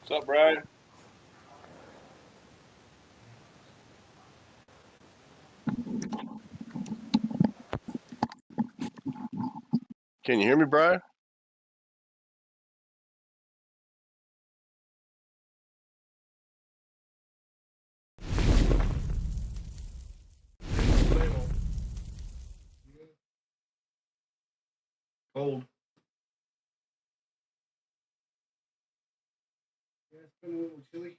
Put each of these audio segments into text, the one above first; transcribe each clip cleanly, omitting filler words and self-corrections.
What's up, Brian? Can you hear me, Brian? Cold. Yeah, it's been a little chilly.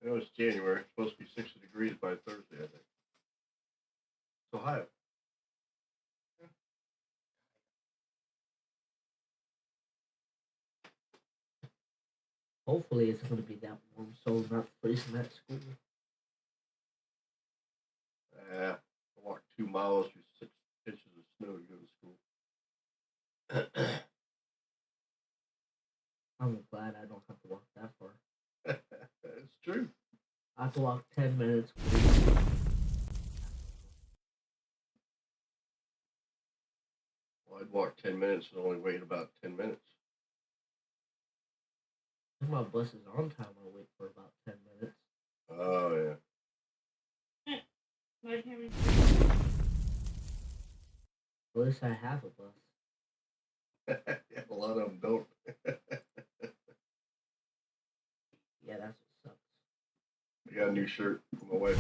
I know it's January. It's supposed to be 60 degrees by Thursday, I think. It's Ohio. Hopefully it's going to be that warm so we're not freezing at school. I walked 2 miles through 6 inches of snow to go to school. I'm glad I don't have to walk that far. It's true. I have to walk 10 minutes. Well, I'd walk 10 minutes and only wait about 10 minutes. If my bus is on time, I'll wait for about 10 minutes. Oh, yeah. At least I have a bus. Yeah, a lot of them don't. Yeah, that's what sucks. I got a new shirt for my wife.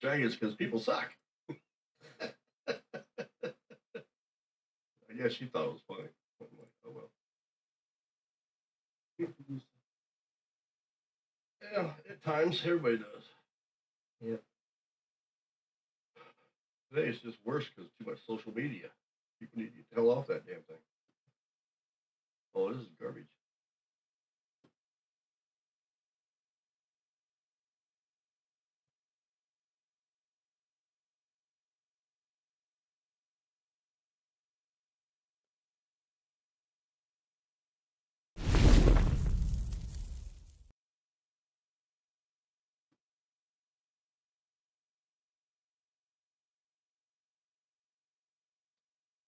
Dragons because people suck. I guess she thought it was funny. I'm like, oh well. Yeah, at times everybody does. Yep. Today it's just worse because too much social media. People need to get the hell off that damn thing. Oh, this is garbage.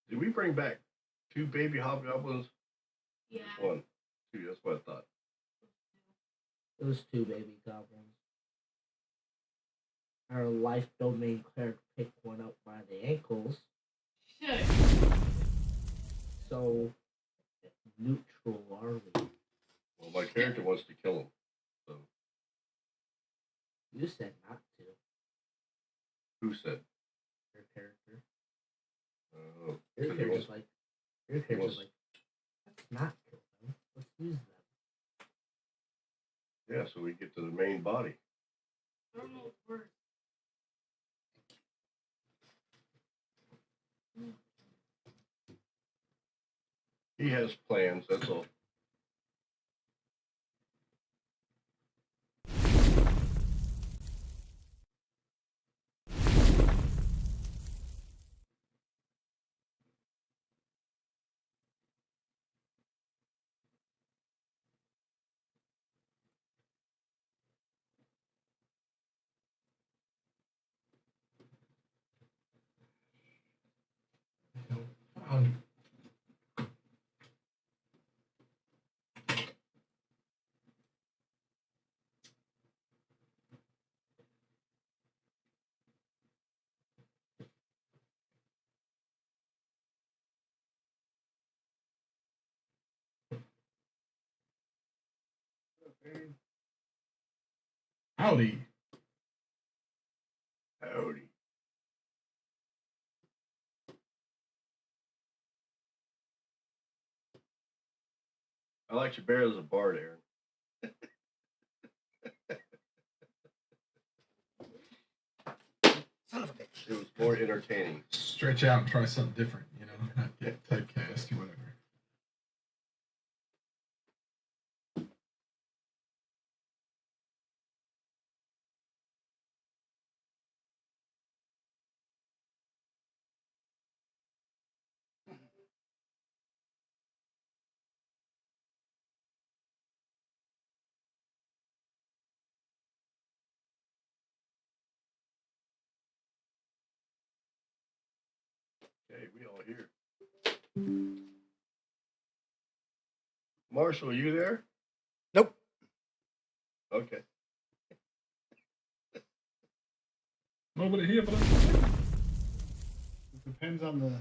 Did we bring back 2 baby hobgoblins? Yeah. Just 1. 2, that's what I thought. It was 2 baby goblins. Our life domain cleric picked one up by the ankles. Shit. So neutral are we? Well, my character wants to kill him. So. You said not to. Who said? Your character. Oh. Your character's like, let's not kill them. Let's use them. Yeah, so we get to the main body. I don't know what word. He has plans, that's all. Howdy. Howdy. I like your bear as a bard, Aaron. Son of a bitch. It was more entertaining. Stretch out and try something different, not get typecast or whatever. Okay, we all here. Marshall, are you there? Nope. Okay. Nobody here but us. It depends on the.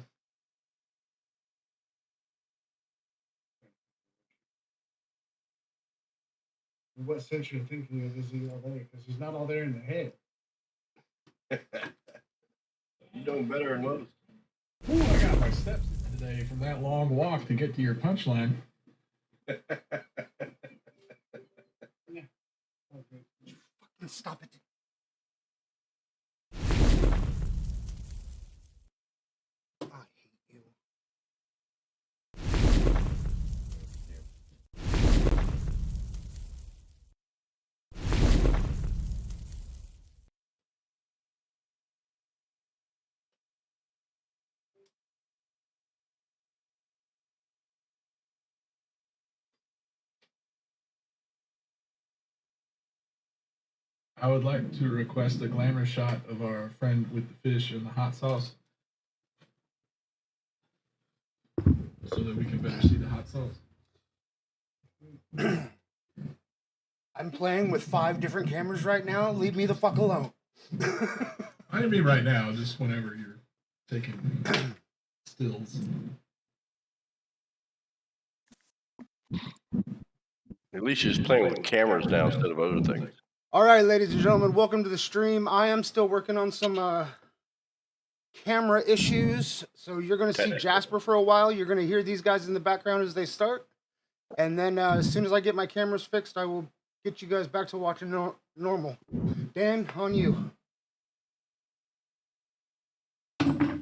In what sense you're thinking of is he all there? Because he's not all there in the head. You're doing better than most. Ooh, I got my steps in today from that long walk to get to your punchline. Stop it. I hate you. I would like to request a glamour shot of our friend with the fish and the hot sauce so that we can better see the hot sauce. I'm playing with 5 different cameras right now. Leave me the fuck alone. I didn't mean right now, just whenever you're taking stills. At least she's playing with cameras now instead of other things. All right, ladies and gentlemen, welcome to the stream. I am still working on some camera issues, so you're going to see Jasper for a while. You're going to hear these guys in the background as they start, and then as soon as I get my cameras fixed, I will get you guys back to watching normal. Dan, on you. Dan,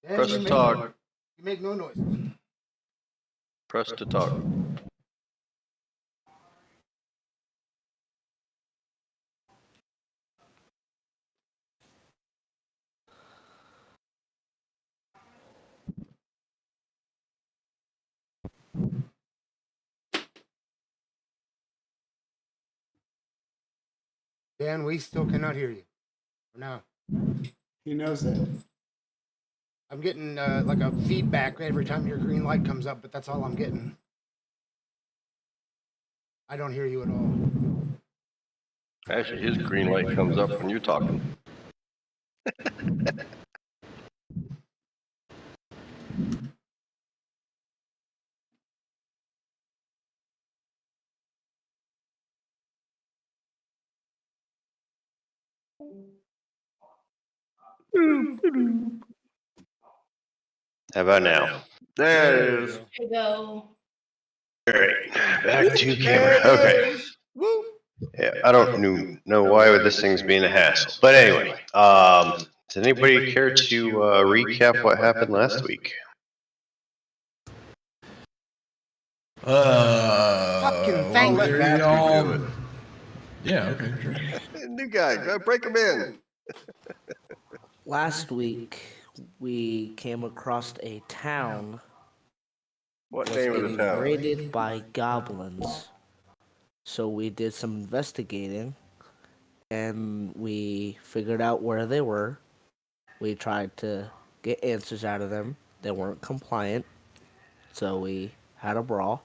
Press you to make- talk. You make no noise. Press to talk. Dan, we still cannot hear you. For now. He knows that. I'm getting like a feedback every time your green light comes up, but that's all I'm getting. I don't hear you at all. Actually, his green light comes up when you're talking. How about now? There it is. To go. All right, back to camera. Okay. Woo! Yeah, I don't know why this thing's being a hassle, but anyway, does anybody care to recap what happened last week? Fucking thank let you. Matthew do it. Yeah, okay, sure. New guy, go break him in. Last week, we came across a town What was name of the getting town? raided by goblins. So we did some investigating, and we figured out where they were. We tried to get answers out of them. They weren't compliant, so we had a brawl.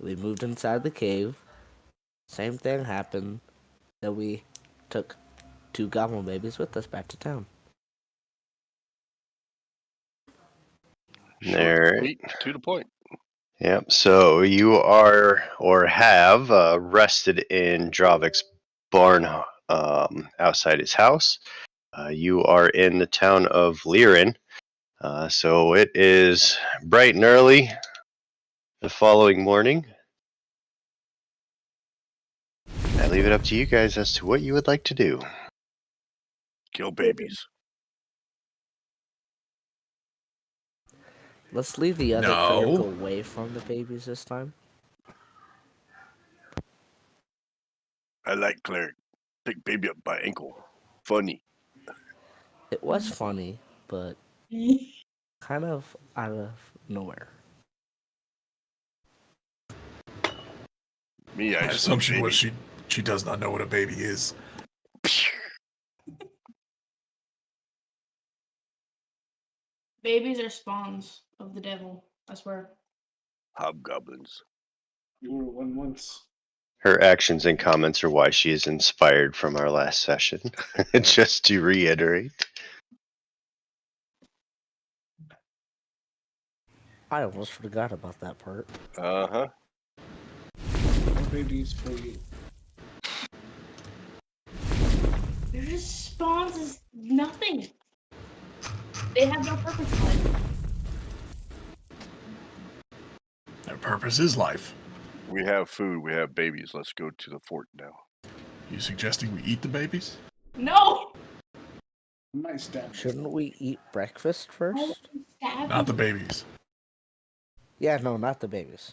We moved inside the cave. Same thing happened. Then we took 2 goblin babies with us back to town. There. Sweet, to the point. Yep. So you are or have rested in Dravik's barn outside his house. You are in the town of Liren. So it is bright and early the following morning. I leave it up to you guys as to what you would like to do. Kill babies. Let's leave the other No. cleric away from the babies this time. I like cleric. Pick baby up by ankle. Funny. It was funny, but kind of out of nowhere. Me, I My just assumption baby. was she does not know what a baby is. Babies are spawns of the devil. I swear. Hobgoblins. You were one once. Her actions and comments are why she is inspired from our last session. Just to reiterate. I almost forgot about that part. Uh-huh. No babies for you. They're just spawns is nothing. They have no purpose in life. Their purpose is life. We have food. We have babies. Let's go to the fort now. You suggesting we eat the babies? No! I might stab you. Shouldn't we eat breakfast I first? won't stab Not the you. babies. Yeah, no, not the babies.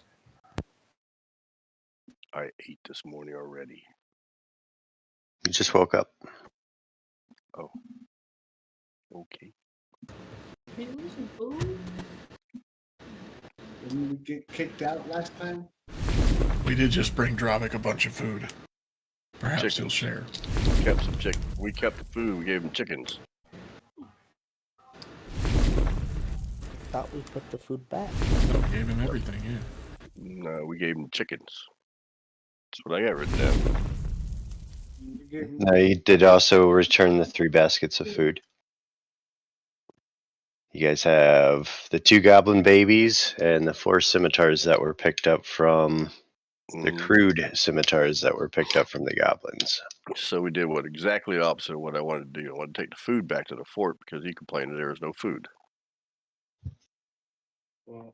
I ate this morning already. You just woke up. Okay. Maybe we some food? Didn't we get kicked out last time? We did just bring Dravik a bunch of food. Perhaps he'll Chickens. share. Kept some chicken. We kept the food. We gave them chickens. Thought we put the food back. No, we gave him everything, yeah. No, we gave them chickens. That's what I got written down. We gave No, you did also return the 3 baskets of food. You guys have the 2 goblin babies and the 4 scimitars that were picked up from the Mm. crude scimitars that were picked up from the goblins. So we did what exactly the opposite of what I wanted to do. I wanted to take the food back to the fort because he complained that there was no food. Well,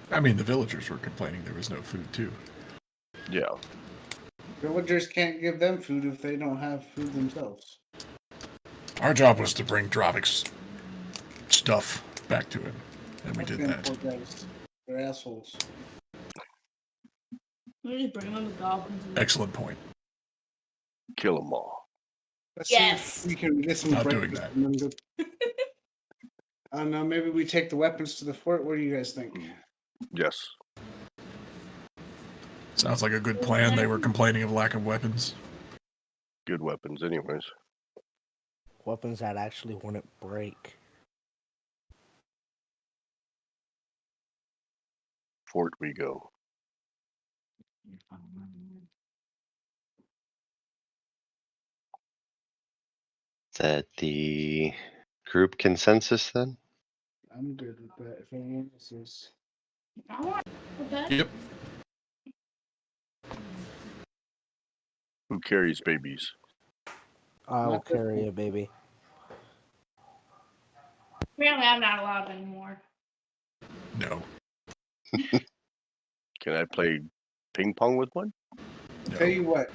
I mean, the villagers were complaining there was no food, too. Yeah. villagers can't give them food if they don't have food themselves. Our job was to bring Dravik's stuff back to him, and we Fuck did them that. poor guys. They're assholes. We just bring them the goblins. And Excellent point. Kill them all. Let's Yes. see if we can get some Not doing breakfast that. from them good- I don't know, maybe we take the weapons to the fort. What do you guys think? Yes. Sounds like a good plan. They were complaining of lack of weapons. Good weapons, anyways. Weapons that actually wouldn't break. Fort we go. Is that the group consensus then? I'm good with that. If anyone else is. I want that. Yep. Who carries babies? I'll Not this carry one. a baby. Apparently, I'm not allowed anymore. No. Can I play ping pong with one? No. Tell you what,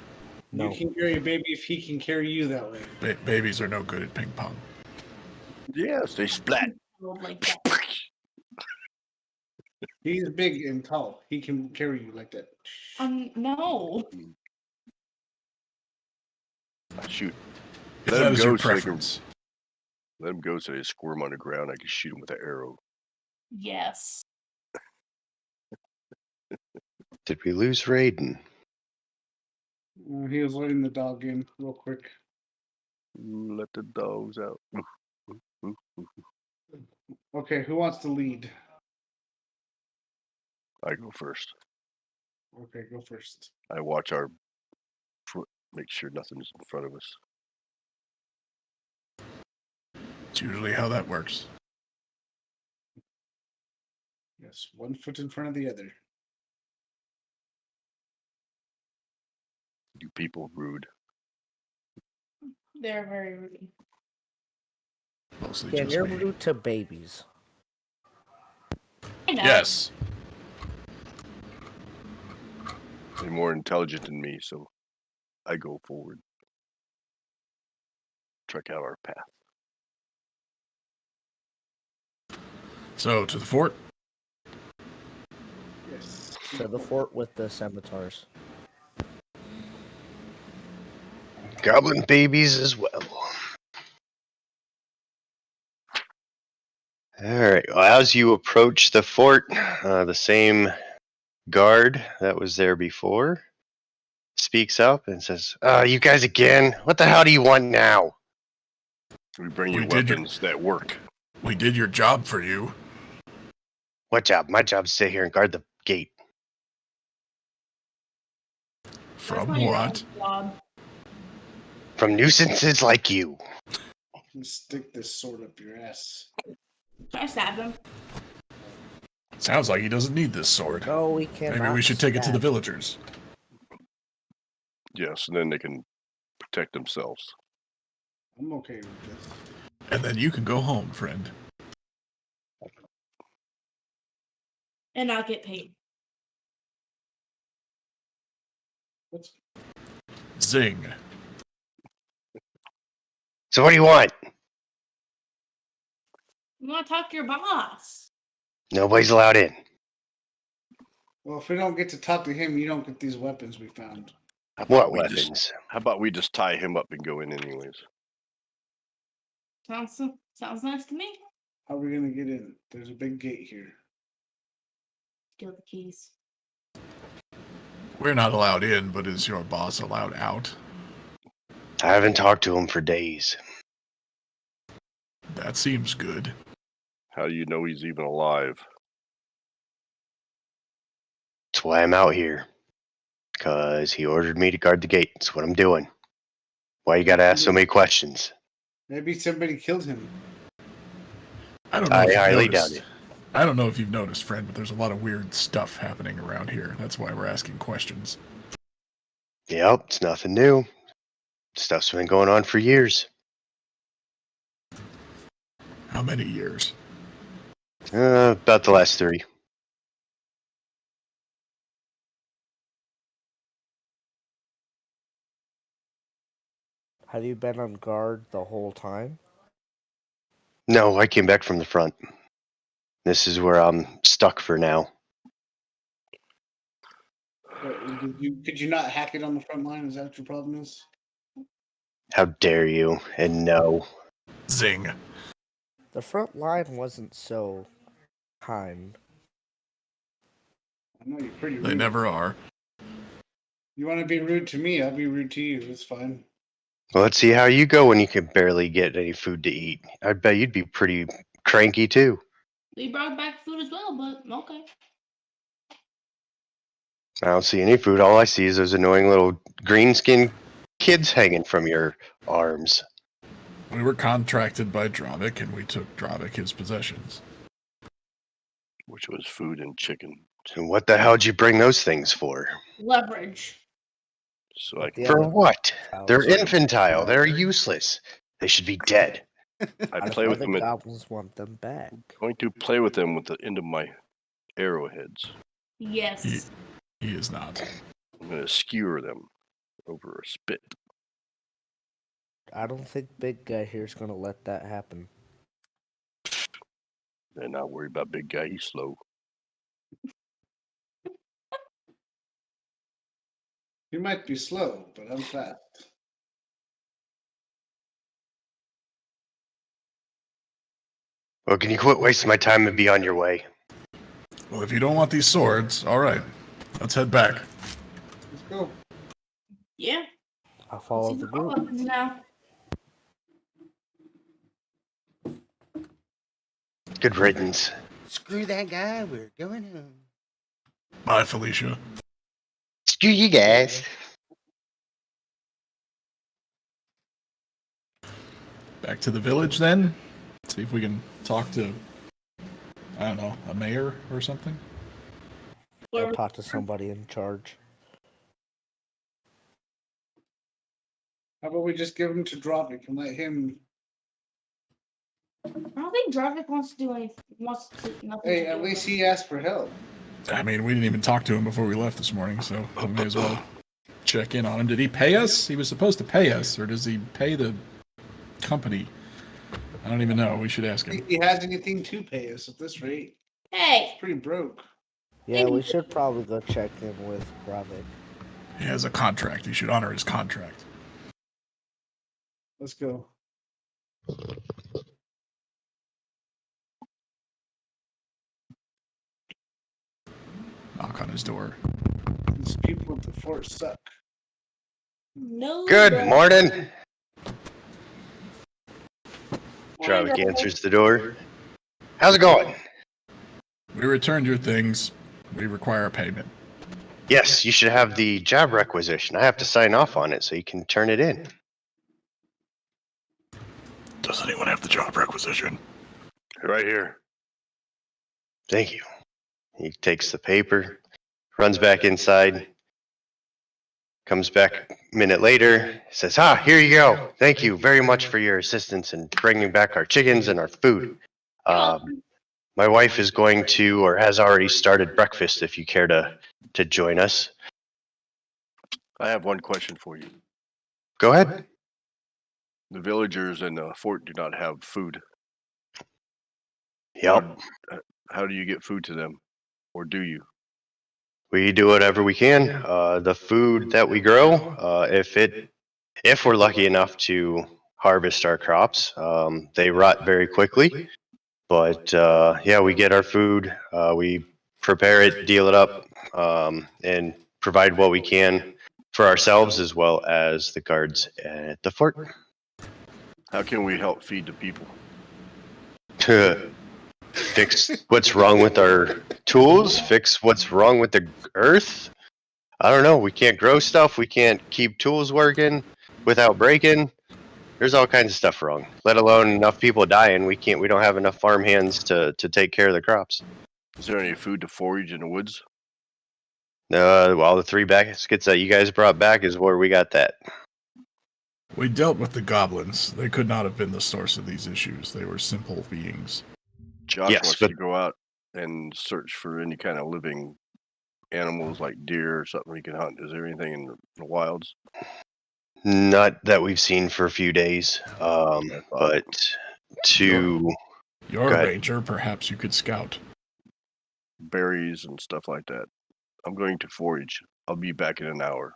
No. you can carry a baby if he can carry you that way. Babies are no good at ping pong. Yes, they splat. Like that. He's big and tall. He can carry you like that. No. Shoot. If Let that him is your go so they can- preference. Let them go so they squirm on the ground. I can shoot them with an arrow. Yes. Did we lose Raiden? He was letting the dog in real quick. Let the dogs out. Okay, who wants to lead? I go first. Okay, go first. I watch our foot, make sure nothing's in front of us. It's usually how that works. Yes, one foot in front of the other. You people rude. They're very rude. Mostly Yeah, just you're me. rude to babies. I know. Yes. They're more intelligent than me, so I go forward. Trek out our path. So, to the fort? Yes. To the fort with the scimitars. Goblin babies as well. Alright, well, as you approach the fort, the same guard that was there before speaks up and says, you guys again? What the hell do you want now? We bring you We did your- weapons that work. We did your job for you. What job? My job is to sit here and guard the gate. That's From not your what? job. From nuisances like you. Stick this sword up your ass. Can I stab him? Sounds like he doesn't need this sword. No, we can't. Maybe we should take it to the villagers. Yes, and then they can protect themselves. I'm okay with this. And then you can go home, friend. And I'll get paid. What's Zing. So what do you want? You want to talk to your boss? Nobody's allowed in. well, if we don't get to talk to him, you don't get these weapons we found. How What about we just- weapons? How about we just tie him up and go in anyways? Sounds nice to me. How are we gonna get in? There's a big gate here. Steal the keys. We're not allowed in, but is your boss allowed out? I haven't talked to him for days. That seems good. How do you know he's even alive? That's why I'm out here. Because he ordered me to guard the gate. That's what I'm doing. Why you gotta ask so many questions? Maybe somebody killed him. I don't know. I if you've highly noticed- doubt it. I don't know if you've noticed, friend, but there's a lot of weird stuff happening around here. That's why we're asking questions. Yep, it's nothing new. Stuff's been going on for years. How many years? About the last 3. Have you been on guard the whole time? No, I came back from the front. This is where I'm stuck for now. Could you not hack it on the front line? Is that what your problem is? How dare you? And no. Zing. The front line wasn't so kind. I know you're pretty rude. They never are. You want to be rude to me? I'll be rude to you. It's fine. Well, let's see how you go when you can barely get any food to eat. I bet you'd be pretty cranky too. We brought back food as well, but okay. I don't see any food. All I see is those annoying little green-skinned kids hanging from your arms. We were contracted by Dravik, and we took Dravik his possessions. Which was food and chicken. And what the hell did you bring those things for? Leverage. So I can, Yeah. For what? They're Goblins- infantile. They're useless. They should be dead. I play with them. The goblins want them back. Going to play with them with the end of my arrowheads. Yes. He is not. I'm going to skewer them over a spit. I don't think big guy here's gonna let that happen. And not worry about big guy. He's slow. You might be slow, but I'm fast. Well, can you quit wasting my time and be on your way? Well, if you don't want these swords, all right. Let's head back. Let's go. Yeah. I'll follow See the the group. weapons now. Good riddance. Screw that guy. We're going home. Bye, Felicia. Screw you guys. Back to the village then. See if we can talk to, I don't know, a mayor or something. I'll talk to somebody in charge. How about we just give him to Dravik and let him? I don't think Dravik wants to do anything. Wants to nothing. Hey, to do at with least it. he asked for help. I mean, we didn't even talk to him before we left this morning, so we may as well check in on him. Did he pay us? He was supposed to pay us, or does he pay the company? I don't even know. We should ask I him. think he has anything to pay us at this rate. Hey, It's pretty broke. Yeah, we should probably go check in with Dravik. He has a contract. He should honor his contract. Let's go. Knock on his door. These people at the fort suck. no. Good Dravik. morning. Morning, Dravik Dravik. answers the door. How's it going? We returned your things. We require a payment. Yes, you should have the job requisition. I have to sign off on it so you can turn it in. Does anyone have the job requisition? Right here. Thank you. He takes the paper, runs back inside, comes back a minute later, says, here you go. Thank you very much for your assistance in bringing back our chickens and our food. My wife is going to, or has already started breakfast if you care to join us. I have one question for you. Go ahead. The villagers in the fort do not have food. Yep. How do you get food to them? Or do you? We do whatever we can. The food that we grow, if we're lucky enough to harvest our crops, they rot very quickly. But yeah, we get our food, we prepare it, deal it up, and provide what we can for ourselves as well as the guards at the fort. How can we help feed the people? To fix what's wrong with our tools, fix what's wrong with the earth. I don't know. We can't grow stuff. We can't keep tools working without breaking. There's all kinds of stuff wrong. Let alone enough people dying. We don't have enough farm hands to take care of the crops. Is there any food to forage in the woods? Well, the 3 baskets that you guys brought back is where we got that. We dealt with the goblins. They could not have been the source of these issues. They were simple beings. Josh Yes, wants but- to go out and search for any kind of living animals like deer or something he can hunt. Is there anything in the wilds? Not that we've seen for a few days. But to You're Go a ahead. ranger. Perhaps you could scout. Berries and stuff like that. I'm going to forage. I'll be back in an hour.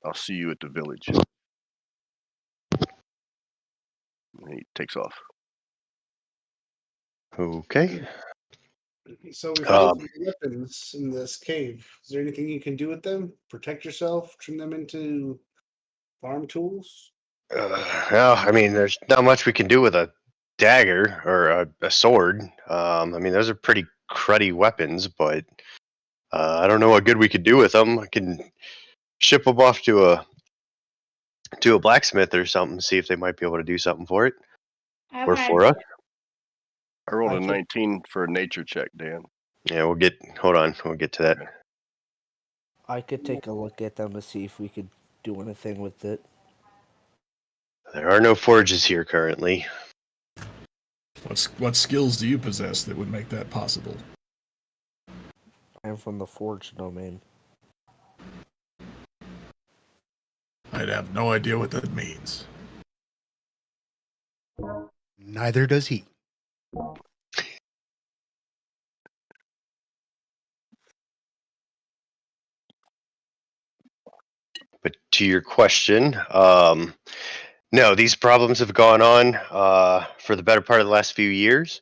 I'll see you at the village. And he takes off. okay. So we found Um, some weapons in this cave. Is there anything you can do with them? Protect yourself? Turn them into farm tools? Well, I mean, there's not much we can do with a dagger or a sword. I mean, those are pretty cruddy weapons, but I don't know what good we could do with them. I can ship them off to a blacksmith or something, see if they might be able to do something for it I or have an for us. idea. I rolled I a can- 19 for a nature check, Dan. Yeah, hold on, we'll get to that. I could take a look at them to see if we could do anything with it. There are no forges here currently. What skills do you possess that would make that possible? I'm from the Forge domain. I'd have no idea what that means. Neither does he. But to your question, no, these problems have gone on for the better part of the last few years.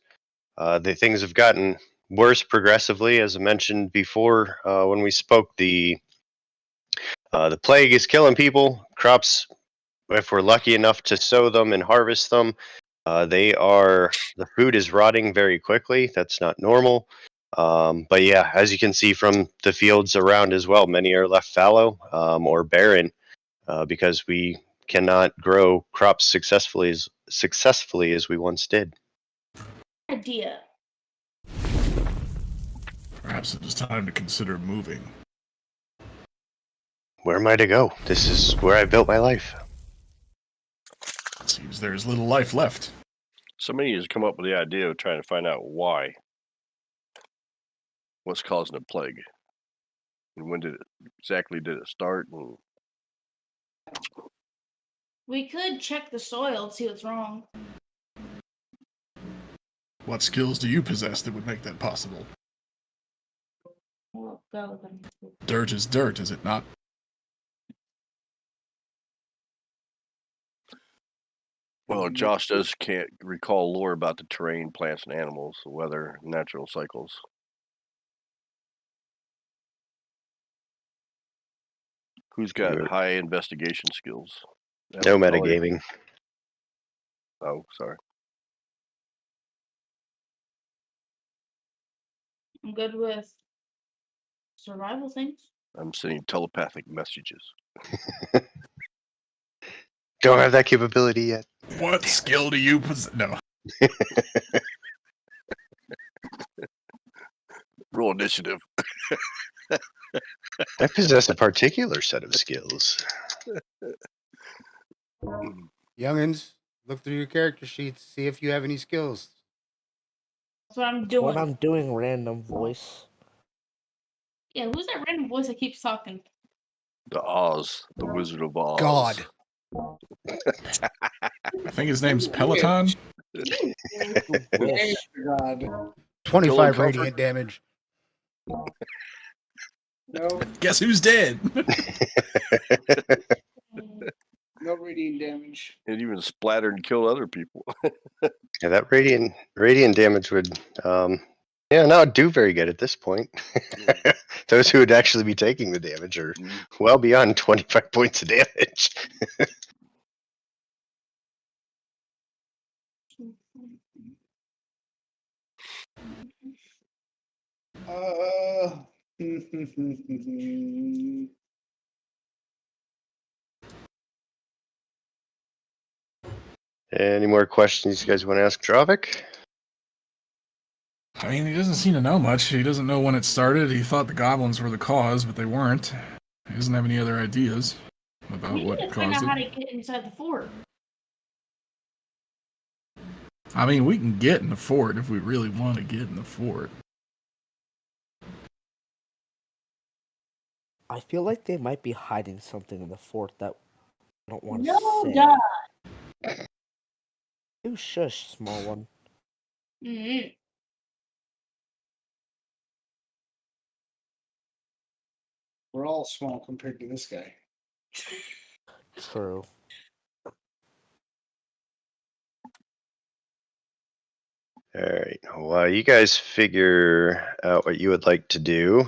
The things have gotten worse progressively, as I mentioned before when we spoke. The plague is killing people. Crops, if we're lucky enough to sow them and harvest them, the food is rotting very quickly. That's not normal. But yeah, as you can see from the fields around as well, many are left fallow or barren because we cannot grow crops successfully as we once did. Idea. Perhaps it is time to consider moving. Where am I to go? This is where I built my life. It seems there is little life left. Somebody has come up with the idea of trying to find out why. What's causing the plague? And when exactly did it start? And We could check the soil to see what's wrong. What skills do you possess that would make that possible? We'll go with them. Dirt is dirt, is it not? well, Josh can't recall lore about the terrain, plants, and animals, the weather, natural cycles. Who's got Good. high investigation skills? That No would probably- metagaming. Oh, sorry. I'm good with survival things. I'm sending telepathic messages. Don't have that capability yet. What skill do you possess? No. Roll initiative. I possess a particular set of skills. Youngins, look through your character sheets, see if you have any skills. That's what I'm That's doing. what I'm doing, random voice. Yeah, who's that random voice that keeps talking? The Oz, the Wizard of Oz. God. I think his name's Peloton. Wish. God. 25 comfort. radiant damage. No, Guess who's dead? no radiant damage. It even splattered and killed other people. Yeah, that radiant damage would not do very good at this point. Those who would actually be taking the damage are well beyond 25 points of damage. Any more questions you guys want to ask Dravik? I mean, he doesn't seem to know much. He doesn't know when it started. He thought the goblins were the cause, but they weren't. He doesn't have any other ideas about We need what to find caused out how to it. get inside the fort. I mean, we can get in the fort if we really want to get in the fort. I feel like they might be hiding something in the fort that I don't want to No, say. duh. You shush, small one. Mm-hmm. We're all small compared to this guy. True. All right. Well, you guys figure out what you would like to do.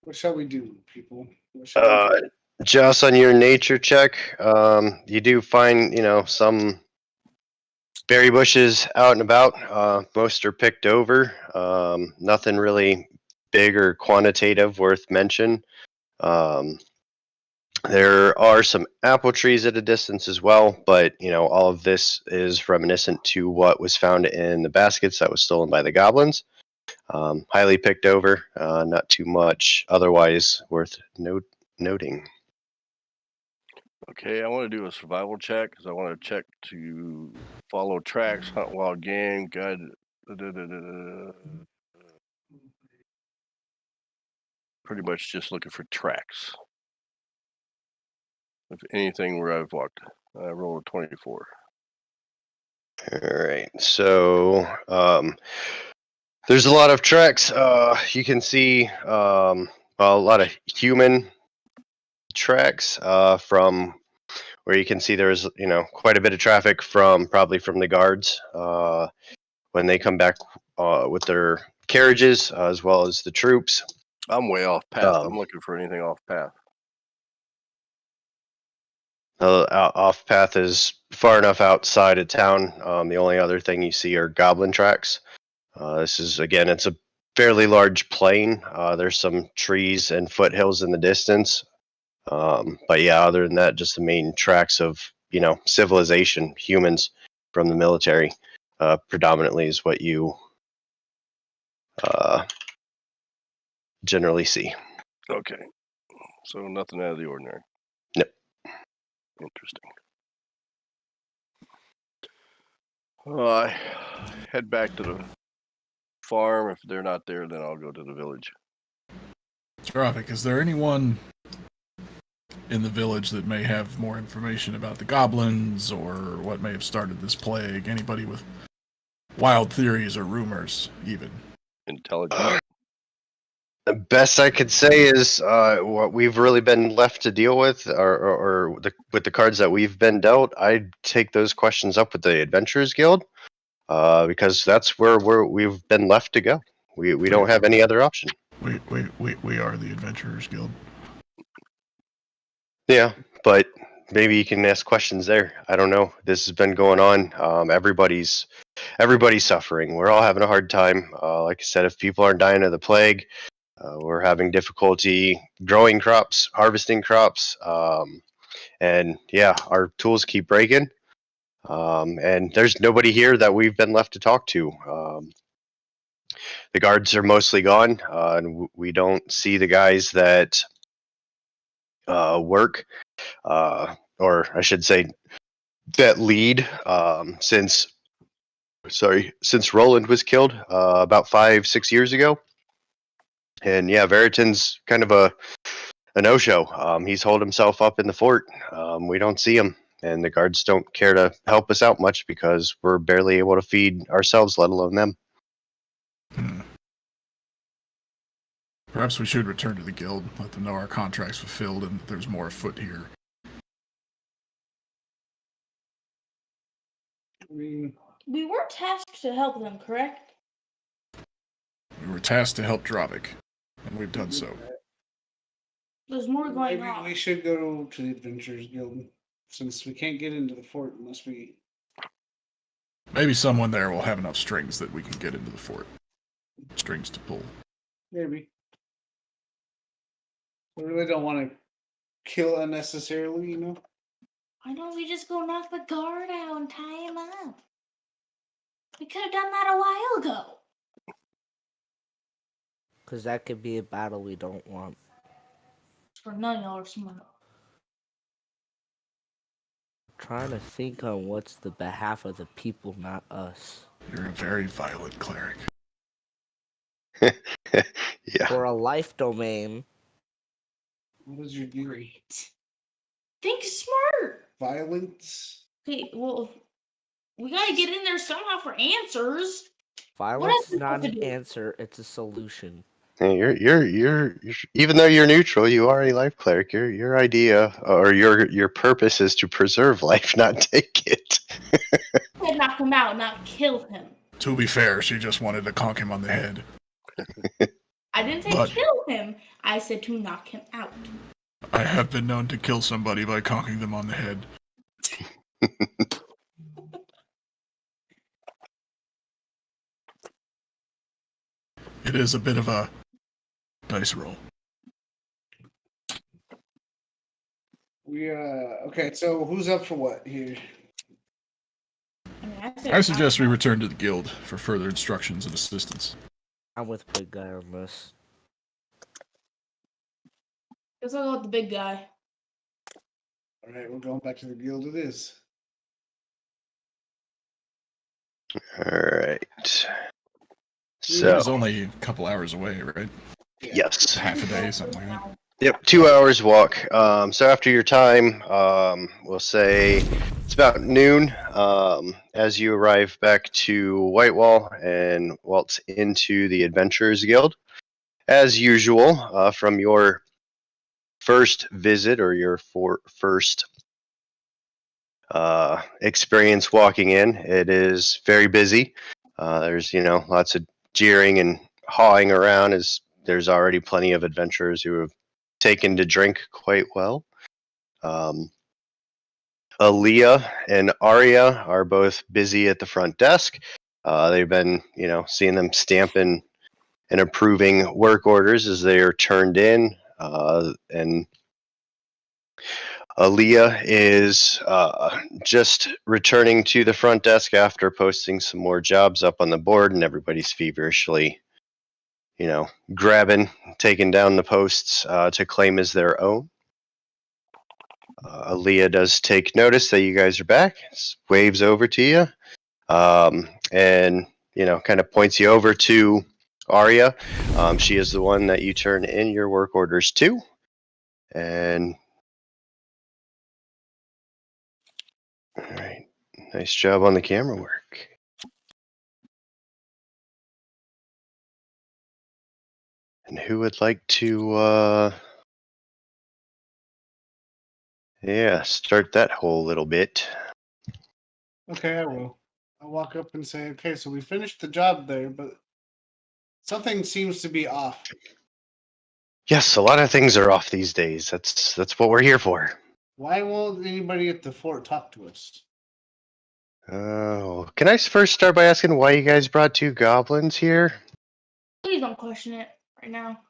What shall we do, people? What shall we do? Just on your nature check, you do find, some berry bushes out and about. Most are picked over. Nothing really big or quantitative worth mention. There are some apple trees at a distance as well, but all of this is reminiscent to what was found in the baskets that was stolen by the goblins. Highly picked over, not too much otherwise worth noting. Okay, I want to do a survival check because I want to check to follow tracks, hunt wild game, guide. Pretty much just looking for tracks. If anything where I've walked, I rolled a 24. All right, so there's a lot of tracks. You can see a lot of human tracks from where you can see there's quite a bit of traffic probably from the guards when they come back with their carriages as well as the troops. I'm way off path. I'm looking for anything off path. Off path is far enough outside of town. The only other thing you see are goblin tracks. This is, again, it's a fairly large plain. There's some trees and foothills in the distance. But yeah, other than that, just the main tracks of, civilization, humans from the military, predominantly is what you generally see. Okay. So nothing out of the ordinary. Nope. Interesting. I head back to the farm. If they're not there, then I'll go to the village. Dravik, is there anyone in the village that may have more information about the goblins or what may have started this plague? Anybody with wild theories or rumors, even? Intelligent. The best I could say is what we've really been left to deal with, with the cards that we've been dealt. I'd take those questions up with the Adventurers Guild because that's where we've been left to go. We don't have any other option. We are the Adventurers Guild. Yeah, but maybe you can ask questions there. I don't know. This has been going on. Everybody's suffering. We're all having a hard time. Like I said, if people aren't dying of the plague, we're having difficulty growing crops, harvesting crops, and yeah, our tools keep breaking. And there's nobody here that we've been left to talk to. The guards are mostly gone, and we don't see the guys that work, or I should say, that lead since Roland was killed about 5-6 years ago. And yeah, Veriton's kind of a no-show. He's holed himself up in the fort. We don't see him, and the guards don't care to help us out much because we're barely able to feed ourselves, let alone them. Perhaps we should return to the guild, let them know our contract's fulfilled and that there's more afoot here. I mean, We were tasked to help them, correct? We were tasked to help Dravik, and we've done so. There's more going maybe on. we should go to the Adventurers Guild since we can't get into the fort unless we. Maybe someone there will have enough strings that we can get into the fort. Strings to pull. Maybe. I really don't want to kill unnecessarily, you know? Why don't we just go knock the guard out and tie him up? We could have done that a while ago. Because that could be a battle we don't want. For $9 smart. Trying to think on what's the behalf of the people, not us. You're a very violent cleric. Yeah. For a life domain. What is your deal? Great. Think smart. Violence? Okay, well, we gotta get in there somehow for answers. Violence is else not we an have to do? answer, it's a solution. Hey, you're even though you're neutral, you are a life cleric. Your idea or your purpose is to preserve life, not take it. I said knock him out, not kill him. To be fair, she just wanted to conk him on the head. I didn't say But- kill him. I said to knock him out. I have been known to kill somebody by conking them on the head. It is a bit of a dice roll. Okay, so who's up for what here? I suggest we return to the guild for further instructions and assistance. I'm with Big Guy on this. Guess I'll go with the big guy. Alright, we're going back to the guild it is. All right. So it's So only a couple hours away, right? yes. Half a day, something like that. Yep, 2 hours walk. So after your time, we'll say it's about noon. As you arrive back to Whitewall and waltz into the Adventurers Guild, as usual, from your first visit or your first experience walking in, it is very busy. There's lots of jeering and hawing around, as there's already plenty of adventurers who have taken to drink quite well. Aaliyah and Arya are both busy at the front desk. They've been, seeing them stamping and approving work orders as they are turned in. And Aaliyah is just returning to the front desk after posting some more jobs up on the board, and everybody's feverishly grabbing, taking down the posts to claim as their own. Aaliyah does take notice that you guys are back, waves over to you, and kind of points you over to Arya. She is the one that you turn in your work orders to, and all right, nice job on the camera work. And who would like to, start that whole little bit? Okay, I will. I'll walk up and say, okay, so we finished the job there, but something seems to be off. Yes, a lot of things are off these days. That's what we're here for. Why won't anybody at the fort talk to us? Oh, can I first start by asking why you guys brought 2 goblins here? Please don't question it right now.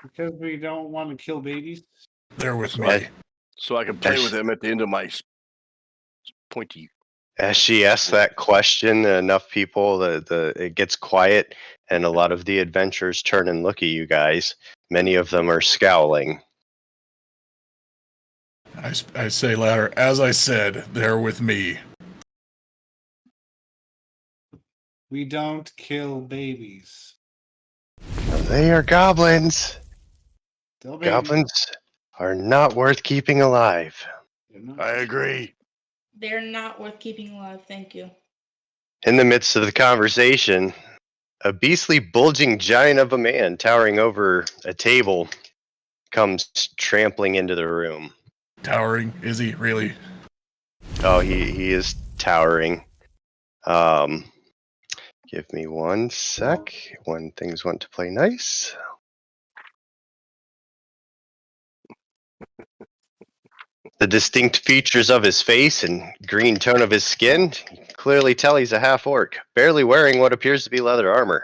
Because we don't want to kill babies. They're with So me. So I can play with them at the end of my pointy. As she asks that question, enough people, it gets quiet, and a lot of the adventurers turn and look at you guys. Many of them are scowling. I say louder. As I said, they're with me. We don't kill babies. They are goblins. Still babies. Goblins are not worth keeping alive. They're not. I agree. They're not worth keeping alive. Thank you. In the midst of the conversation, a beastly, bulging giant of a man towering over a table comes trampling into the room. Towering, is he really? Oh, he is towering. Give me 1 sec when things want to play nice. The distinct features of his face and green tone of his skin clearly tell he's a half-orc, barely wearing what appears to be leather armor.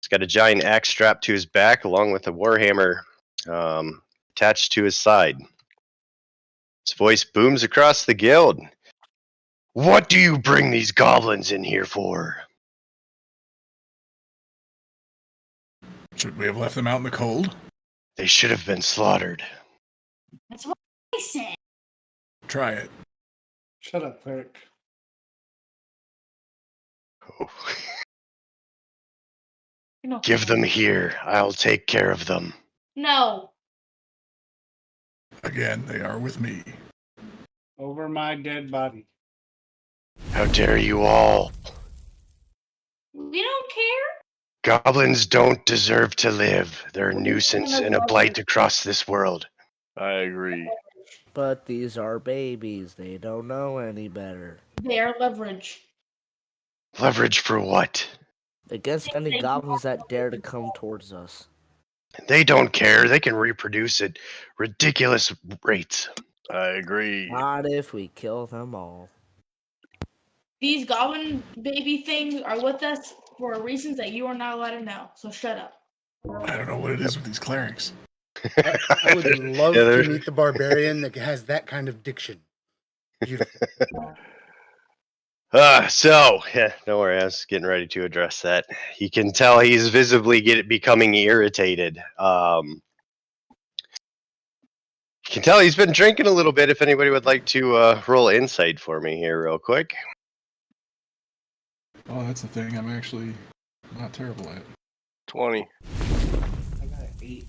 He's got a giant axe strapped to his back along with a warhammer attached to his side. His voice booms across the guild. What do you bring these goblins in here for? Should we have left them out in the cold? They should have been slaughtered. That's what I said. Try it. Shut up, cleric. Oh. No. Give them here. I'll take care of them. No. Again, they are with me. Over my dead body. How dare you all? We don't care. Goblins don't deserve to live. They're a nuisance and a blight across this world. I agree. But these are babies. They don't know any better. They are leverage. Leverage for what? Against any goblins that dare to come towards us. They don't care. They can reproduce at ridiculous rates. I agree. Not if we kill them all. These goblin baby things are with us for reasons that you are not allowed to know. So shut up. I don't know what it is with these clerics. I would love Yeah, to they're- meet the barbarian that has that kind of diction. Beautiful. Don't worry, I was getting ready to address that. You can tell he's visibly becoming irritated. You can tell he's been drinking a little bit. If anybody would like to roll insight for me here real quick. Oh, that's the thing I'm actually not terrible at. 20. I got 8.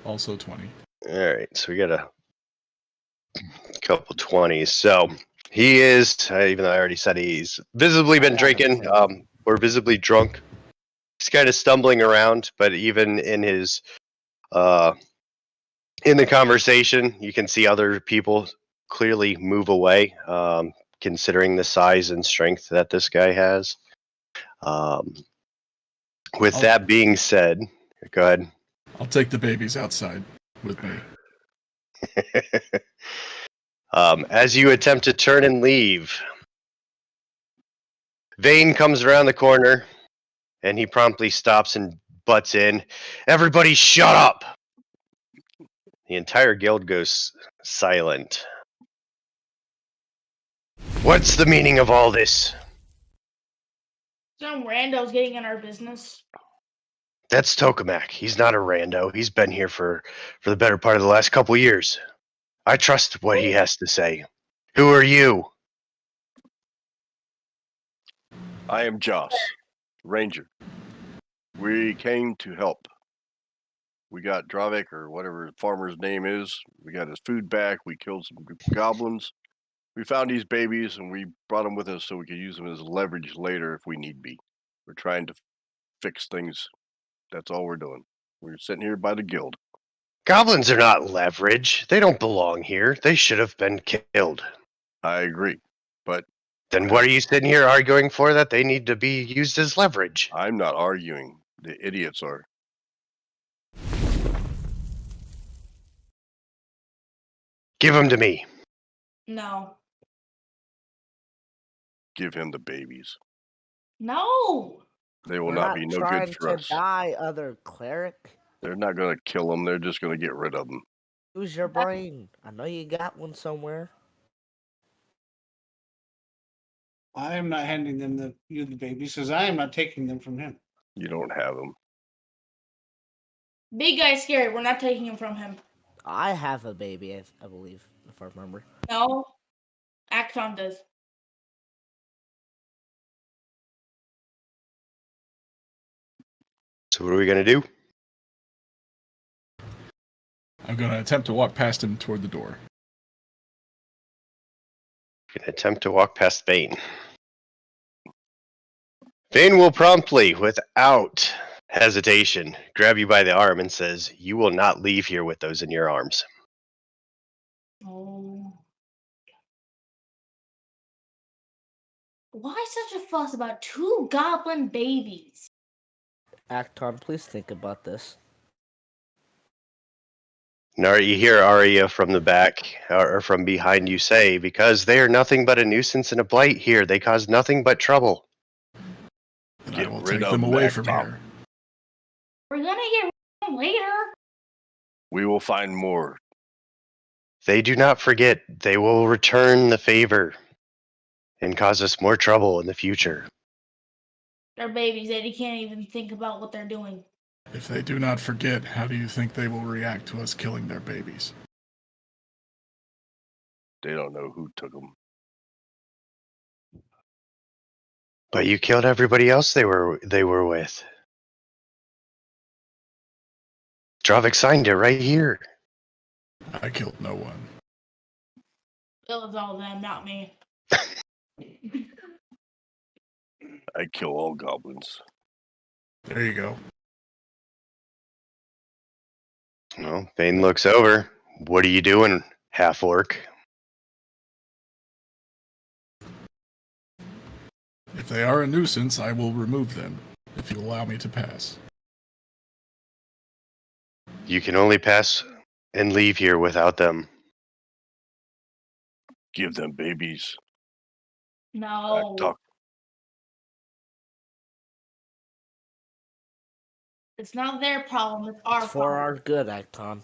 Also 20. Alright, so we got a couple 20s. So he is, even though I already said he's visibly been drinking, or visibly drunk. He's kind of stumbling around, but even in his in the conversation, you can see other people clearly move away, considering the size and strength that this guy has. With that being said, go ahead. I'll take the babies outside with me. As you attempt to turn and leave, Vane comes around the corner, and he promptly stops and butts in. Everybody shut up! The entire guild goes silent. What's the meaning of all this? Some rando's getting in our business. That's Tokamak. He's not a rando. He's been here for the better part of the last couple years. I trust what he has to say. Who are you? I am Joss, Ranger. We came to help. We got Dravik, or whatever the farmer's name is. We got his food back. We killed some goblins. We found these babies, and we brought them with us so we could use them as leverage later if we need be. We're trying to fix things. That's all we're doing. We're sitting here by the guild. Goblins are not leverage. They don't belong here. They should have been killed. I agree. But Then what are you sitting here arguing for that they need to be used as leverage? I'm not arguing. The idiots are. Give them to me. No. Give him the babies. No. They will We're not not be no trying good for to us. die, other cleric. They're not going to kill them. They're just going to get rid of them. Use your brain. I know you got one somewhere. I am not handing them the babies because I am not taking them from him. You don't have them. Big guy's scared. We're not taking him from him. I have a baby, I believe, if I remember. No. Acton does. So what are we gonna do? I'm going to attempt to walk past him toward the door. Gonna attempt to walk past Vane. Vane will promptly, without hesitation, grab you by the arm and says, "You will not leave here with those in your arms." Oh. Why such a fuss about 2 goblin babies? Acton, please think about this. Now you hear Arya from the back or from behind you say, "Because they are nothing but a nuisance and a blight here. They cause nothing but trouble." And Get I will rid take of them away Mac from Tom. here. We're gonna get rid of them later. We will find more. They do not forget. They will return the favor and cause us more trouble in the future. They're babies. They can't even think about what they're doing. If they do not forget, how do you think they will react to us killing their babies? They don't know who took them. But you killed everybody else they were with. Dravik signed it right here. I killed no one. It was all them, not me. I kill all goblins. There you go. Well, Vane looks over. "What are you doing, half-orc?" If they are a nuisance, I will remove them, if you allow me to pass. "You can only pass and leave here without them." Give them babies. No. Talk. It's not their problem. It's our It's for problem. our good, Acton.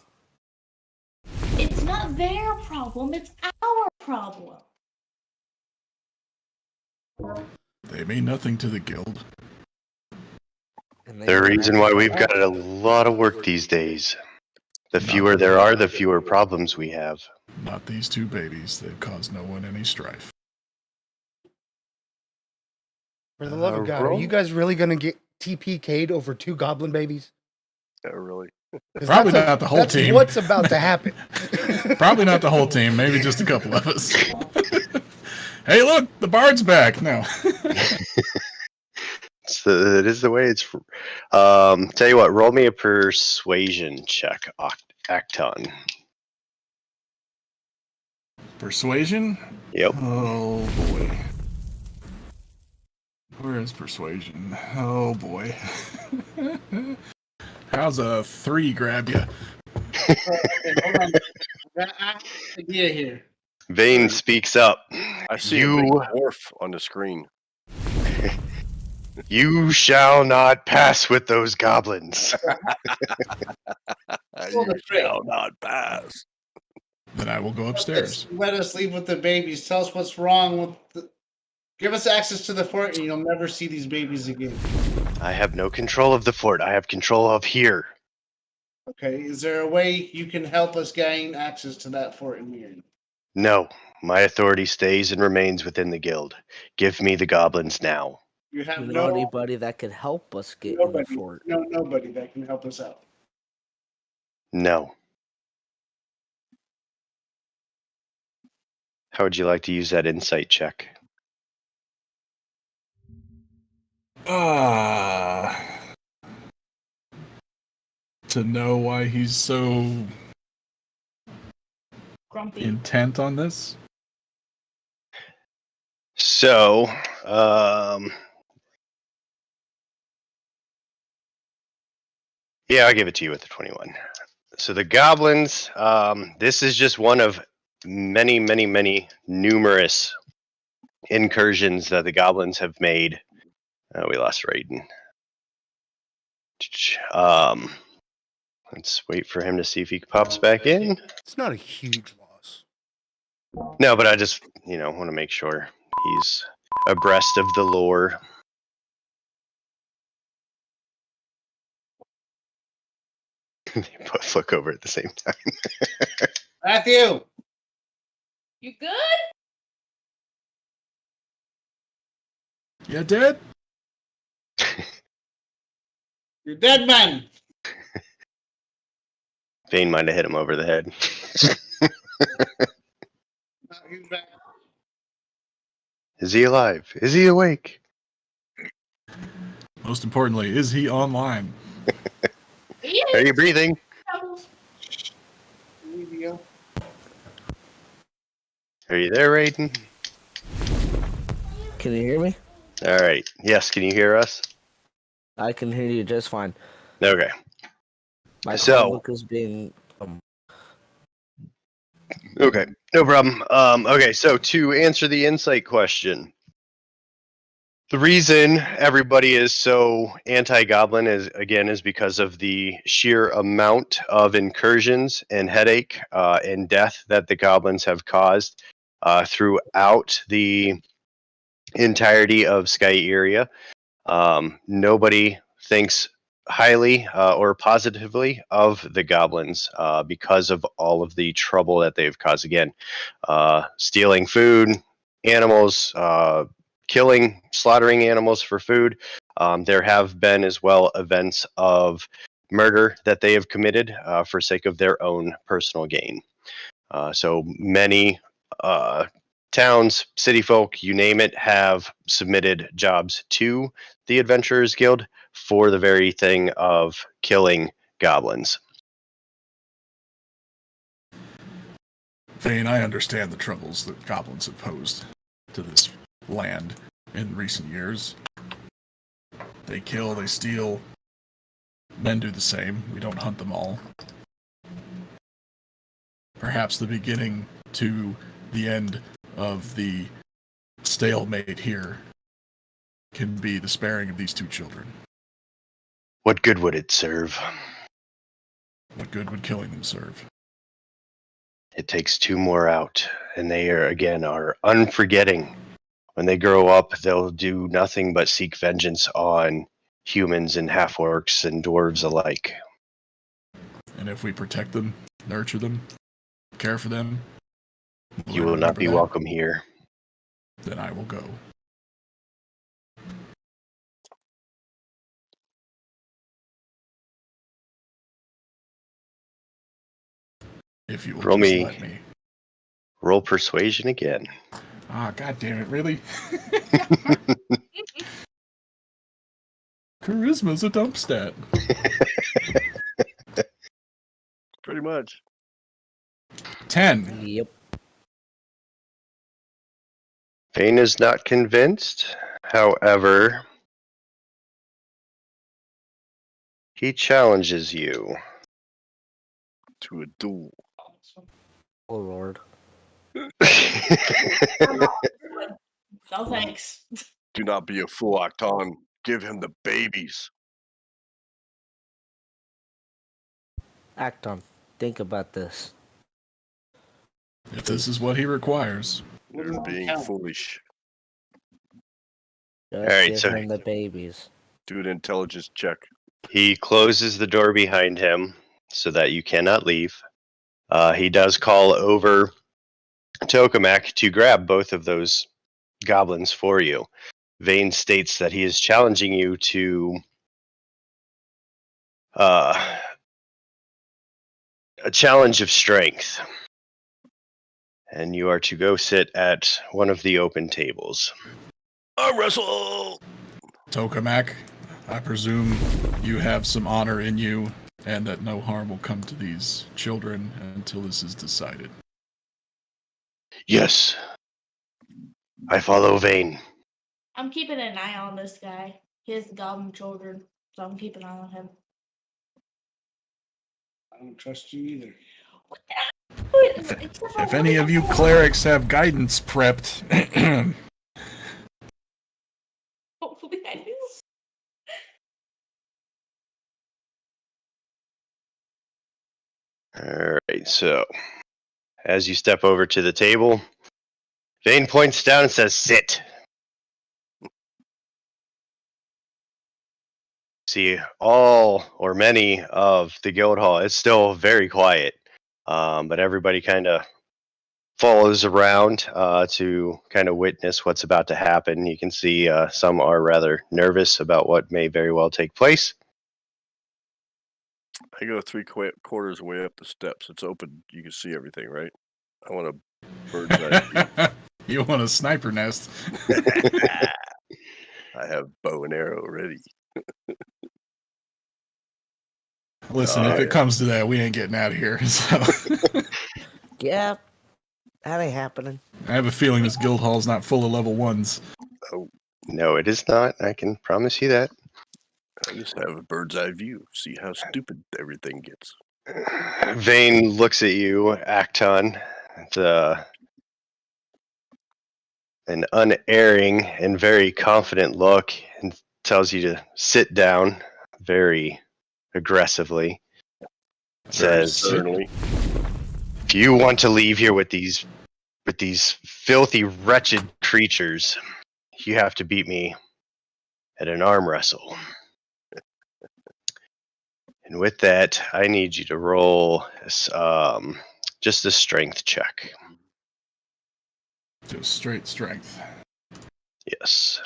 It's not their problem. It's our problem. They mean nothing to the guild. And they The mean reason nothing why to we've us. got a lot of work these days. The fewer there are, the fewer problems we have. Not these 2 babies. They've caused no one any strife. For the love of God, are roll. you guys really gonna get TPK'd over 2 goblin babies? Yeah, really. 'Cause Probably that's not the whole that's team. What's about to happen? Probably not the whole team. Maybe just a couple of us. Hey, look! The bard's back! No. It is the way it's. Tell you what, roll me a persuasion check, Acton. Persuasion? Yep. Oh, boy. Where is persuasion? Oh, boy. How's a 3 grab you? Okay, hold on. I have an idea here. Vane speaks up. I see a big dwarf on the screen. "You shall not pass with those goblins." You shall not pass. Then I will go upstairs. Let us leave with the babies. Tell us what's wrong with the. Give us access to the fort, and you'll never see these babies again. "I have no control of the fort. I have control of here." Okay, is there a way you can help us gain access to that fort in here? "No, my authority stays and remains within the guild. Give me the goblins now." You Do have you know no anybody that could help us get in the nobody, fort? nobody that can help us out. No. How would you like to use that insight check? To know why he's so Grumpy. intent on this? So, yeah, I'll give it to you with the 21. So the goblins, this is just one of many numerous incursions that the goblins have made. We lost Raiden. Let's wait for him to see if he pops back in. It's not a huge loss. No, but I just, want to make sure he's abreast of the lore. They both look over at the same time. Matthew, You good? You dead? you're dead, man. Vane might have hit him over the head. He's back. Is he alive? Is he awake? Most importantly, is he online? He Are is. you breathing? Media. Are you there, Raiden? Can you hear me? All right. Yes, can you hear us? I can hear you just fine. Okay. My So- Chromebook is being Okay, no problem. Okay, so to answer the insight question, the reason everybody is so anti-goblin is because of the sheer amount of incursions and headache and death that the goblins have caused throughout the entirety of Sky area. Nobody thinks highly or positively of the goblins because of all of the trouble that they've caused. Again, stealing food, animals, slaughtering animals for food. There have been as well events of murder that they have committed for sake of their own personal gain. So many towns, city folk, you name it, have submitted jobs to the Adventurers Guild for the very thing of killing goblins. Vane, I understand the troubles that goblins have posed to this land in recent years. They kill, they steal. Men do the same. We don't hunt them all. Perhaps the beginning to the end of the stalemate here can be the sparing of these two children. What good would it serve? What good would killing them serve? It takes two more out, and they are unforgetting. When they grow up, they'll do nothing but seek vengeance on humans and half-orcs and dwarves alike. And if we protect them, nurture them, care for them, You will not be welcome here. Then I will go. If you will Roll just me. let me. Roll persuasion again. Ah, god damn it, really? Charisma's a dump stat. Pretty much. 10. Yep. Vane is not convinced. However, he challenges you. To a duel. Oh Lord. No thanks. Do not be a fool, Octon. Give him the babies. Acton, think about this. If this is what he requires. You're being foolish. Just Alright, give so- him the babies. Do an intelligence check. He closes the door behind him so that you cannot leave. He does call over Tokamak to grab both of those goblins for you. Vane states that he is challenging you to a challenge of strength. And you are to go sit at one of the open tables. Arm wrestle! Tokamak, I presume you have some honor in you, and that no harm will come to these children until this is decided. Yes. I follow Vane. I'm keeping an eye on this guy. He has goblin children, so I'm keeping an eye on him. I don't trust you either. Who Except for If any of you clerics have guidance prepped, hopefully I do. All right, so as you step over to the table, Vane points down and says, "Sit." See, all or many of the guild hall is still very quiet, but everybody kind of follows around to kind of witness what's about to happen. You can see some are rather nervous about what may very well take place. I go three-quarters way up the steps. It's open. You can see everything, right? I want a bird's eye view. you want a sniper nest. I have bow and arrow ready. Listen, if it comes to that, we ain't getting out of here. So Yeah, that ain't happening. I have a feeling this guild hall is not full of level 1s. Oh, No, it is not. I can promise you that. I just have a bird's eye view. See how stupid everything gets. Vane looks at you, Acton, with an unerring and very confident look, and tells you to sit down very aggressively. Very Says, sternly. "If you want to leave here with these filthy, wretched creatures, you have to beat me at an arm wrestle. And with that, I need you to roll just a strength check." Just straight strength. Yes.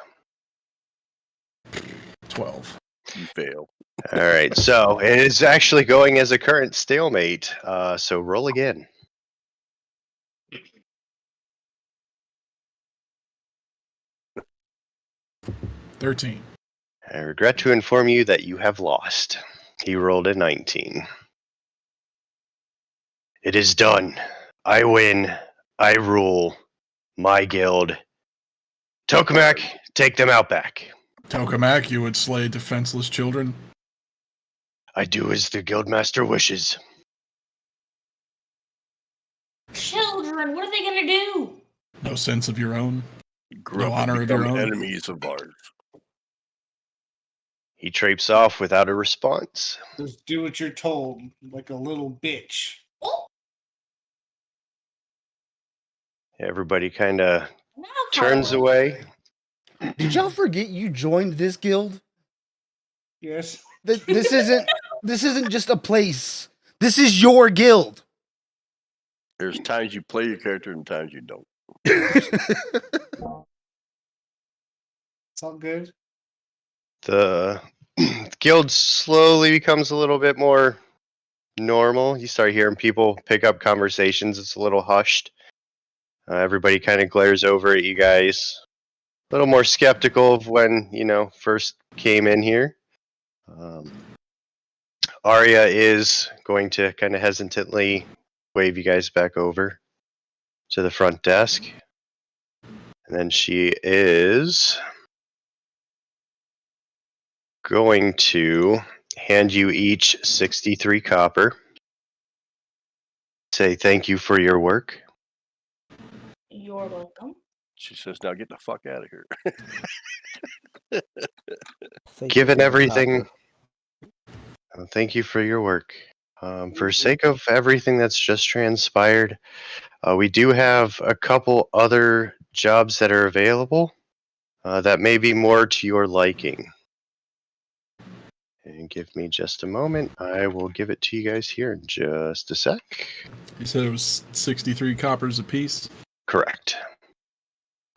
12. You fail. All right. So it is actually going as a current stalemate. So roll again. 13. I regret to inform you that you have lost. He rolled a 19. It is done. I win. I rule. My guild. Tokamak, take them out back. Tokamak, you would slay defenseless children? I do as the guildmaster wishes. Children, what are they gonna do? No sense of your own? You grew No up and honor of your become own? enemies of ours. He traipses off without a response. Just do what you're told, like a little bitch. Oh, Everybody kind of now turns Carla. away. Did y'all forget you joined this guild? Yes. This isn't just a place. This is your guild. There's times you play your character and times you don't. It's all good. The guild slowly becomes a little bit more normal. You start hearing people pick up conversations. It's a little hushed. Everybody kind of glares over at you guys. A little more skeptical of when, first came in here. Arya is going to kind of hesitantly wave you guys back over to the front desk. And then she is going to hand you each 63 copper. Say thank you for your work. You're welcome. She says, now get the fuck out of here. Thank you Given for the everything, copper. thank you for your work. For sake of everything that's just transpired, we do have a couple other jobs that are available that may be more to your liking. And give me just a moment. I will give it to you guys here in just a sec. You said it was 63 coppers apiece? Correct.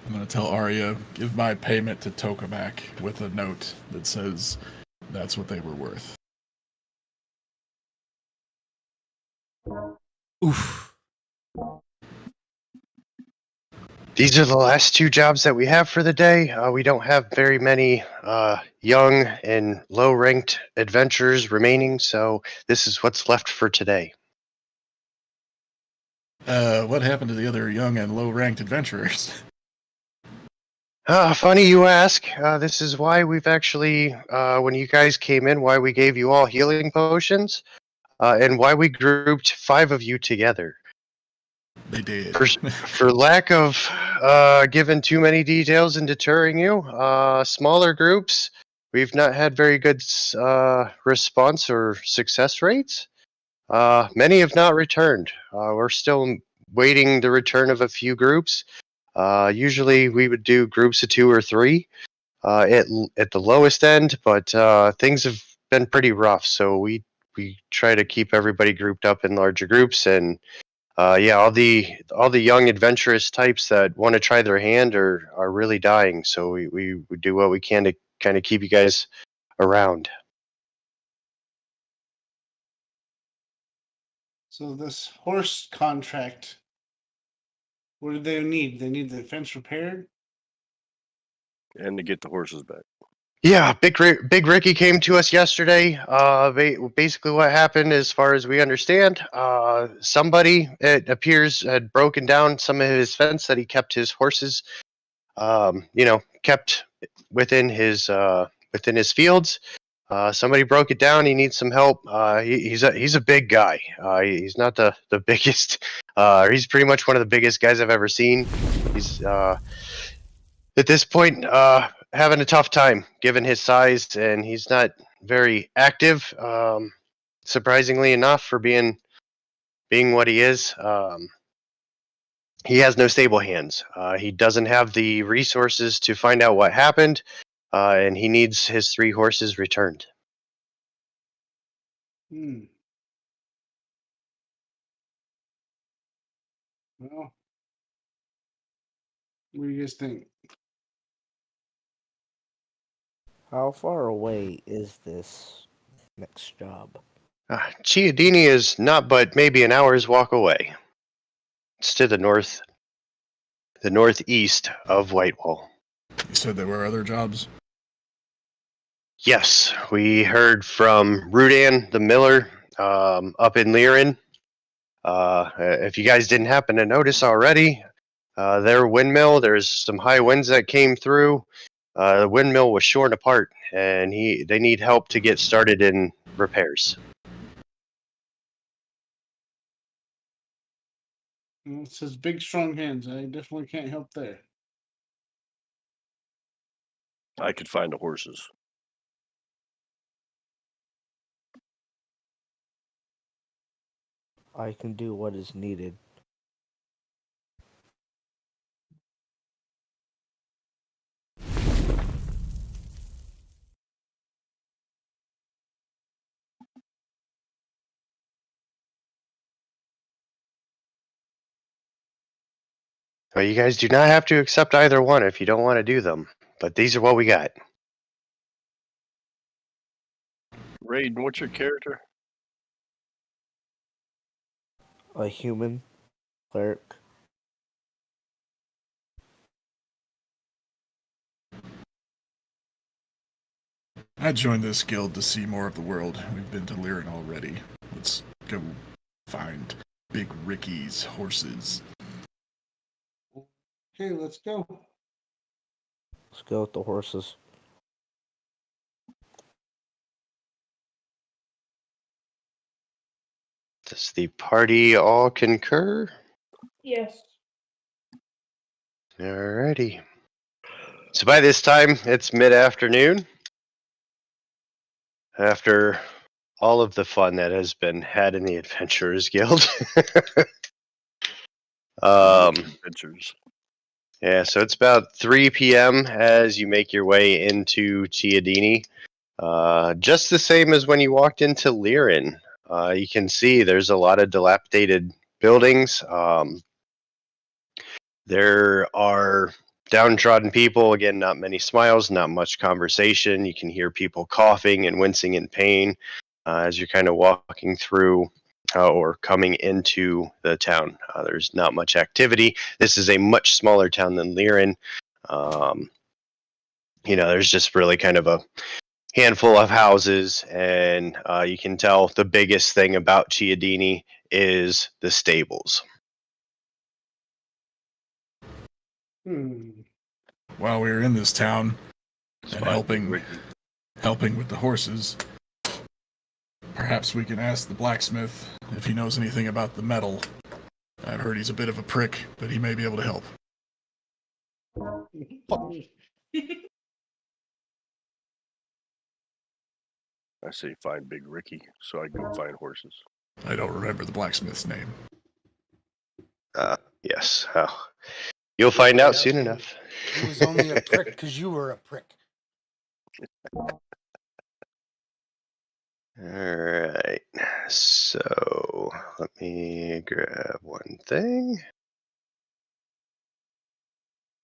I'm going to tell Arya, give my payment to Tokamak with a note that says that's what they were worth. Oof. These are the last two jobs that we have for the day. We don't have very many young and low-ranked adventurers remaining, so this is what's left for today. What happened to the other young and low-ranked adventurers? Funny you ask. This is why we've actually, when you guys came in, why we gave you all healing potions, and why we grouped 5 of you together. They did. For lack of giving too many details and deterring you, smaller groups, we've not had very good response or success rates. Many have not returned. We're still waiting the return of a few groups. Usually we would do groups of 2 or 3 at the lowest end, but things have been pretty rough. So we try to keep everybody grouped up in larger groups, and yeah, all the young adventurous types that want to try their hand are really dying. So we do what we can to kind of keep you guys around. So this horse contract, what do they need? They need the fence repaired? And to get the horses back. Yeah, Big Ricky came to us yesterday. Basically, what happened, as far as we understand, somebody, it appears, had broken down some of his fence that he kept his horses, kept within his fields. Somebody broke it down. He needs some help. He's a big guy. He's not the biggest. He's pretty much one of the biggest guys I've ever seen. He's at this point having a tough time given his size, and he's not very active. Surprisingly enough, for being what he is. He has no stable hands. He doesn't have the resources to find out what happened, and he needs his 3 horses returned. Well, what do you guys think? How far away is this next job? Chiodini is not but maybe an hour's walk away. It's to the northeast of Whitewall. You said there were other jobs? Yes, we heard from Rudan the miller up in Liren. If you guys didn't happen to notice already, their windmill, there's some high winds that came through. The windmill was shorn apart, and they need help to get started in repairs. Well, it says big, strong hands. I definitely can't help there. I could find the horses. I can do what is needed. Well, you guys do not have to accept either one if you don't want to do them, but these are what we got. Raiden, what's your character? A human cleric. I joined this guild to see more of the world. We've been to Liren already. Let's go find Big Ricky's horses. Okay, let's go. Let's go with the horses. Does the party all concur? Yes. Alrighty. So by this time, it's mid-afternoon. After all of the fun that has been had in the Adventurers Guild. Adventures. Yeah, so it's about 3 p.m. as you make your way into Chiodini. Just the same as when you walked into Liren. You can see there's a lot of dilapidated buildings. There are downtrodden people. Again, not many smiles, not much conversation. You can hear people coughing and wincing in pain as you're kind of walking through or coming into the town. There's not much activity. This is a much smaller town than Liren. There's just really kind of a handful of houses, and you can tell the biggest thing about Chiodini is the stables. While we were in this town and Fine, helping with the horses, perhaps we can ask the blacksmith if he knows anything about the metal I've heard he's a bit of a prick, but he may be able to help. I say find Big Ricky, so I go find horses. I don't remember the blacksmith's name. Yes. Oh. You'll find out soon enough. He was only a prick because you were a prick. All right. So let me grab one thing.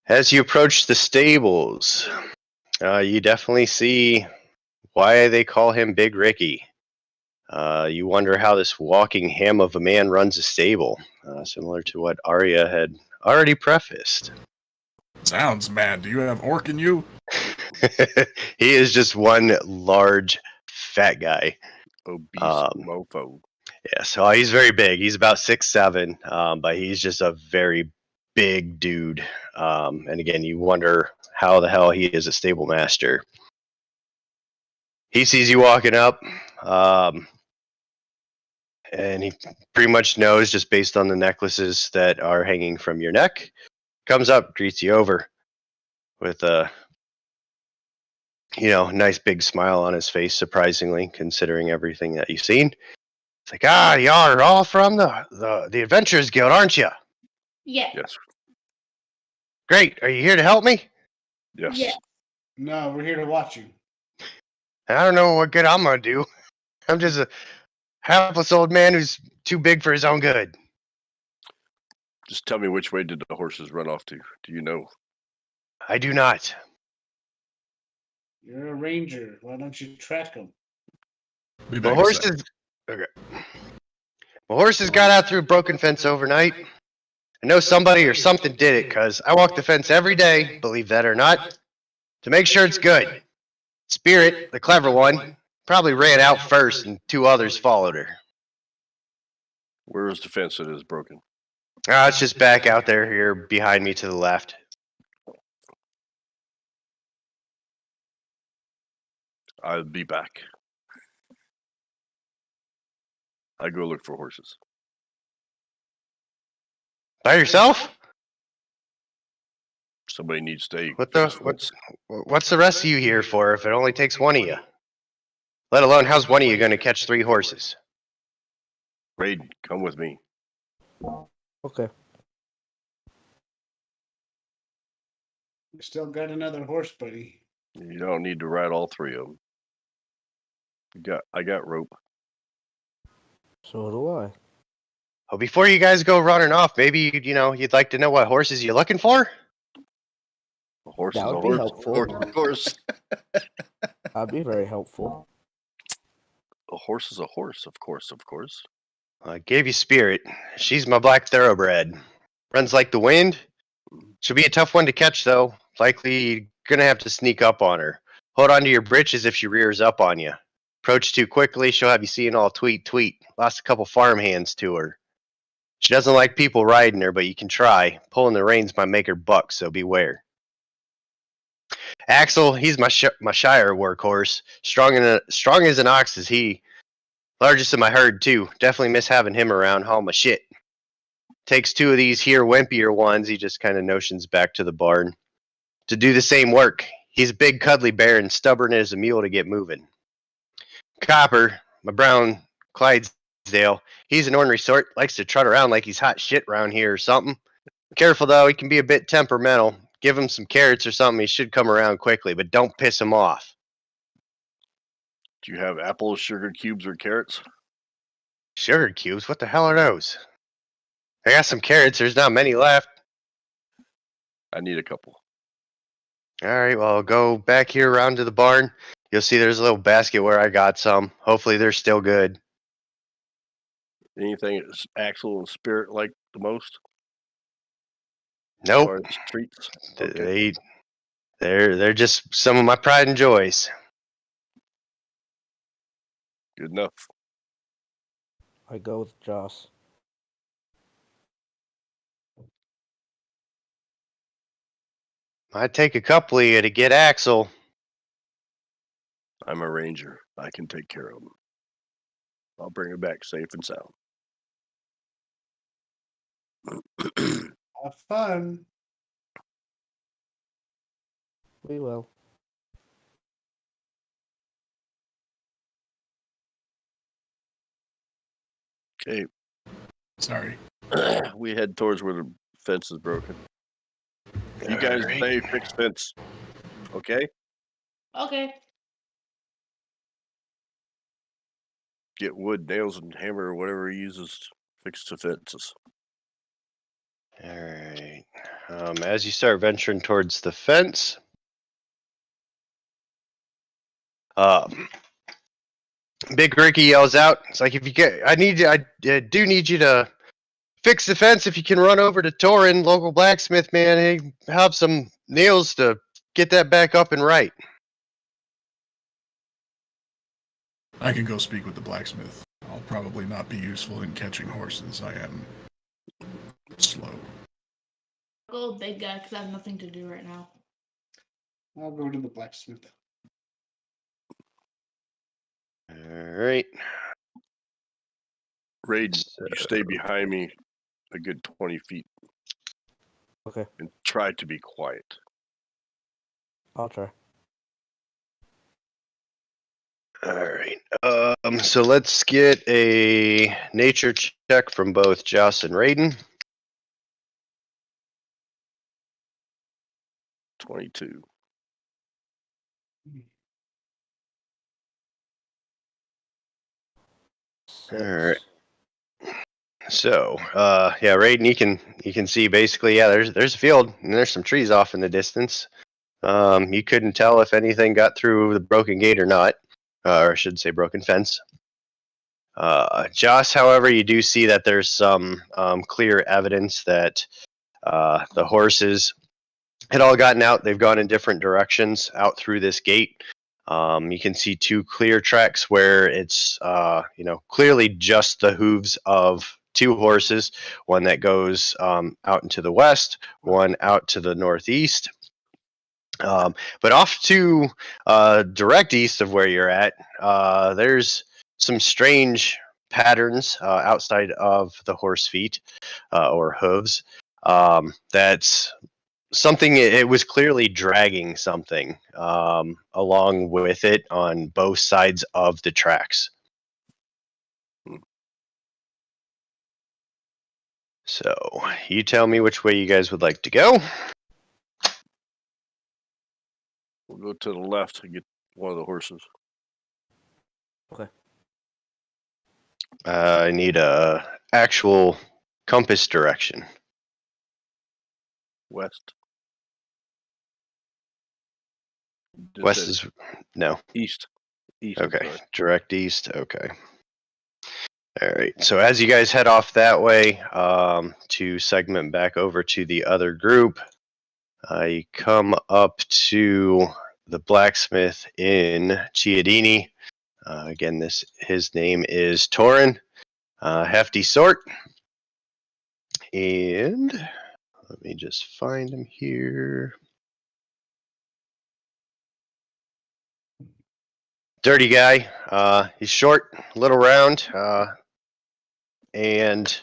As you approach the stables, you definitely see why they call him Big Ricky. You wonder how this walking ham of a man runs a stable, similar to what Arya had already prefaced. Sounds mad. Do you have orc in you? He is just one large, fat guy. Obese mofo. Yeah, so he's very big. He's about 6'7", but he's just a very big dude. And again, you wonder how the hell he is a stable master. He sees you walking up, and he pretty much knows just based on the necklaces that are hanging from your neck. Comes up, greets you over with a nice big smile on his face, surprisingly, considering everything that you've seen. It's like, y'all are all from the Adventurers Guild, aren't you? Yeah. Yes. Great. Are you here to help me? Yes. Yeah. No, we're here to watch you. I don't know what good I'm going to do. I'm just a helpless old man who's too big for his own good. Just tell me which way did the horses run off to? Do you know? I do not. You're a ranger. Why don't you track them? Be My back in a sec. horses. Okay. My horses got out through a broken fence overnight. I know somebody or something did it because I walk the fence every day, believe that or not, to make sure it's good. Spirit, the clever one, probably ran out first and two others followed her. Where is the fence that is broken? It's just back out there here behind me to the left. I'll be back. I go look for horses. By yourself? Somebody needs to stay. What's the rest of you here for if it only takes one of you? Let alone, how's one of you going to catch 3 horses? Raiden, come with me. Okay. We still got another horse, buddy. You don't need to ride all 3 of them. I got rope. So do I. Oh, before you guys go running off, maybe you'd like to know what horses you're looking for? A horse That is a would be horse. helpful. Horse is a horse. That'd be very helpful. A horse is a horse, of course. I gave you Spirit. She's my black thoroughbred. Runs like the wind. She'll be a tough one to catch, though. Likely gonna have to sneak up on her. Hold on to your britches if she rears up on you. Approach too quickly, she'll have you seeing all tweet. Lost a couple farm hands to her. She doesn't like people riding her, but you can try. Pulling the reins might make her buck, so beware. Axel, he's my Shire workhorse. Strong as an ox is he. Largest in my herd, too. Definitely miss having him around, haul my shit. Takes 2 of these here wimpier ones, he just kind of notions back to the barn, to do the same work. He's a big cuddly bear and stubborn as a mule to get moving. Copper, my brown Clydesdale, he's an ornery sort, likes to trot around like he's hot shit around here or something. Careful though, he can be a bit temperamental. Give him some carrots or something, he should come around quickly, but don't piss him off. Do you have apples, sugar cubes, or carrots? Sugar cubes? What the hell are those? I got some carrots, there's not many left. I need a couple. Alright, well, I'll go back here around to the barn. You'll see there's a little basket where I got some. Hopefully they're still good. Anything that's Axel and Spirit like the most? Nope. Or treats? Okay. They're just some of my pride and joys. Good enough. I go with Joss. Might take a couple of you to get Axel. I'm a ranger. I can take care of him. I'll bring him back safe and sound. Have fun. We will. Okay, Sorry. we head towards where the fence is broken. You guys Alright. stay fix fence. Okay? Okay. Get wood, nails, and hammer or whatever he uses to fix the fences. Alright. As you start venturing towards the fence, Big Ricky yells out, it's like, if you get, I do need you to fix the fence. If you can run over to Torin, local blacksmith, man, and have some nails to get that back up and right. I can go speak with the blacksmith. I'll probably not be useful in catching horses. I am slow. Go big guy because I have nothing to do right now. I'll go to the blacksmith. Alright. Raid, you stay behind me a good 20 feet. Okay. And try to be quiet. I'll try. Alright. So let's get a nature check from both Joss and Raiden. 22. Alright. So, yeah, Raiden, you can see basically, yeah, there's a field and there's some trees off in the distance. You couldn't tell if anything got through the broken gate or not, or I should say broken fence. Joss, however, you do see that there's some clear evidence that the horses had all gotten out. They've gone in different directions out through this gate. You can see two clear tracks where it's clearly just the hooves of two horses, one that goes out into the west, one out to the northeast. But off to direct east of where you're at, there's some strange patterns outside of the horse feet or hooves. That's something, it was clearly dragging something along with it on both sides of the tracks. So, you tell me which way you guys would like to go. We'll go to the left and get one of the horses. Okay. I need a actual compass direction. West. Just West said is no. east. East. I'm Okay, sorry. direct east. Okay. All right. So as you guys head off that way, to segment back over to the other group, you come up to the blacksmith in Chiodini. Again, his name is Torin, hefty sort, and let me just find him here. Dirty guy. He's short, a little round, and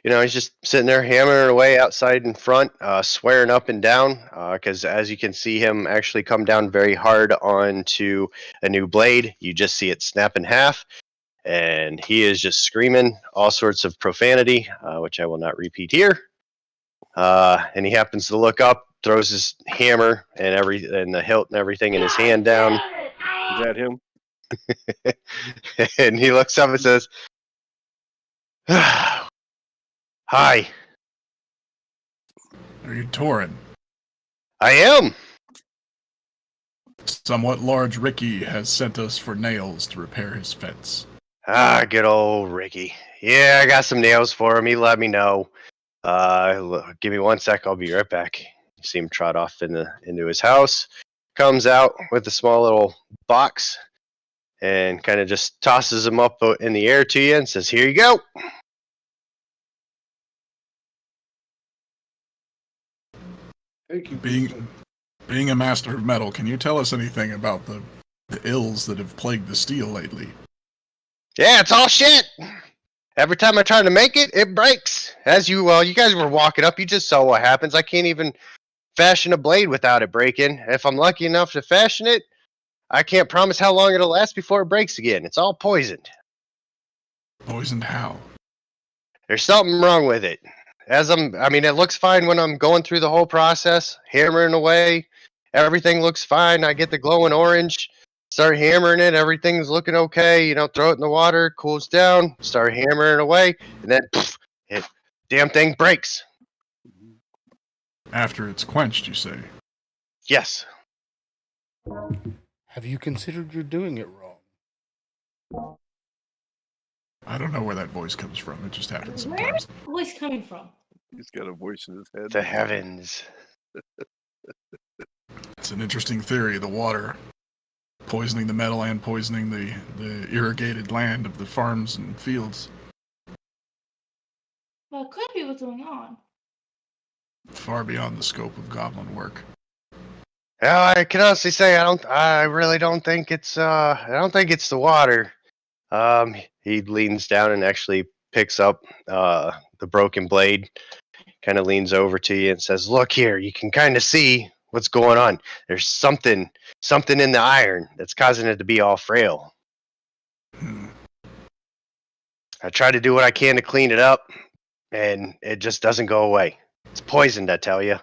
he's just sitting there hammering away outside in front, swearing up and down, because as you can see him actually come down very hard onto a new blade. You just see it snap in half, and he is just screaming all sorts of profanity, which I will not repeat here. And he happens to look up, throws his hammer and the hilt and everything in his hand down. Is that him? And he looks up and says, "Hi." Are you Torin? I am. Somewhat large Ricky has sent us for nails to repair his fence. Good old Ricky. Yeah, I got some nails for him. He let me know. Give me 1 sec. I'll be right back. You see him trot off into his house. Comes out with a small little box and kind of just tosses them up in the air to you and says, "Here you go." Thank you. Being a master of metal, can you tell us anything about the ills that have plagued the steel lately? Yeah, it's all shit. Every time I try to make it, it breaks. As you guys were walking up, you just saw what happens. I can't even fashion a blade without it breaking. If I'm lucky enough to fashion it, I can't promise how long it'll last before it breaks again. It's all poisoned. Poisoned how? There's something wrong with it. It looks fine when I'm going through the whole process, hammering away. Everything looks fine. I get the glowing orange, start hammering it. Everything's looking okay. Throw it in the water, cools down, start hammering away, and then it damn thing breaks. After it's quenched, you say? Yes. Have you considered you're doing it wrong? I don't know where that voice comes from. It just happens Where's sometimes. the voice coming from? He's got a voice in his head. The heavens. It's an interesting theory. The water poisoning the metal and poisoning the irrigated land of the farms and fields. Well, it could be what's going on. Far beyond the scope of goblin work. Well, I can honestly say I really don't think it's the water. He leans down and actually picks up the broken blade, kind of leans over to you and says, "Look here, you can kind of see what's going on. There's something in the iron that's causing it to be all frail. I try to do what I can to clean it up, and it just doesn't go away. It's poisoned, I tell you.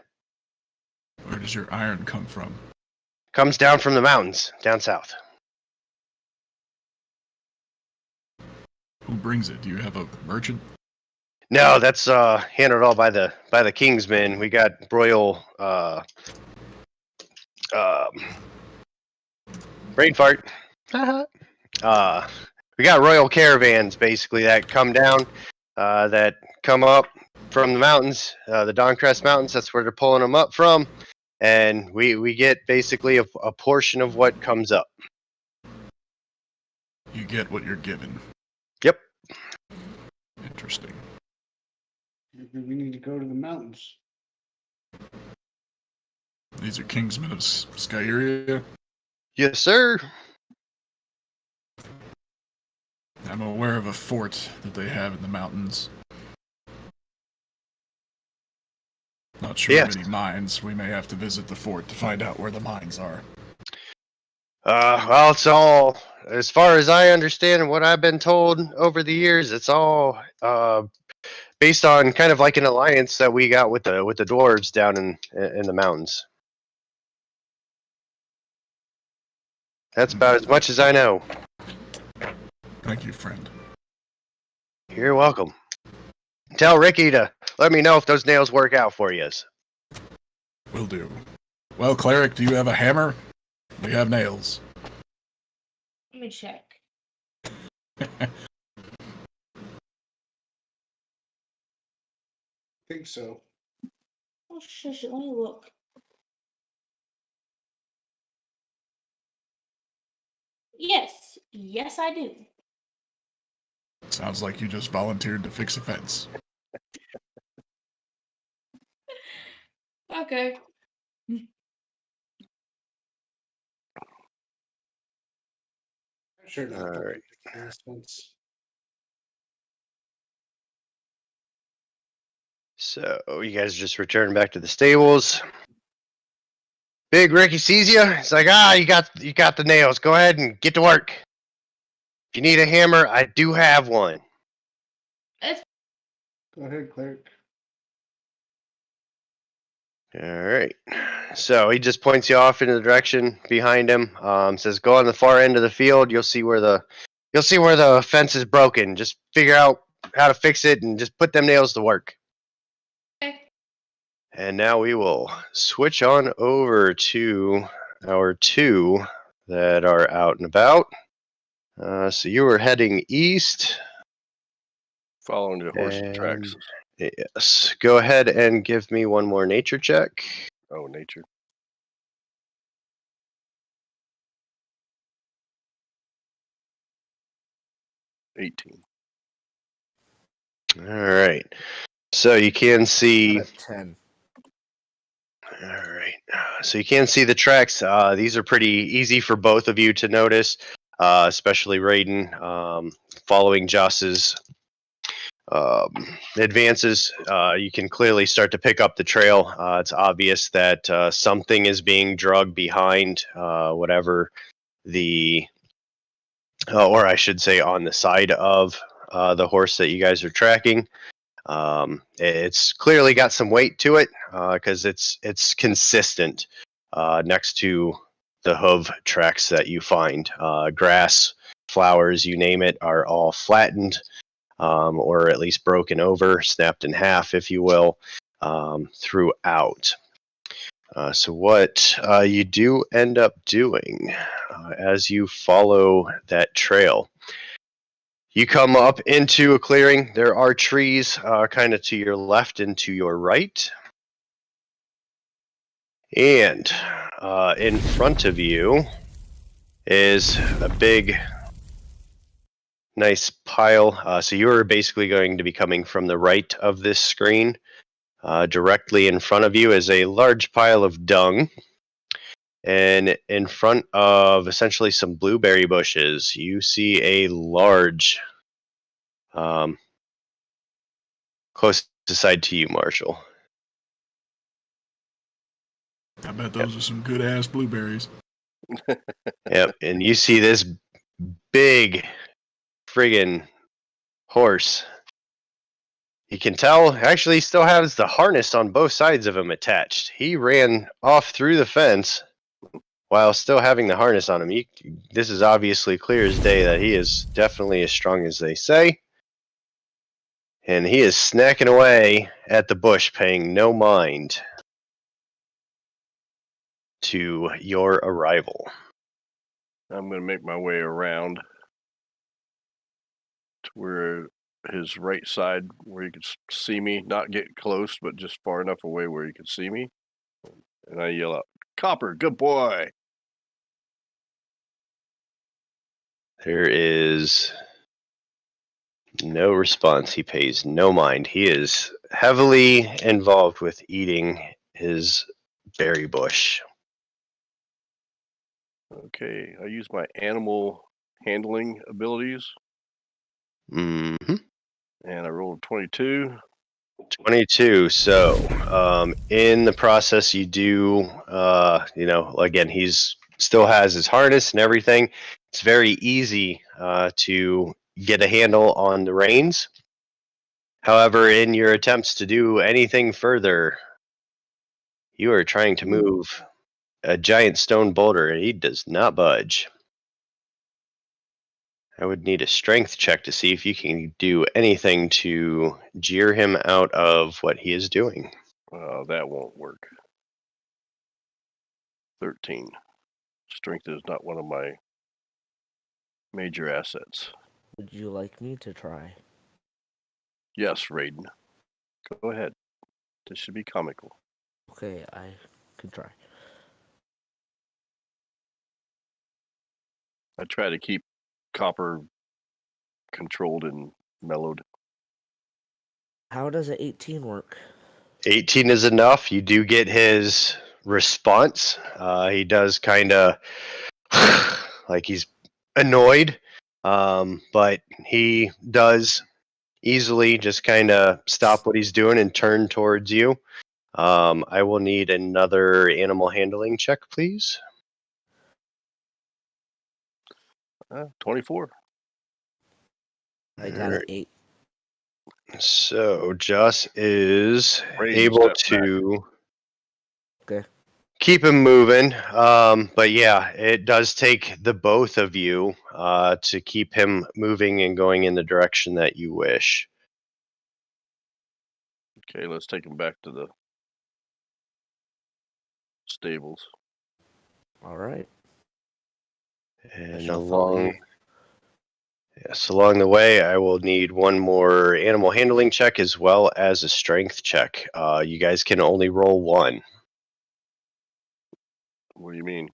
Where does your iron come from? Comes down from the mountains, down south." Who brings it? Do you have a merchant? No, that's handled all by the king's men. We got royal brain fart. We got royal caravans basically that come down, that come up from the mountains, the Dancrest Mountains. That's where they're pulling them up from, and we get basically a portion of what comes up. You get what you're given. Yep. Interesting. We need to go to the mountains. These are kingsmen of Skyria. Yes, sir. I'm aware of a fort that they have in the mountains. Not sure Yes. of any mines. We may have to visit the fort to find out where the mines are. Well, it's all, as far as I understand and what I've been told over the years, it's all based on kind of like an alliance that we got with the dwarves down in the mountains. That's about as much as I know. Thank you, friend. You're welcome. Tell Ricky to let me know if those nails work out for you. Will do. Well, cleric, do you have a hammer? We have nails. Let me check. I think so. Oh, shush it. Let me look. Yes, I do. Sounds like you just volunteered to fix a fence. Okay. Sure. All right. Once. So you guys just return back to the stables. Big Ricky sees you. It's like, you got the nails. Go ahead and get to work. If you need a hammer, I do have one. Go ahead, cleric. All right. So he just points you off in the direction behind him. Says, "Go on the far end of the field. You'll see where the fence is broken. Just figure out how to fix it and just put them nails to work." Okay. And now we will switch on over to our two that are out and about. So you were heading east. Following the horse's tracks. Yes. Go ahead and give me one more nature check. Oh, nature. $18. All right. So you can see. 10. All right. So you can see the tracks. These are pretty easy for both of you to notice, especially Raiden, following Joss's advances, you can clearly start to pick up the trail. It's obvious that something is being dragged behind whatever the, or I should say, on the side of the horse that you guys are tracking. It's clearly got some weight to it because it's consistent next to the hoof tracks that you find. Grass, flowers, you name it, are all flattened. Or at least broken over, snapped in half, if you will, throughout. So what you do end up doing as you follow that trail, you come up into a clearing. There are trees kind of to your left and to your right. And in front of you is a big, nice pile. So you're basically going to be coming from the right of this screen. Directly in front of you is a large pile of dung. And in front of essentially some blueberry bushes, you see a large, close side to you, Marshall. I bet those are some good ass blueberries. Yep, and you see this big friggin' horse. You can tell, actually, he still has the harness on both sides of him attached. He ran off through the fence while still having the harness on him. This is obviously clear as day that he is definitely as strong as they say. And he is snacking away at the bush, paying no mind to your arrival. I'm going to make my way around to where his right side, where he can see me, not get close, but just far enough away where he can see me. And I yell out, "Copper, good boy." There is no response. He pays no mind. He is heavily involved with eating his berry bush. Okay, I use my animal handling abilities, Mm-hmm. and I rolled a 22. 22. So, in the process, you do, again, he's still has his harness and everything. It's very easy to get a handle on the reins. However, in your attempts to do anything further, you are trying to move a giant stone boulder, and he does not budge. I would need a strength check to see if you can do anything to jeer him out of what he is doing. That won't work. 13. Strength is not one of my major assets. Would you like me to try? Yes, Raiden. Go ahead. This should be comical. Okay, I can try. I try to keep Copper controlled and mellowed. How does an 18 work? 18 is enough. You do get his response. He does kind of like he's annoyed, but he does easily just kind of stop what he's doing and turn towards you. I will need another animal handling check, please. 24. I got an 8. So Joss is Raiden able steps back. to Okay. keep him moving. But yeah, it does take the both of you to keep him moving and going in the direction that you wish. Okay, let's take him back to the stables. All right. And shall follow you. along the way, I will need one more animal handling check as well as a strength check. You guys can only roll one. What do you mean?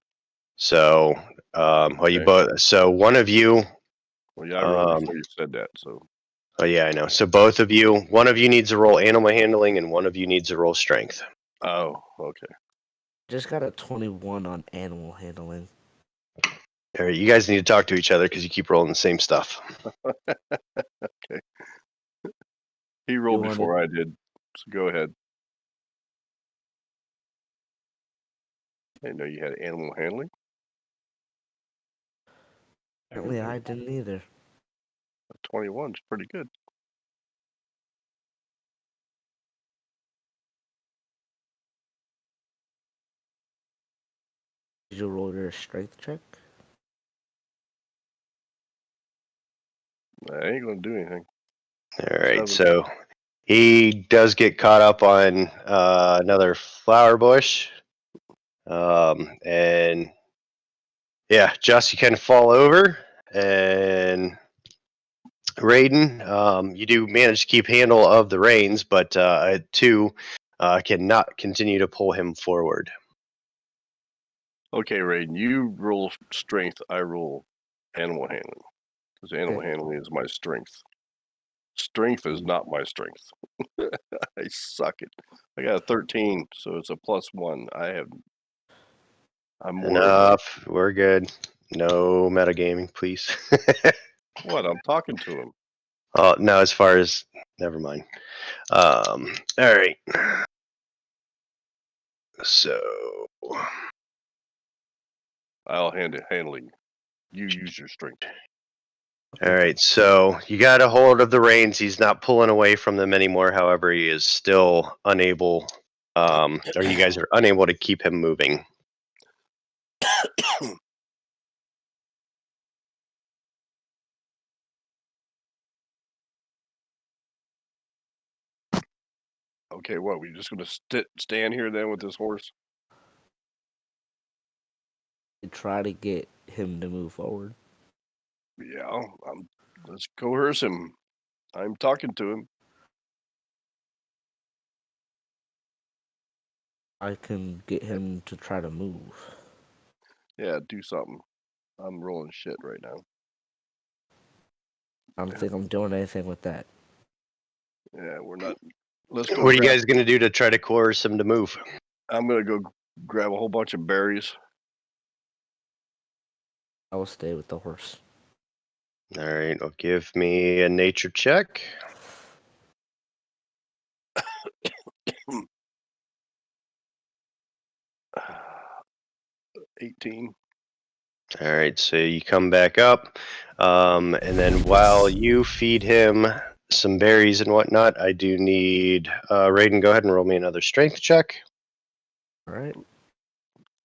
So, you both. So one of you. Well, yeah, I rolled before you said that. So. Oh yeah, I know. So both of you. One of you needs to roll animal handling, and one of you needs to roll strength. Oh, okay. Just got a 21 on animal handling. All right, you guys need to talk to each other because you keep rolling the same stuff. Okay. He rolled wanna- before I did, so go ahead. I didn't know you had animal handling. Apparently, I didn't either. 21 is pretty good. Did you roll your strength check? I ain't gonna do anything. All right, 7. so he does get caught up on another flower bush. And yeah, Joss, you kind of fall over, and Raiden, you do manage to keep handle of the reins, but two cannot continue to pull him forward. Okay, Raiden, you roll strength. I roll animal handling because animal handling is my strength. Strength is not my strength. I suck it. I got a 13, so it's a +1. I'm more. Enough. We're good. No metagaming, please. What? I'm talking to him. Oh no, as far as never mind. All right. So I'll handle you. You use your strength. all right, so you got a hold of the reins. He's not pulling away from them anymore. However, he is still unable, or you guys are unable to keep him moving. Okay, what? We just gonna stand here then with this horse? You try to get him to move forward. Yeah, let's coerce him. I'm talking to him. I can get him to try to move. Yeah, do something. I'm rolling shit right now. I don't think I'm doing anything with that. Yeah, we're not. Let's go. What are you guys gonna do to try to coerce him to move? I'm gonna go grab a whole bunch of berries. I will stay with the horse. All right, well, give me a nature check. 18. All right, so you come back up, and then while you feed him some berries and whatnot, I do need Raiden. Go ahead and roll me another strength check. All right.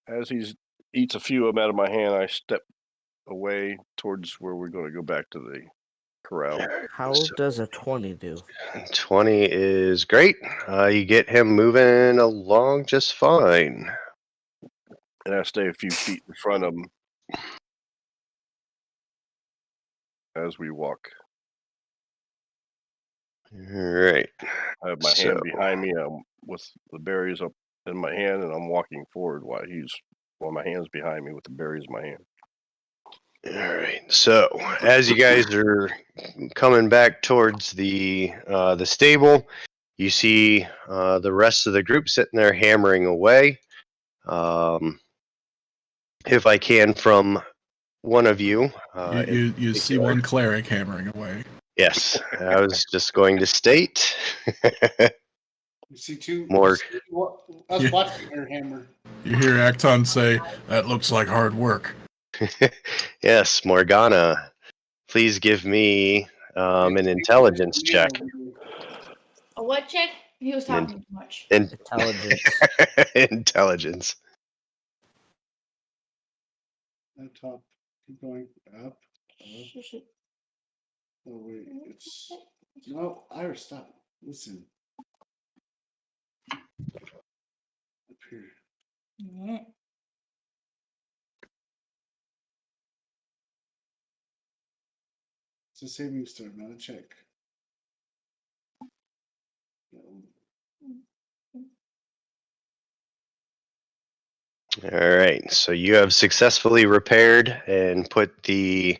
As he eats a few of them out of my hand, I step away towards where we're going to go back to the corral. How does a 20 do? 20 is great. You get him moving along just fine. And I stay a few feet in front of him as we walk. All right. I have my hand behind me with the berries up in my hand, and I'm walking forward while my hand's behind me with the berries in my hand. All right. So as you guys are coming back towards the stable, you see the rest of the group sitting there hammering away. If I can, from one of you, you see one cleric hammering away. Yes, I was just going to state. You see two More. you see us watching her hammer. You hear Acton say, "That looks like hard work." Yes, Morgana, please give me an intelligence check. A what check? He was talking too much. Intelligence. Intelligence. Laptop, keep going up. Oh wait, it's no. Iris, stop. Listen. Up here. Yeah. It's a savings throw, not a check. All right, so you have successfully repaired and put the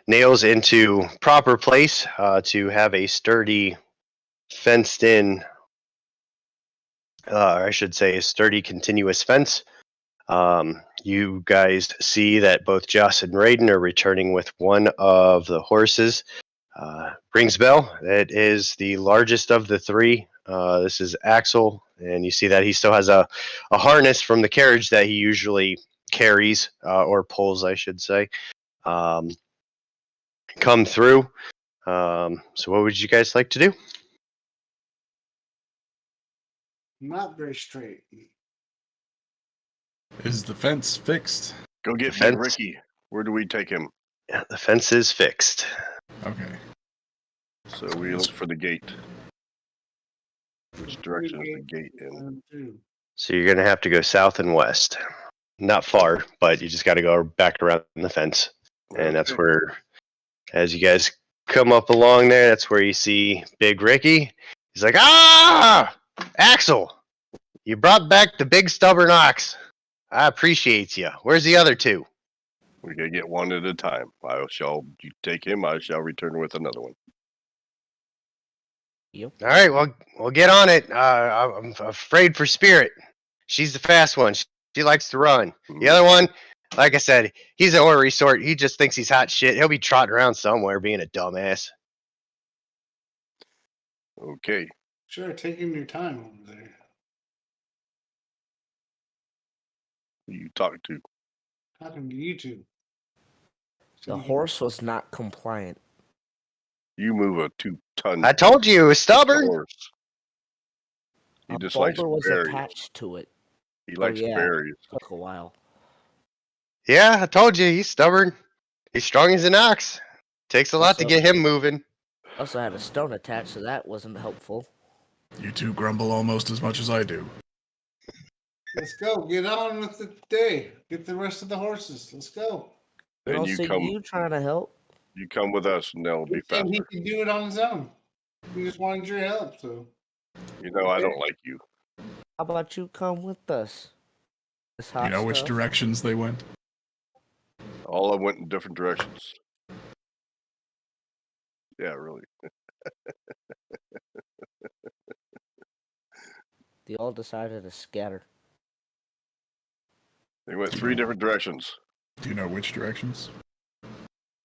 nails into proper place to have a sturdy, fenced-in, I should say, a sturdy, continuous fence. You guys see that both Joss and Raiden are returning with one of the horses. Rings bell. It is the largest of the three. This is Axel, and you see that he still has a harness from the carriage that he usually carries, or pulls, I should say. Come through. So what would you guys like to do? Not very straight. Is the fence fixed? Go get Fence? Big Ricky. Where do we take him? Yeah, the fence is fixed. Okay. So we look for the gate. Which direction is the gate in? So you're gonna have to go south and west. Not far, but you just got to go back around the fence, and that's Okay. where, as you guys come up along there, that's where you see Big Ricky. He's like, "Ah, Axel, you brought back the big stubborn ox. I appreciate you. Where's the other two?" We gotta get one at a time. You take him, I shall return with another one. Yep. All right, well, we'll get on it. I'm afraid for Spirit. She's the fast one. She likes to run. The other one, like I said, he's an ornery sort. He just thinks he's hot shit. He'll be trotting around somewhere being a dumbass. Okay. Sure, taking your time over there. Who you talk to? Talking to you two. The horse was not compliant. You move a 2-ton I told you, it was stubborn. horse. He A just likes boulder was berries. attached to it. He likes yeah. berries. Took a while. Yeah, I told you, he's stubborn. He's strong as an ox. Takes a lot to get him moving. Also had a stone attached, so that wasn't helpful. You two grumble almost as much as I do. Let's go. Get on with the day. Get the rest of the horses. Let's go. I Then don't you see come. you trying to help. You come with us, and that'll be He said he faster. could do it on his own. He just wanted your help, so. You know I don't like you. How about you come with us? This hot You know which stuff. directions they went? All I went in different directions. Yeah, really. They all decided to scatter. They went 3 different directions. Do you know which directions?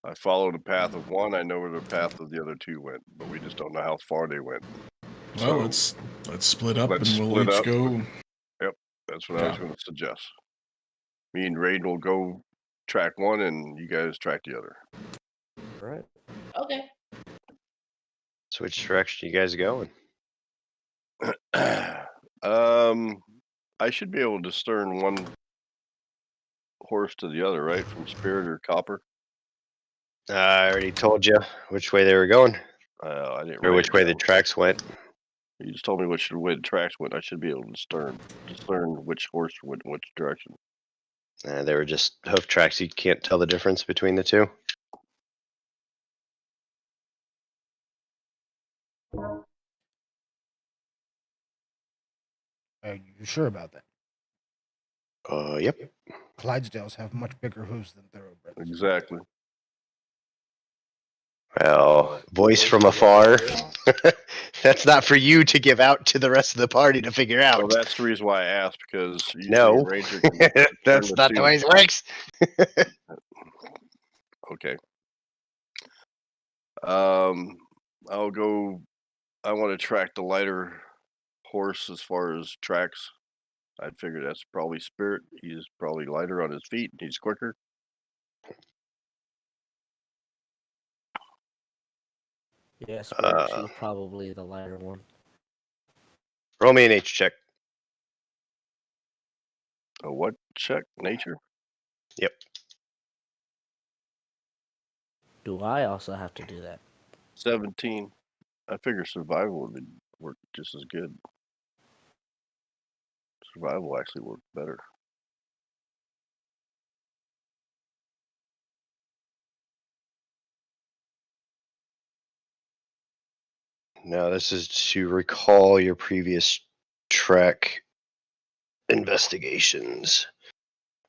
I followed the path of one. I know where the path of the other 2 went, but we just don't know how far they went. Well, So, let's split up let's and we'll split each up. go. That's what I was Yeah. going to suggest. Me and Raiden will go track one, and you guys track the other. Right. Okay. So which direction you guys going? I should be able to stern one horse to the other, right? From Spirit or Copper. I already told you which way they were going, I didn't. or write which it way the down. tracks went. You just told me which way the tracks went. I should be able to discern which horse went in which direction. They were just hoof tracks. You can't tell the difference between the two. Are you sure about that? Yep. Clydesdales have much bigger hooves than thoroughbreds. Exactly. Well, voice from afar. That's not for you to give out to the rest of the party to figure out. Well, that's the reason why I asked, because usually No. a ranger can That's turn not the two. way it works. Okay. I'll go. I want to track the lighter horse as far as tracks. I'd figure that's probably Spirit. He's probably lighter on his feet. He's quicker. Yeah, Spirit, she's probably the lighter one. Roll me an H check. A what check? Nature? Yep. Do I also have to do that? 17. I figure survival would work just as good. Survival actually worked better. Now, this is to recall your previous track investigations.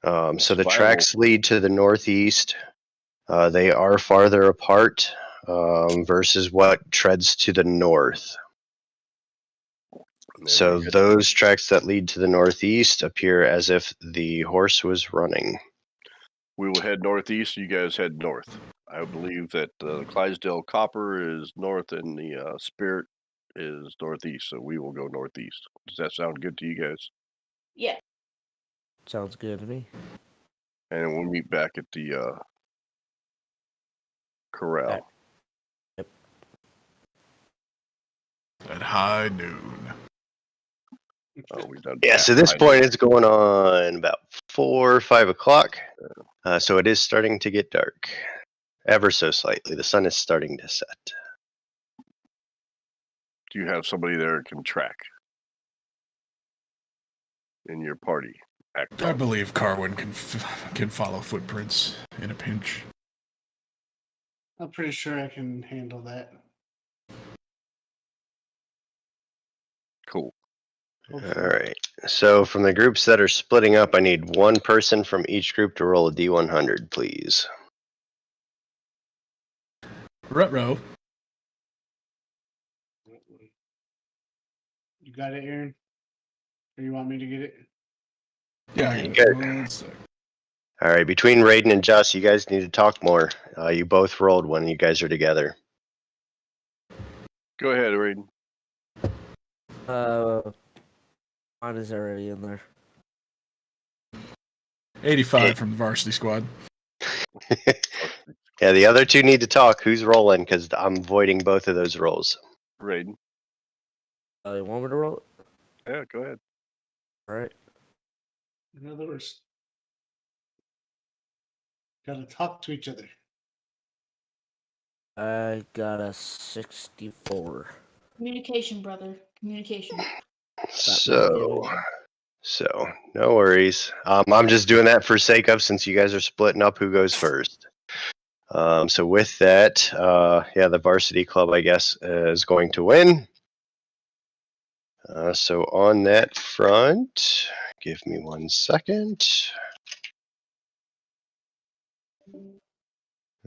So the Survival. tracks lead to the northeast. They are farther apart versus what treads to the north. And So we get- those tracks that lead to the northeast appear as if the horse was running. we will head northeast. You guys head north. I believe that Clydesdale Copper is north and the Spirit is northeast, so we will go northeast. Does that sound good to you guys? Yeah. Sounds good to me. And we'll meet back at the corral. Yep. At high noon. Oh, we done. Yeah, so this point it's going on about 4 or 5 o'clock. So it is starting to get dark. Ever so slightly. The sun is starting to set. Do you have somebody there that can track in your party? I believe Carwin can follow footprints in a pinch. I'm pretty sure I can handle that. Cool. All right. So from the groups that are splitting up, I need one person from each group to roll a D100, please. Rutro. You got it, Aaron? Or you want me to get it? Yeah, I You got got it. it. 1 sec. All right. Between Raiden and Joss, you guys need to talk more. You both rolled when you guys are together. Go ahead, Raiden. Mine is already in there. 85 from the varsity squad. Yeah, the other two need to talk. Who's rolling? Because I'm voiding both of those rolls. Raiden. You want me to roll it? Yeah, go ahead. All right. In other words, gotta talk to each other. I got a 64. Communication, brother. Communication. So no worries. I'm just doing that for sake of, since you guys are splitting up, who goes first. So with that, yeah, the varsity club, I guess, is going to win. So on that front, give me 1 second.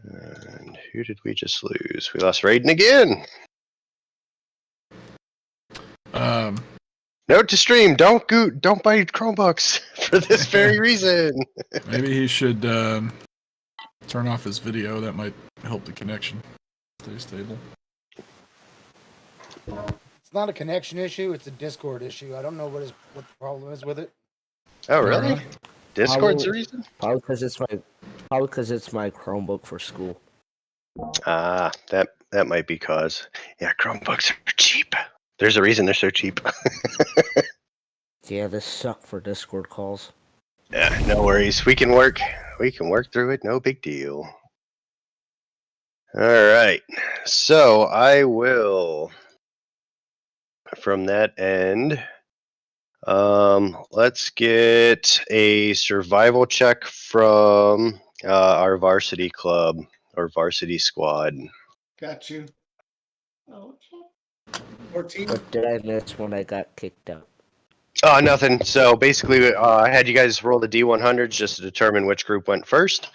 And who did we just lose? We lost Raiden again. Note to stream: don't buy Chromebooks for this very reason. Maybe he should turn off his video. That might help the connection stay stable. It's not a connection issue. It's a Discord issue. I don't know what the problem is with it. Oh, really? Discord's the Probably- reason? Probably because it's my Chromebook for school. Ah, that might be cause. Yeah, Chromebooks are cheap. There's a reason they're so cheap. Yeah, this suck for Discord calls. Yeah, no worries. We can work through it. No big deal. All right. So I will, from that end, let's get a survival check from our varsity club or varsity squad. Got you. Okay. 14. What did I miss when I got kicked out? Oh, nothing. So basically, I had you guys roll the D100s just to determine which group went first.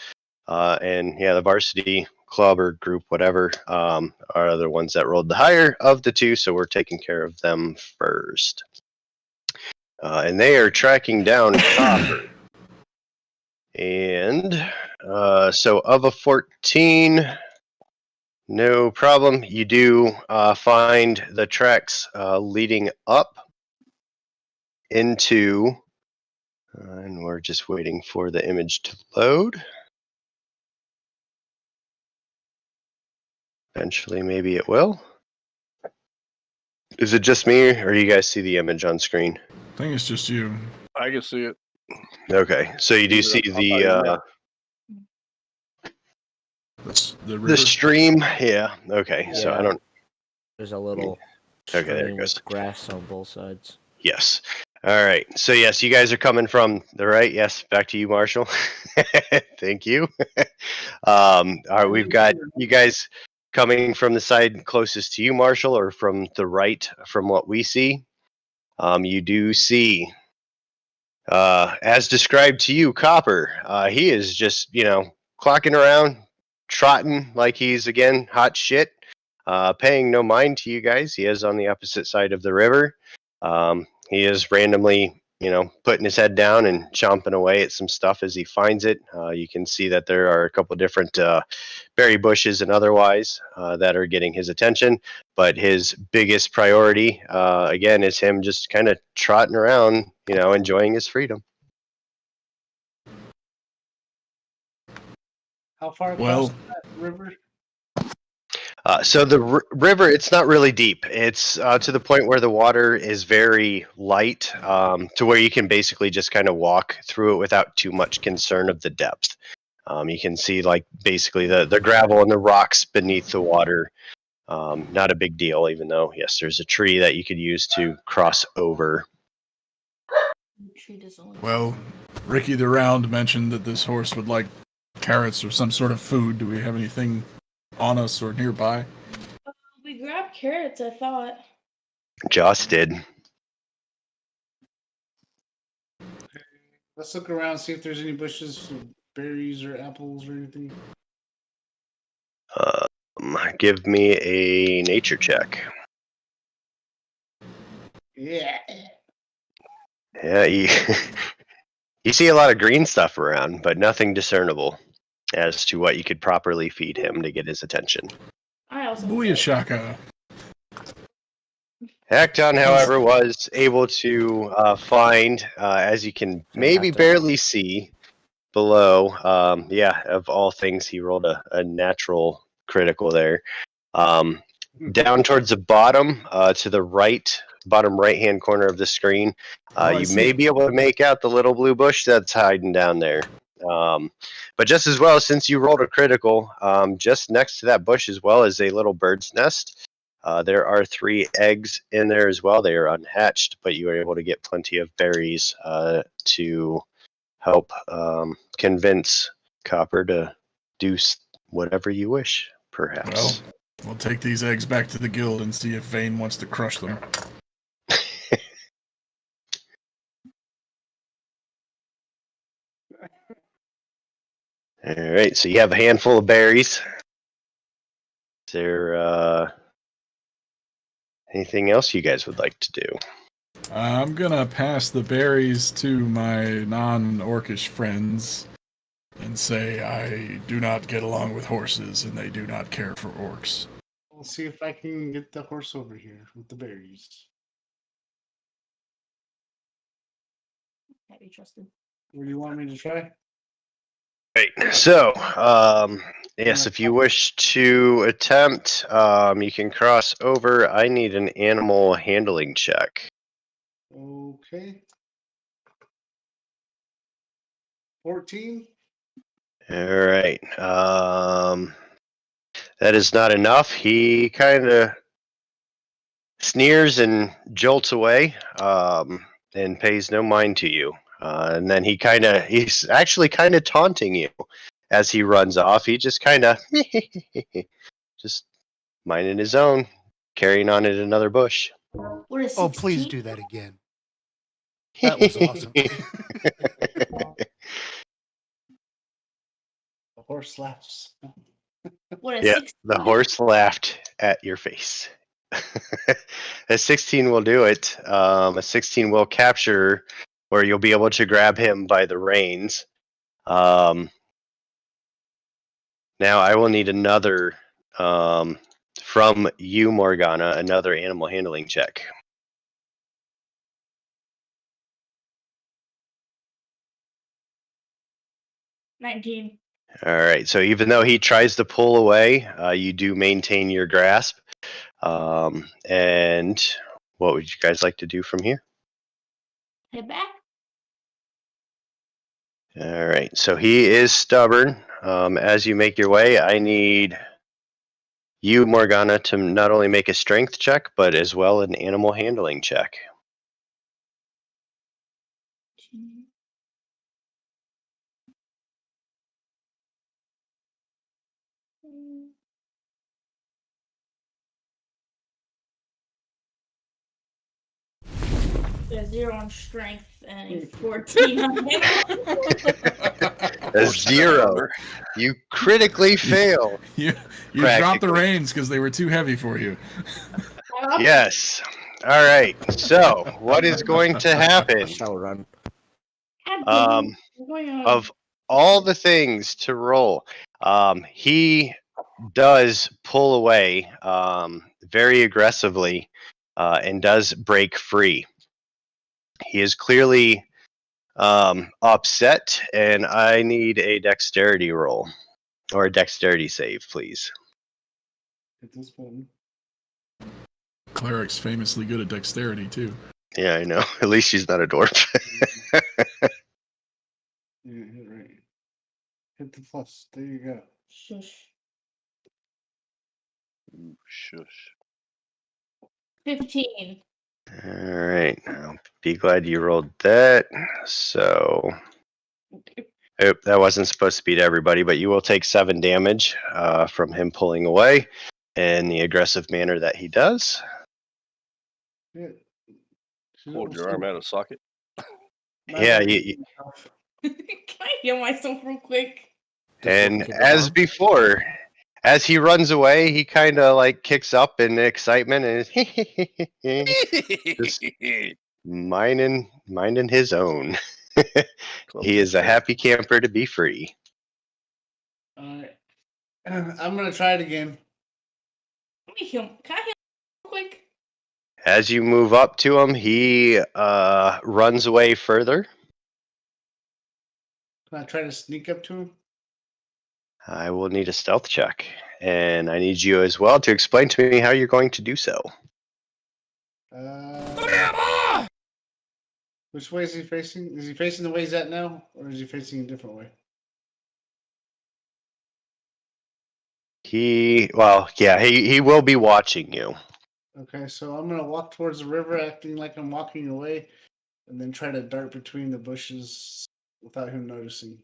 And yeah, the varsity club or group, whatever, are the ones that rolled the higher of the two. So we're taking care of them first. And they are tracking down Copper. And so of a 14, no problem. You do find the tracks leading up into, and we're just waiting for the image to load. Eventually, maybe it will. Is it just me, or do you guys see the image on screen? I think it's just you. I can see it. Okay, so you do see the river. stream. Yeah. Okay. So I Yeah. don't. There's a little Okay, there it stream goes. with grass on both sides. Yes. All right. So yes, you guys are coming from the right. Yes. Back to you, Marshall. Thank you. All right. We've got you guys coming from the side closest to you, Marshall, or from the right from what we see. You do see, as described to you, Copper. He is just, clocking around, trotting like he's, again, hot shit, paying no mind to you guys. He is on the opposite side of the river. He is randomly putting his head down and chomping away at some stuff as he finds it. You can see that there are a couple different berry bushes and otherwise that are getting his attention. But his biggest priority, again, is him just kind of trotting around, enjoying his freedom. How far across Well- that river? So the river, it's not really deep. It's to the point where the water is very light, to where you can basically just kind of walk through it without too much concern of the depth. You can see basically the gravel and the rocks beneath the water. Not a big deal, even though, yes, there's a tree that you could use to cross over. Well, Ricky the Round mentioned that this horse would like carrots or some sort of food. Do we have anything on us or nearby? We grabbed carrots, I thought. Joss did. Let's look around, see if there's any bushes of berries or apples or anything. Give me a nature check. Yeah. Yeah, you see a lot of green stuff around, but nothing discernible as to what you could properly feed him to get his attention. I also. Booyah shaka. Acton, however, was able to find, as you can maybe barely see below, of all things, he rolled a natural critical there. Down towards the bottom, to the right, bottom right-hand corner of the screen, you may be able to make out the little blue bush that's hiding down there. But just as well, since you rolled a critical, just next to that bush as well is a little bird's nest. There are 3 eggs in there as well. They are unhatched, but you are able to get plenty of berries to help convince Copper to do whatever you wish, perhaps. Well, we'll take these eggs back to the guild and see if Vane wants to crush them. All right, so you have a handful of berries. Is there anything else you guys would like to do? I'm gonna pass the berries to my non-orcish friends and say I do not get along with horses and they do not care for orcs. We'll see if I can get the horse over here with the berries. Can't be trusted. What do you want me to try? Right. So, yes, if you wish to attempt, you can cross over. I need an animal handling check. Okay. 14. All right. That is not enough. He kind of sneers and jolts away, and pays no mind to you. And then he's actually kind of taunting you as he runs off. He just kind of just minding his own, carrying on in another bush. What is Oh, please 16? do that again. That was awesome. The horse laughs. What is Yeah, 16? the horse laughed at your face. A 16 will do it. A 16 will capture, where you'll be able to grab him by the reins. Now I will need another, from you, Morgana, another animal handling check. $19. All right, so even though he tries to pull away, you do maintain your grasp. And what would you guys like to do from here? Head back. All right, so he is stubborn. As you make your way, I need you, Morgana, to not only make a strength check, but as well an animal handling check. A 0 on strength and a 14 on A 0. You critically fail. You dropped the Practically. reins because they were too heavy for you. Yes. All right. So, what is going to happen? Shall run. Um, What's going on? of all the things to roll, he does pull away very aggressively and does break free. He is clearly upset, and I need a dexterity roll or a dexterity save, please. Hit this button. Cleric's famously good at dexterity too. Yeah, I know. At least she's not a dwarf. Yeah, hit right. Hit the plus. There you go. Shush. Ooh, shush. 15. All right. I'll be glad you rolled that. So, that wasn't supposed to be to everybody, but you will take 7 damage from him pulling away in the aggressive manner that he does. Yeah. Pulled your arm out of socket. Yeah, Can I heal myself real quick? and Dislocate the as arm. before, as he runs away, he kind of like kicks up in excitement and is just minding his own. He is a happy camper to be free. Alright. I'm gonna try it again. Let me heal. Can I heal real quick? As you move up to him, he runs away further. Can I try to sneak up to him? I will need a stealth check, and I need you as well to explain to me how you're going to do so. Which way is he facing? Is he facing the way he's at now, or is he facing a different way? He will be watching you. Okay, so I'm gonna walk towards the river, acting like I'm walking away, and then try to dart between the bushes without him noticing.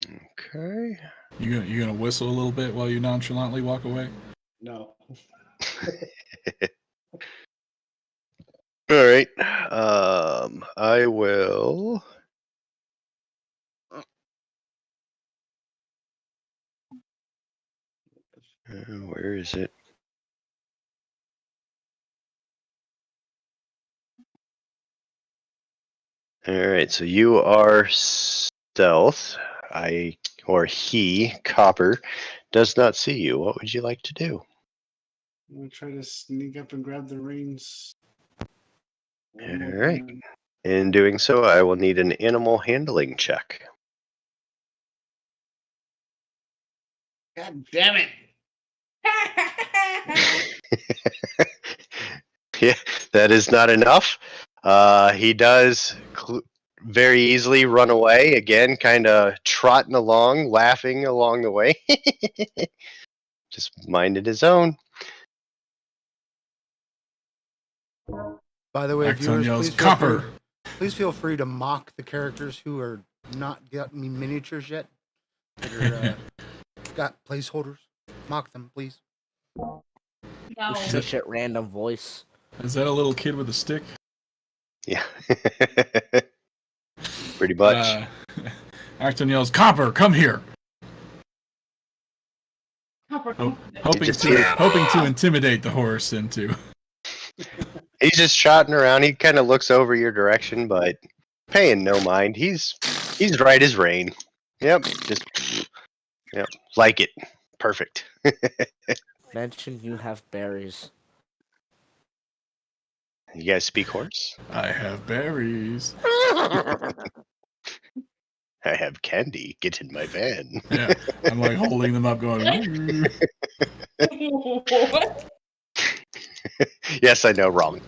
Okay. You gonna whistle a little bit while you nonchalantly walk away? No. All right. I will. Where is it? All right. So you are stealth. He, Copper, does not see you. What would you like to do? I'm gonna try to sneak up and grab the reins. All right. In doing so, I will need an animal handling check. God damn it! Yeah, that is not enough. He does very easily run away again, kind of trotting along, laughing along the way. Just minded his own. By the way, Acton viewers, yells, please feel free, "Copper!" please feel free to mock the characters who are not got me miniatures yet. That are got placeholders. Mock them, please. No. Shush at random voice. Is that a little kid with a stick? Yeah. Pretty much. Acton yells, "Copper, come here!" Copper, Hoping just to intimidate the horse into. He's just trotting around. He kind of looks over your direction, but paying no mind. He's right as rain. Yep. Yep. Like it. Perfect. Mention you have berries. You guys speak horse? I have berries. I have candy. Get in my van. Yeah, I'm like holding them up, going. what? Yes, I know, wrong.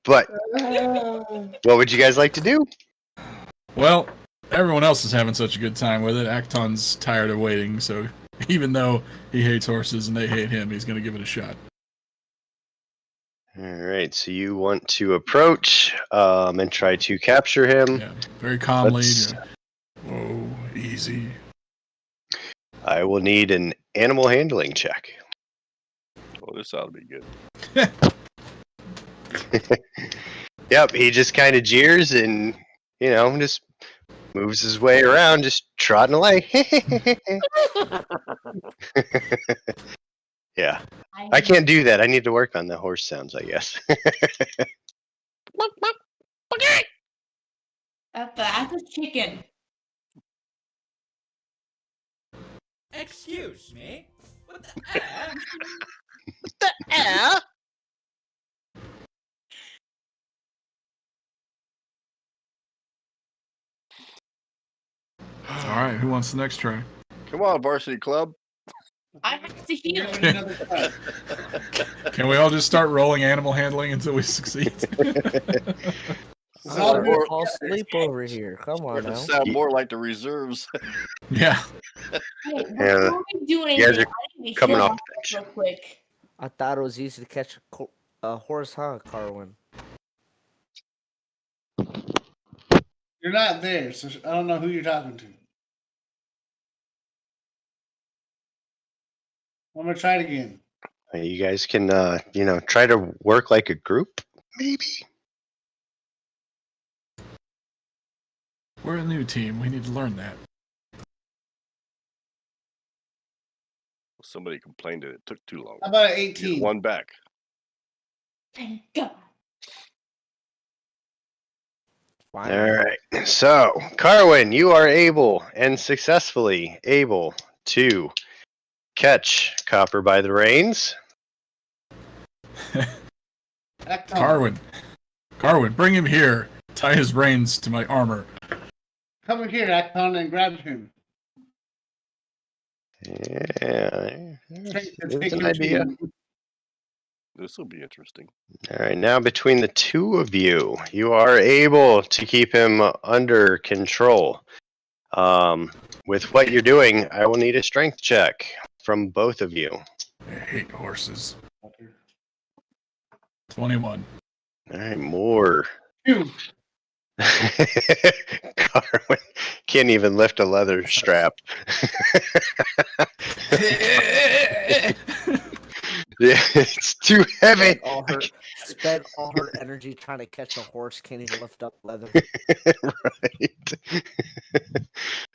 But what would you guys like to do? Well, everyone else is having such a good time with it. Acton's tired of waiting, so even though he hates horses and they hate him, he's going to give it a shot. All right, so you want to approach and try to capture him. Yeah, very calmly. Let's- Whoa, easy. I will need an animal handling check. Well, this ought to be good. Yep, he just kind of jeers and, just moves his way around, just trotting away. Yeah. I can't do that. I need to work on the horse sounds, I guess. That's a chicken. Excuse me? What the All right, who wants the next try? Come on, varsity club. I have to heal. Another try. Can we all just start rolling animal handling until we succeed? I'm I'll starting do to it. fall asleep over here. Come on Starting now. to sound more like the reserves. Yeah. Hey, Yeah, before we do you guys anything, are I need to coming heal off myself the bench. real quick. I thought it was easy to catch a horse, huh, Carwin? You're not there, so I don't know who you're talking to. I'm gonna try it again. You guys can, try to work like a group, maybe? We're a new team. We need to learn that. Somebody complained that it took too long. How about an Get 18? one back. Thank God. Fine. All right. So, Carwin, you are able and successfully able to catch Copper by the reins. Act on. Carwin, bring him here. Tie his reins to my armor. Come here, Acton, and grab him. Yeah, Strength to there's take an him idea. to This will be interesting. All right, now between the two of you, you are able to keep him under control. With what you're doing, I will need a strength check from both of you. I hate horses. 21. All right, more. you. Carwin can't even lift a leather strap. Yeah, it's too heavy. Spent all her energy trying to catch a horse, can't even lift up leather. Right.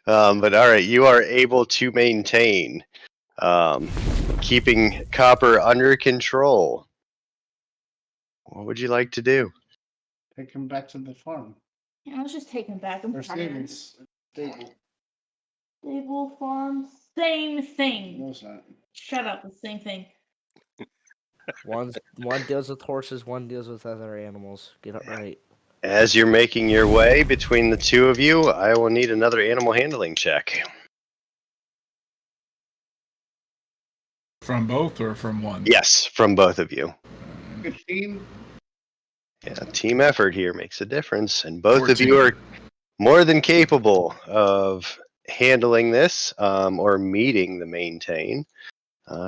But all right, you are able to maintain keeping Copper under control. What would you like to do? Take him back to the farm. Yeah, let's just take him back. I'm Or tired. savings. Stable. Stable farm, same thing. No, it's not. Shut up, the same thing. One deals with horses, one deals with other animals. Get it right. As you're making your way between the two of you, I will need another animal handling check. From both or from one? Yes, from both of you. Good team. Yeah, team effort here makes a difference, and both 14. of you are more than capable of handling this or meeting the maintain.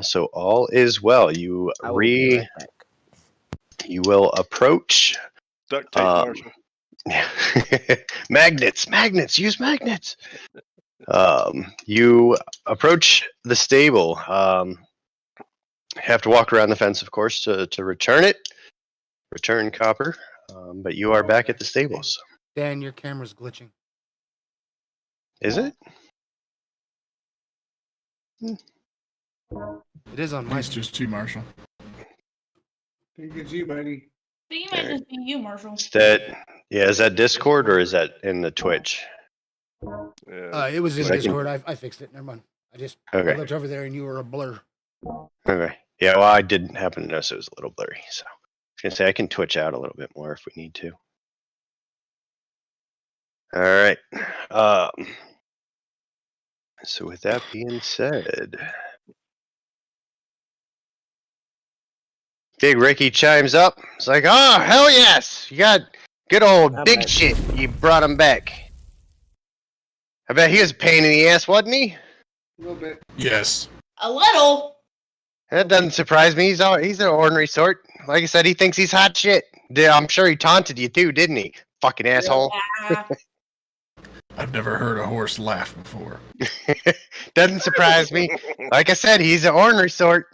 So all is well. You I will be right back. you will approach. Duct tape, Marshall. Magnets, use magnets. You approach the stable. Have to walk around the fence, of course, to return it. Return Copper. But you are back at the stables. Dan, your camera's glitching. Is it? It is on my. It's just you, Marshall. Think it's you, buddy. So you might just be you, Marshall. Is that Discord or is that in the Twitch? Yeah. It was in Second. Discord. I fixed it. Never mind. I Okay. looked over there and you were a blur. Okay. Yeah, well, I did happen to notice it was a little blurry, so I was gonna say I can twitch out a little bit more if we need to. All right. So with that being said, Big Ricky chimes up. It's like, oh, hell yes! You got good old I'm big ready. shit. You brought him back. I bet he was a pain in the ass, wasn't he? A little bit. Yes. A little. That doesn't surprise me. He's an ordinary sort. Like I said, he thinks he's hot shit. I'm sure he taunted you too, didn't he? Fucking asshole. Yeah. I've never heard a horse laugh before. Doesn't surprise me. Like I said, he's an ornery sort.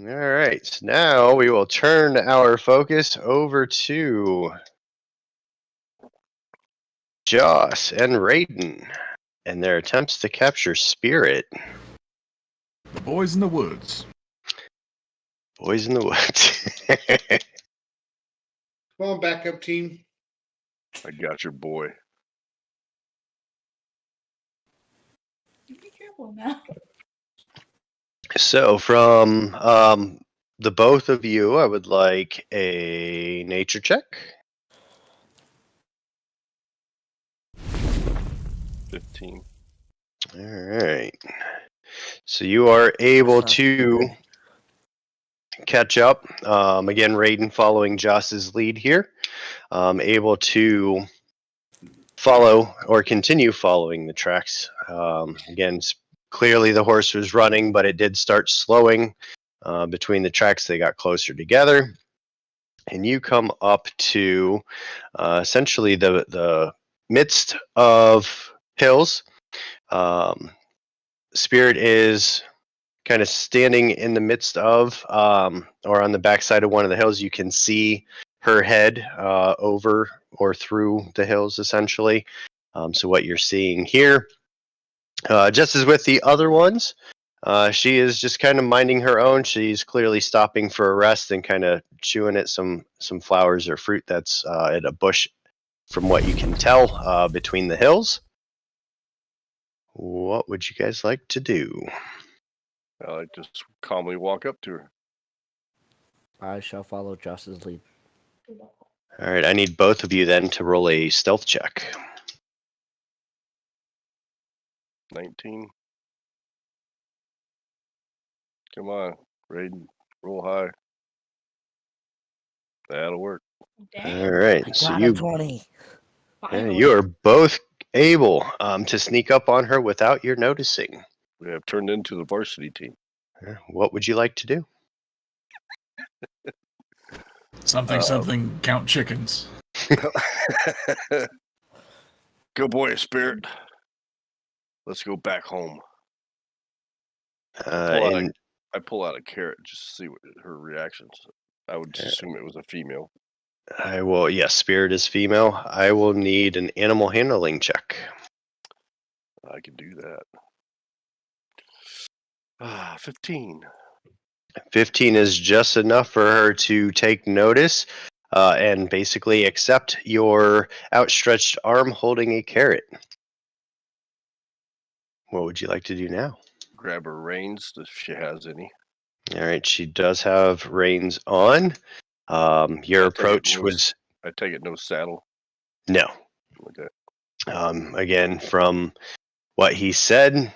All right, so now we will turn our focus over to Joss and Raiden and their attempts to capture Spirit. The boys in the woods. Boys in the woods. Come on, backup team. I got your boy. Be careful now. So from the both of you, I would like a nature check. 15. All right. So you are able Sounds to good. catch up. Again, Raiden following Joss's lead here. Able to follow or continue following the tracks. Again, clearly the horse was running, but it did start slowing between the tracks. They got closer together. And you come up to essentially the midst of hills. Spirit is kind of standing in the midst of, or on the backside of one of the hills. You can see her head over or through the hills, essentially. So what you're seeing here, just as with the other ones, she is just kind of minding her own. She's clearly stopping for a rest and kind of chewing at some flowers or fruit that's at a bush, from what you can tell, between the hills. What would you guys like to do? I like to calmly walk up to her. I shall follow Joss's lead. All right, I need both of you then to roll a stealth check. 19. Come on, Raiden. Roll high. That'll work. Dang. All right, I so got you a 20. Finally. you are both able to sneak up on her without your noticing. We have turned into the varsity team. What would you like to do? Something, count chickens. Good boy, Spirit. Let's go back home. And I pull out a carrot just to see what her reactions. I would just assume it was a female. I will. Yes, Spirit is female. I will need an animal handling check. I can do that. 15. 15 is just enough for her to take notice and basically accept your outstretched arm holding a carrot. What would you like to do now? Grab her reins if she has any. All right, she does have reins on. Your approach was... I take it no saddle? No. Okay. Again, from what he said,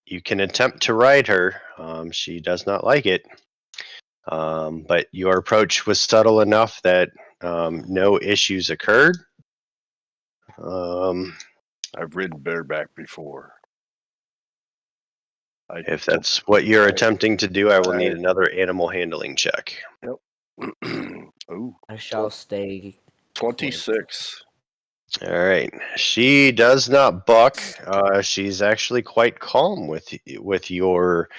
you can attempt to ride her. She does not like it. But your approach was subtle enough that no issues occurred. I've ridden bareback before. If that's what you're attempting to do, I will need another animal handling check. Yep. Ooh, I shall stay. 26. All right. She does not buck. She's actually quite calm with your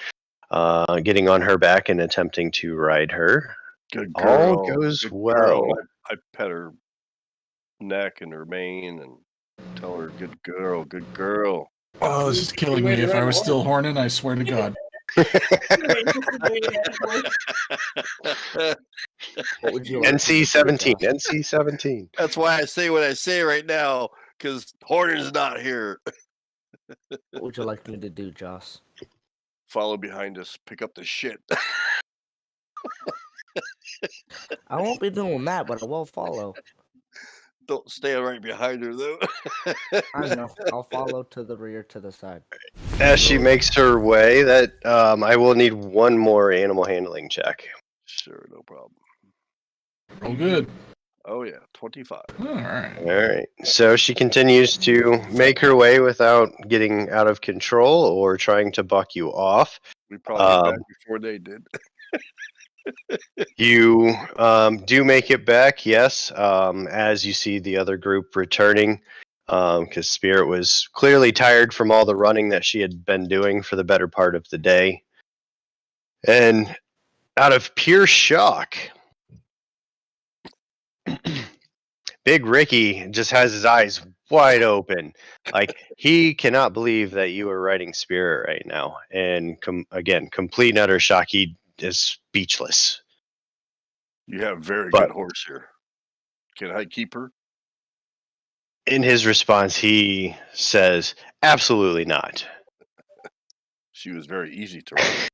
getting on her back and attempting to ride her. Good girl. All goes Good well. girl. I pet her neck and her mane and tell her, good girl, good girl. Oh, this is killing me. If I was still horning, I swear to God. What would you like? NC 17. NC 17. That's why I say what I say right now, because Horner's not here. What would you like me to do, Joss? Follow behind us, pick up the shit. I won't be doing that, but I will follow. Don't stay right behind her, though. I know. I'll follow to the rear, to the side. As she makes her way, that I will need one more animal handling check. Sure, no problem. Oh, good. Oh, yeah, 25. All right. All right. So she continues to make her way without getting out of control or trying to buck you off. We probably get back before they did. You do make it back, yes, as you see the other group returning, because Spirit was clearly tired from all the running that she had been doing for the better part of the day. And out of pure shock, Big Ricky just has his eyes wide open. Like, he cannot believe that you are riding Spirit right now. And again, complete and utter shock. He is speechless. You have a very But- good horse here. Can I keep her? In his response, he says, absolutely not. She was very easy to ride.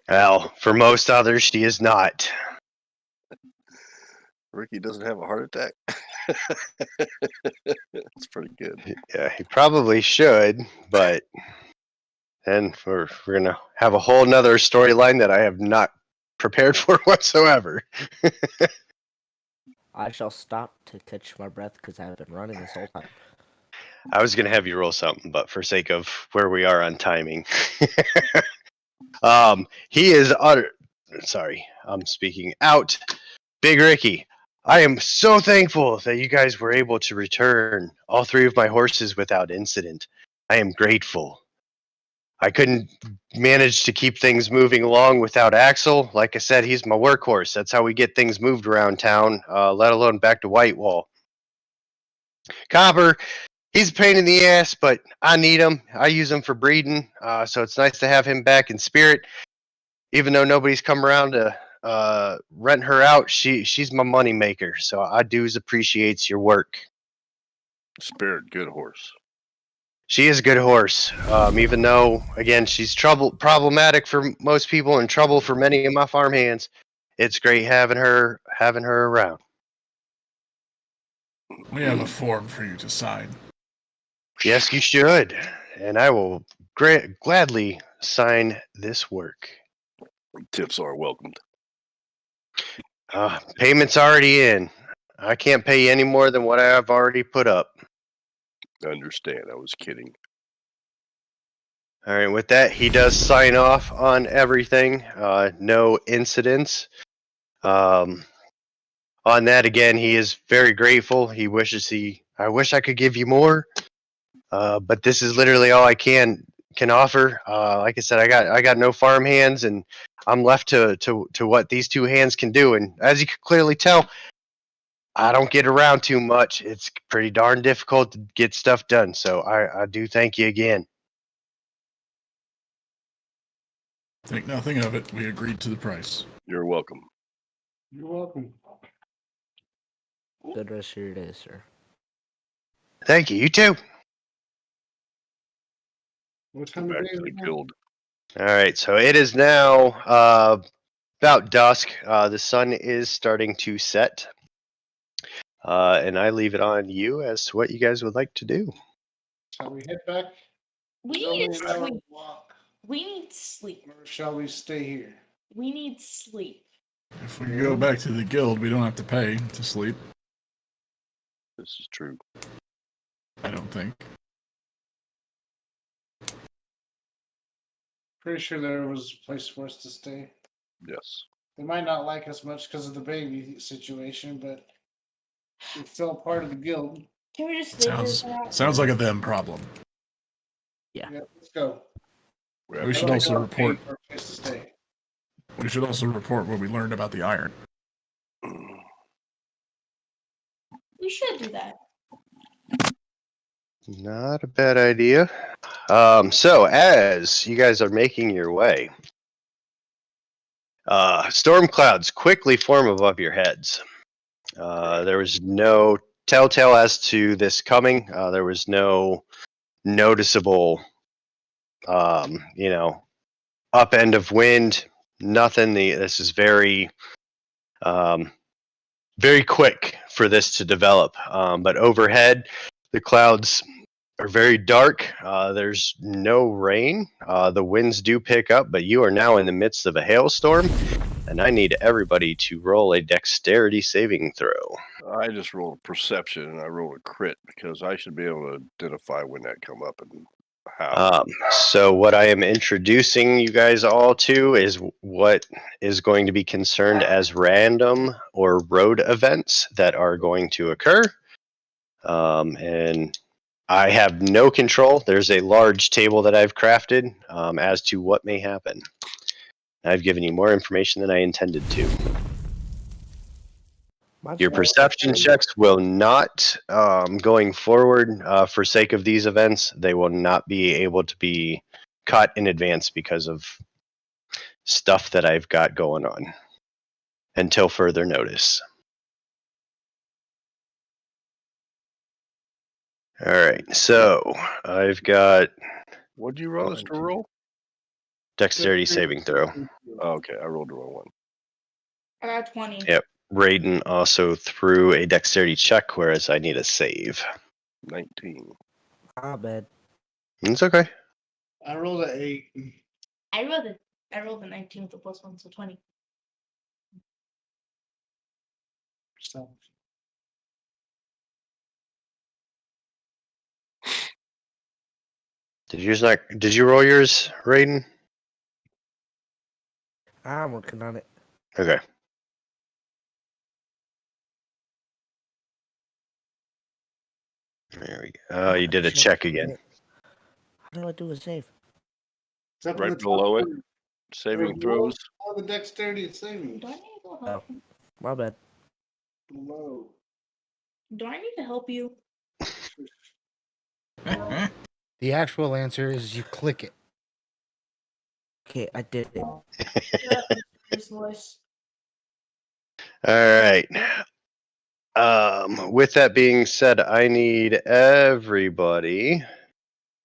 Well, for most others, she is not. Ricky doesn't have a heart attack. That's pretty good. Yeah, he probably should, but then we're gonna have a whole nother storyline that I have not prepared for whatsoever. I shall stop to catch my breath because I've been running this whole time. I was gonna have you roll something, but for sake of where we are on timing, he is utter. Sorry, I'm speaking out. Big Ricky, I am so thankful that you guys were able to return all 3 of my horses without incident. I am grateful. I couldn't manage to keep things moving along without Axel. Like I said, he's my workhorse. That's how we get things moved around town, let alone back to Whitewall. Copper, he's a pain in the ass, but I need him. I use him for breeding, so it's nice to have him back in Spirit. Even though nobody's come around to rent her out, she's my money maker, so I do appreciates your work. Spirit, good horse. She is a good horse, even though, again, she's problematic for most people and trouble for many of my farm hands. It's great having her around. We have a form for you to sign. Yes, you should, and I will gladly sign this work. Tips are welcomed. Payment's already in. I can't pay you any more than what I've already put up. I understand. I was kidding. All right, with that, he does sign off on everything. No incidents. On that, again, he is very grateful. He wishes I wish I could give you more, but this is literally all I can offer. Like I said, I got no farm hands, and I'm left to what these 2 hands can do. And as you can clearly tell, I don't get around too much. It's pretty darn difficult to get stuff done. So I do thank you again. Think nothing of it. We agreed to the price. You're welcome. You're welcome. Good rest of your day, sir. Thank you. You too. What Go time of back day to is the it now? guild. All right. So it is now about dusk. The sun is starting to set. And I leave it on you as to what you guys would like to do. Shall we head back? We Shall need we have a sleep. walk? We need sleep. Or shall we stay here? We need sleep. If we go back to the guild, we don't have to pay to sleep. This is true. I don't think. Pretty sure there was a place for us to stay. Yes. They might not like us much because of the baby situation, but it's still a part of the guild. Can we just stay here for now? Sounds like a them problem. Yeah, let's go. We should I like also our pay report. for a place to stay. We should also report what we learned about the iron. We should do that. Not a bad idea. So as you guys are making your way, storm clouds quickly form above your heads. There was no telltale as to this coming. There was no noticeable, upend of wind. Nothing. This is very, very quick for this to develop. But overhead, the clouds are very dark. There's no rain. The winds do pick up, but you are now in the midst of a hailstorm, and I need everybody to roll a dexterity saving throw. I just rolled a perception and I rolled a crit because I should be able to identify when that come up and how. So what I am introducing you guys all to is what is going to be concerned as random or road events that are going to occur. And I have no control. There's a large table that I've crafted as to what may happen. I've given you more information than I intended to. Your perception checks will not, going forward, for sake of these events, they will not be able to be cut in advance because of stuff that I've got going on until further notice. All right, so I've got What'd you roll us to roll? dexterity saving throw. Oh, okay, I rolled the wrong one. I got 20. Yep. Raiden also threw a dexterity check, whereas I need a save. 19. Not bad. It's okay. I rolled an 8. I rolled a 19 with a +1, so 20. So Did you roll yours, Raiden? I'm working on it. Okay. There we go. Oh, you did a check again. How do I do a save? it's up in Right the top below it, corner. saving Below throws. all the dexterity and saving. Do I need to go Oh, help him? my bad. Below. Do I need to help you? The actual answer is you click it. Okay, I did it. This voice. All right. With that being said, I need everybody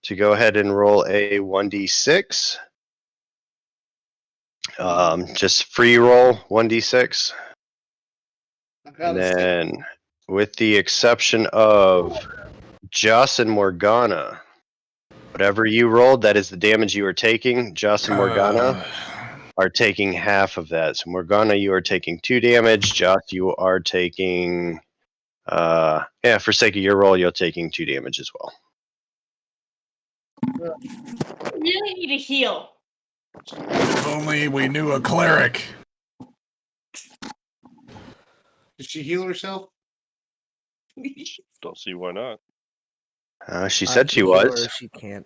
to go ahead and roll a 1d6. Just free roll 1d6. I got And a 6. then, with the exception of Joss and Morgana, whatever you rolled, that is the damage you are taking. Joss and Morgana are taking half of that. So Morgana, you are taking 2 damage. Joss, you are taking, for sake of your roll, you're taking 2 damage as well. I really need to heal. If only we knew a cleric. Did she heal herself? Don't see why not. She I said can she heal her was. if she can't.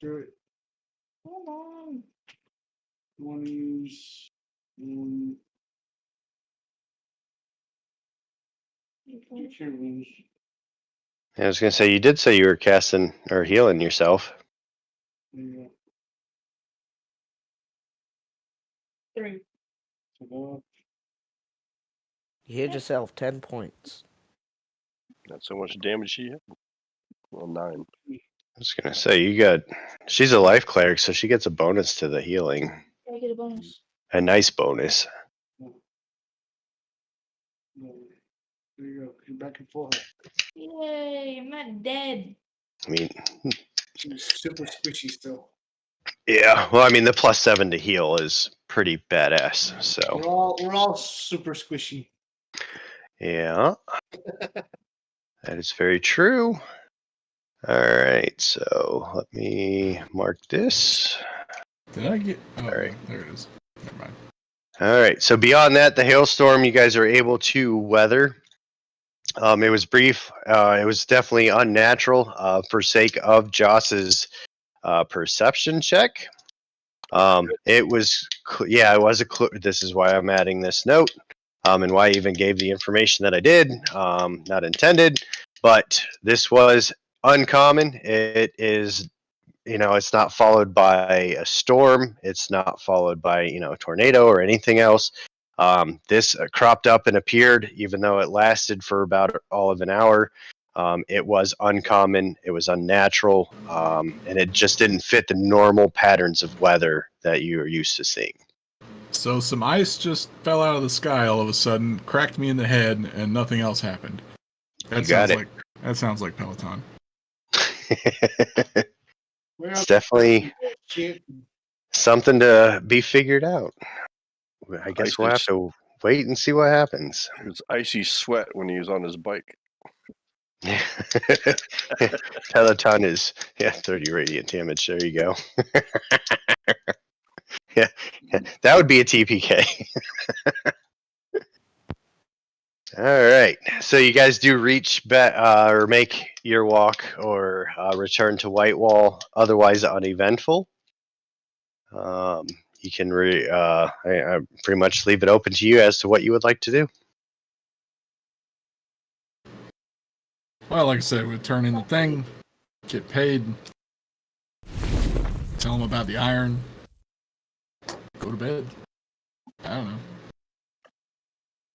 Do it. Hold on. Want to use. Cure wounds. I was gonna say you did say you were casting or healing yourself. There you 3. go. You hit yourself 10 points. Not so much damage she had. Well, 9. I was gonna say she's a life cleric, so she gets a bonus to the healing. I get a bonus. A nice bonus. There you go. You're back in full health. Yay, I'm not dead. I mean, She's super squishy still. yeah. Well, I mean, the +7 to heal is pretty badass. So We're all super squishy. yeah, that is very true. All right, so let me mark this. Did I get? Oh, All right. there it is. Never mind. All right. So beyond that, the hailstorm you guys are able to weather. It was brief. It was definitely unnatural for sake of Joss's perception check. It was, it was a clue. This is why I'm adding this note, and why I even gave the information that I did. Not intended, but this was uncommon. It is, it's not followed by a storm. It's not followed by, a tornado or anything else. This cropped up and appeared, even though it lasted for about all of an hour. It was uncommon, it was unnatural, and it just didn't fit the normal patterns of weather that you are used to seeing. So some ice just fell out of the sky all of a sudden, cracked me in the head, and nothing else happened. That sounds like Peloton. It's definitely something to be figured out. I guess we'll have to wait and see what happens. It was icy sweat when he was on his bike. Peloton is 30 radiant damage. There you go. yeah, that would be a TPK. All right, so you guys do reach back or make your walk or return to Whitewall, otherwise uneventful. You can I pretty much leave it open to you as to what you would like to do. Well, like I said, we turn in the thing, get paid, tell them about the iron, go to bed. I don't know.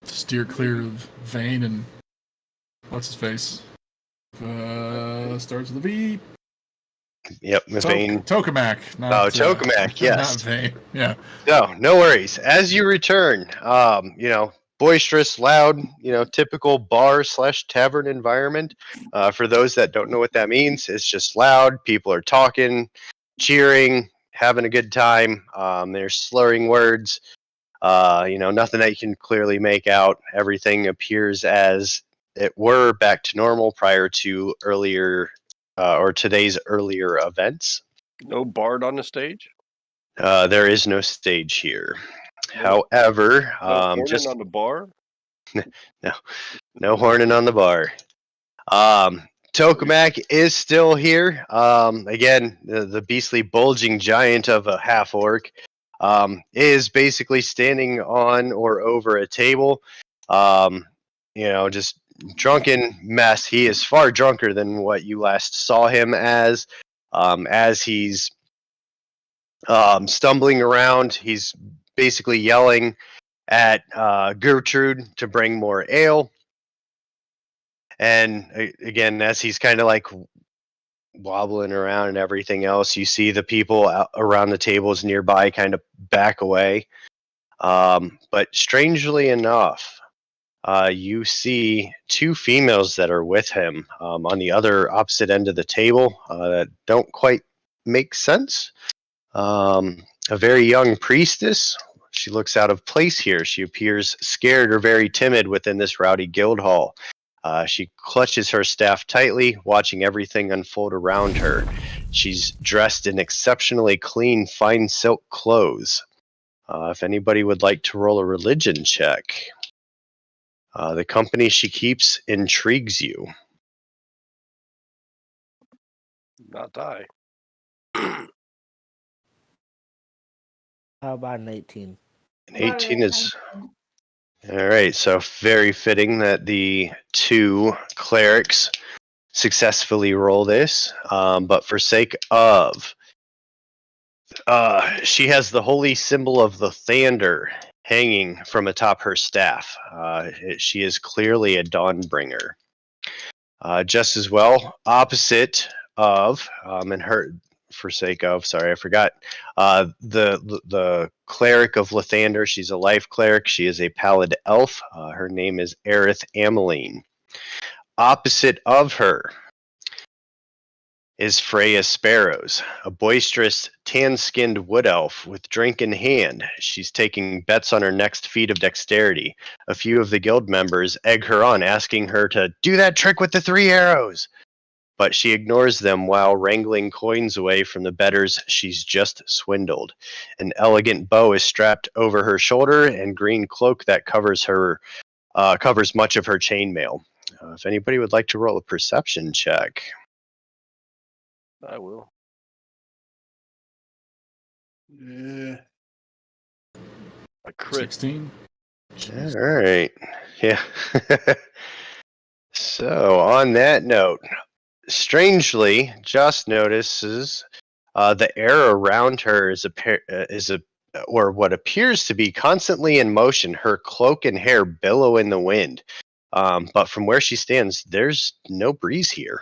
Steer clear of Vane and what's his face? Starts with a V. Yep, Vane. Tokamak. Not, Tokamak, yes. Not Vane. Yeah. No worries. As you return, boisterous, loud, typical bar/tavern environment. For those that don't know what that means, it's just loud. People are talking, cheering, having a good time. They're slurring words. Nothing that you can clearly make out. Everything appears as it were back to normal prior to earlier or today's earlier events. No bard on the stage. There is no stage here. However, No horning on the bar. no horning on the bar. Tokamak is still here. Again, the beastly bulging giant of a half orc is basically standing on or over a table. Just drunken mess. He is far drunker than what you last saw him as he's stumbling around. He's basically yelling at Gertrude to bring more ale. And again, as he's kind of like wobbling around and everything else, you see the people around the tables nearby kind of back away. But strangely enough, you see two females that are with him on the other opposite end of the table that don't quite make sense. A very young priestess. She looks out of place here. She appears scared or very timid within this rowdy guild hall. She clutches her staff tightly, watching everything unfold around her. She's dressed in exceptionally clean, fine silk clothes. If anybody would like to roll a religion check, the company she keeps intrigues you. Not I. How about an 18? An 18 is... Alright, so very fitting that the two clerics successfully roll this. But for sake of... she has the holy symbol of the Thander hanging from atop her staff. She is clearly a Dawnbringer. Just as well, opposite of, and her... For sake of, sorry, I forgot. The cleric of Lathander, she's a life cleric. She is a pallid elf. Her name is Aerith Ameline. Opposite of her is Freya Sparrows, a boisterous, tan-skinned wood elf with drink in hand. She's taking bets on her next feat of dexterity. A few of the guild members egg her on, asking her to do that trick with the 3 arrows. But she ignores them while wrangling coins away from the bettors she's just swindled. An elegant bow is strapped over her shoulder, and green cloak that covers much of her chainmail. If anybody would like to roll a perception check. I will. Yeah. A crit. 16. All right. Yeah. So on that note, strangely, Joss notices the air around her is what appears to be constantly in motion. Her cloak and hair billow in the wind, but from where she stands, there's no breeze here.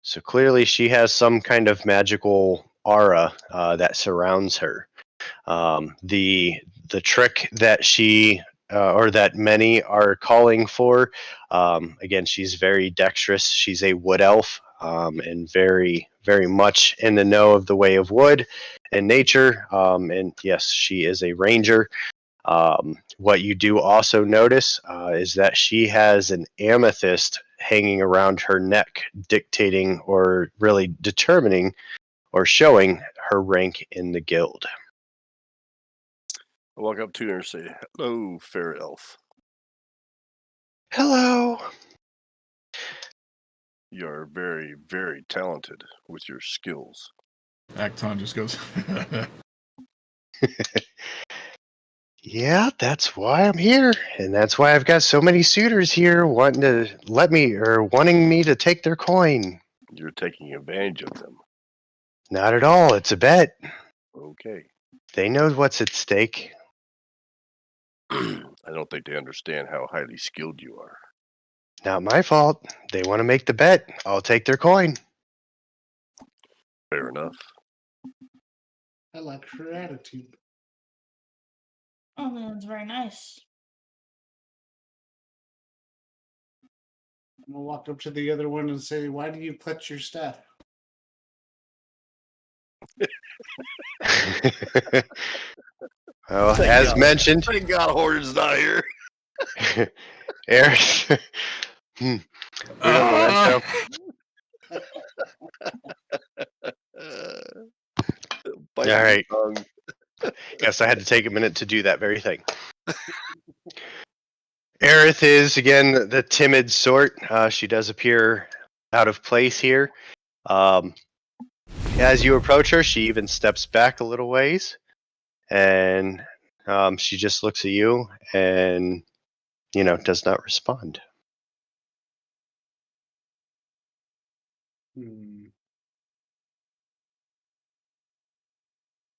So clearly, she has some kind of magical aura that surrounds her. The trick that she or that many are calling for. Again, she's very dexterous. She's a wood elf and very, very much in the know of the way of wood and nature. And yes, she is a ranger. What you do also notice is that she has an amethyst hanging around her neck, dictating or really determining or showing her rank in the guild. I walk up to her and say, "Hello, fair elf. Hello. You are very, very talented with your skills." Acton just goes, Yeah, that's why I'm here, and that's why I've got so many suitors here wanting me to take their coin. You're taking advantage of them. Not at all. It's a bet. Okay. They know what's at stake. I don't think they understand how highly skilled you are. Not my fault. They want to make the bet. I'll take their coin. Fair enough. I like her attitude. Oh, that's very nice. I'm gonna walk up to the other one and say, "Why do you clutch your staff?" Well, Thank as God. mentioned, Thank God Horton's not here. Eric. We don't know that, Bite All your right. tongue. Guess I had to take a minute to do that very thing. Aerith is, again, the timid sort. She does appear out of place here. As you approach her, she even steps back a little ways. And she just looks at you and, does not respond.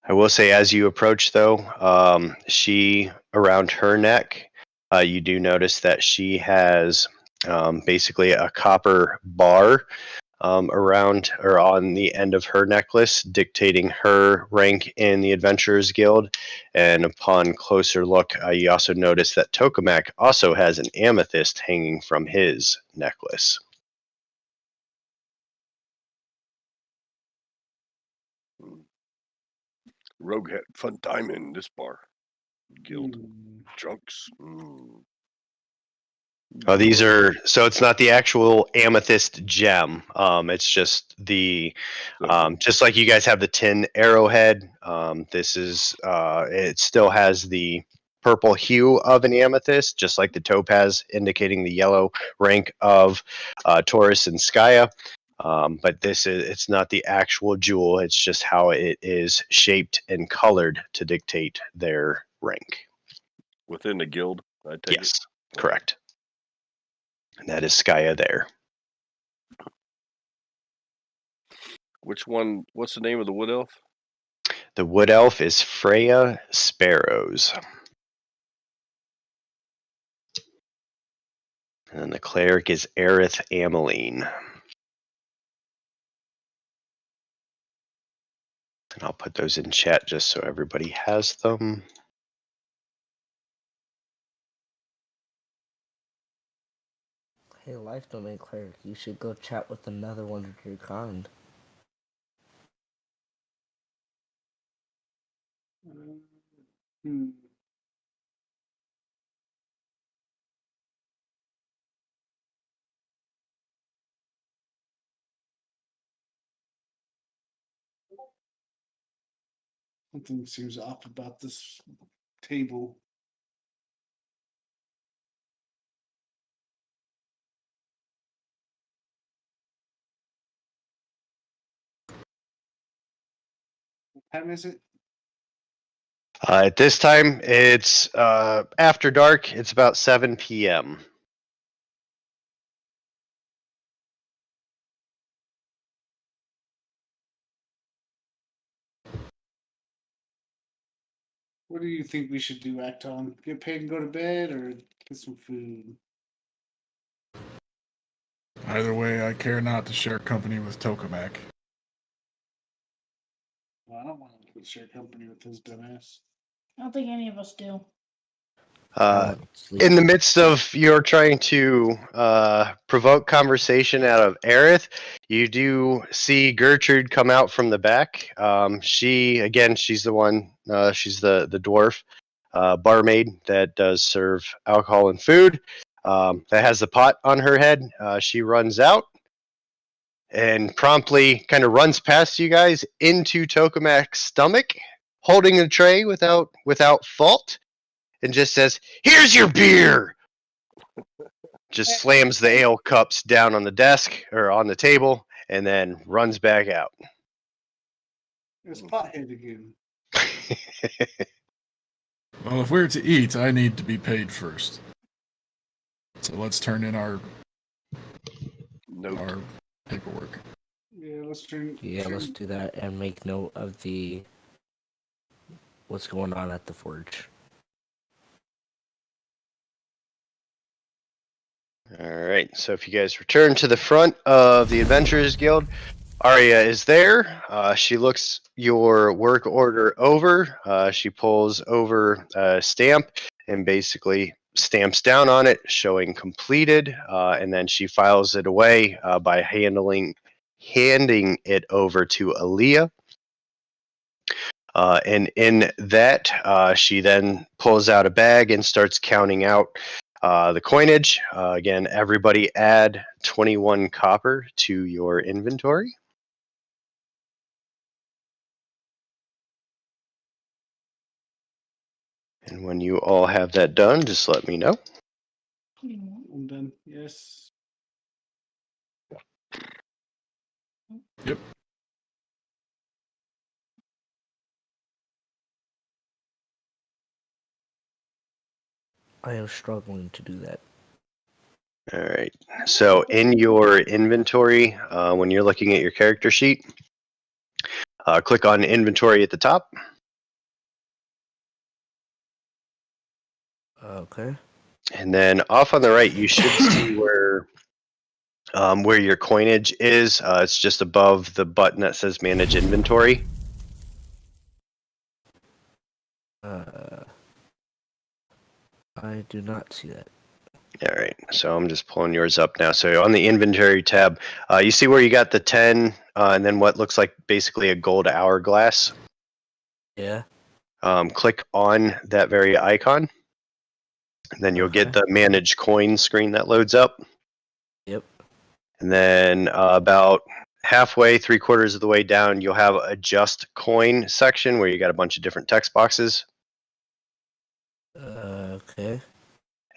I will say, as you approach, though, she, around her neck, you do notice that she has basically a copper bar around or on the end of her necklace, dictating her rank in the Adventurers Guild. And upon closer look, you also notice that Tokamak also has an amethyst hanging from his necklace. Rogue had fun time in this bar. Guild drunks. Oh, these are, so it's not the actual amethyst gem. It's just the, just like you guys have the tin arrowhead. This is, it still has the purple hue of an amethyst, just like the topaz, indicating the yellow rank of Taurus and Skya. But it's not the actual jewel. It's just how it is shaped and colored to dictate their rank. Within the guild, I take it. Yes, correct. And that is Skya there. Which one? What's the name of the wood elf? The wood elf is Freya Sparrows. And then the cleric is Aerith Ameline. And I'll put those in chat just so everybody has them. Hey, Life Domain Cleric, you should go chat with another one of your kind. Something seems off about this table. What time is it? At this time, it's after dark. It's about 7 p.m. What do you think we should do, Acton? Get paid and go to bed, or get some food? Either way, I care not to share company with Tokamak. Well, I don't want to share company with his dumbass. I don't think any of us do. In the midst of your trying to provoke conversation out of Aerith, you do see Gertrude come out from the back. She's the one, she's the dwarf barmaid that does serve alcohol and food. That has the pot on her head. She runs out and promptly kind of runs past you guys into Tokamak's stomach, holding the tray without fault. And just says, "Here's your beer." Just slams the ale cups down on the desk or on the table, and then runs back out. It's pothead again. Well, if we're to eat, I need to be paid first. So let's turn in our Note. paperwork. Yeah, let's turn. Yeah, let's do that and make note of the what's going on at the forge. All right. So if you guys return to the front of the Adventurers Guild, Arya is there. She looks your work order over. She pulls over a stamp and basically stamps down on it, showing completed. And then she files it away by handing it over to Aaliyah. And in that, she then pulls out a bag and starts counting out the coinage. Again, everybody add 21 copper to your inventory. And when you all have that done, just let me know. I'm done. Yes. Yep. I am struggling to do that. All right. So in your inventory, when you're looking at your character sheet, click on inventory at the top. Okay. And then off on the right, you should see where your coinage is. It's just above the button that says Manage Inventory. I do not see that. All right, so I'm just pulling yours up now. So on the Inventory tab, you see where you got the 10 and then what looks like basically a gold hourglass. Yeah. Click on that very icon. And then you'll get the Manage Coin screen that loads up. Yep. And then about halfway, 3/4 of the way down, you'll have Adjust Coin section where you got a bunch of different text boxes. Okay.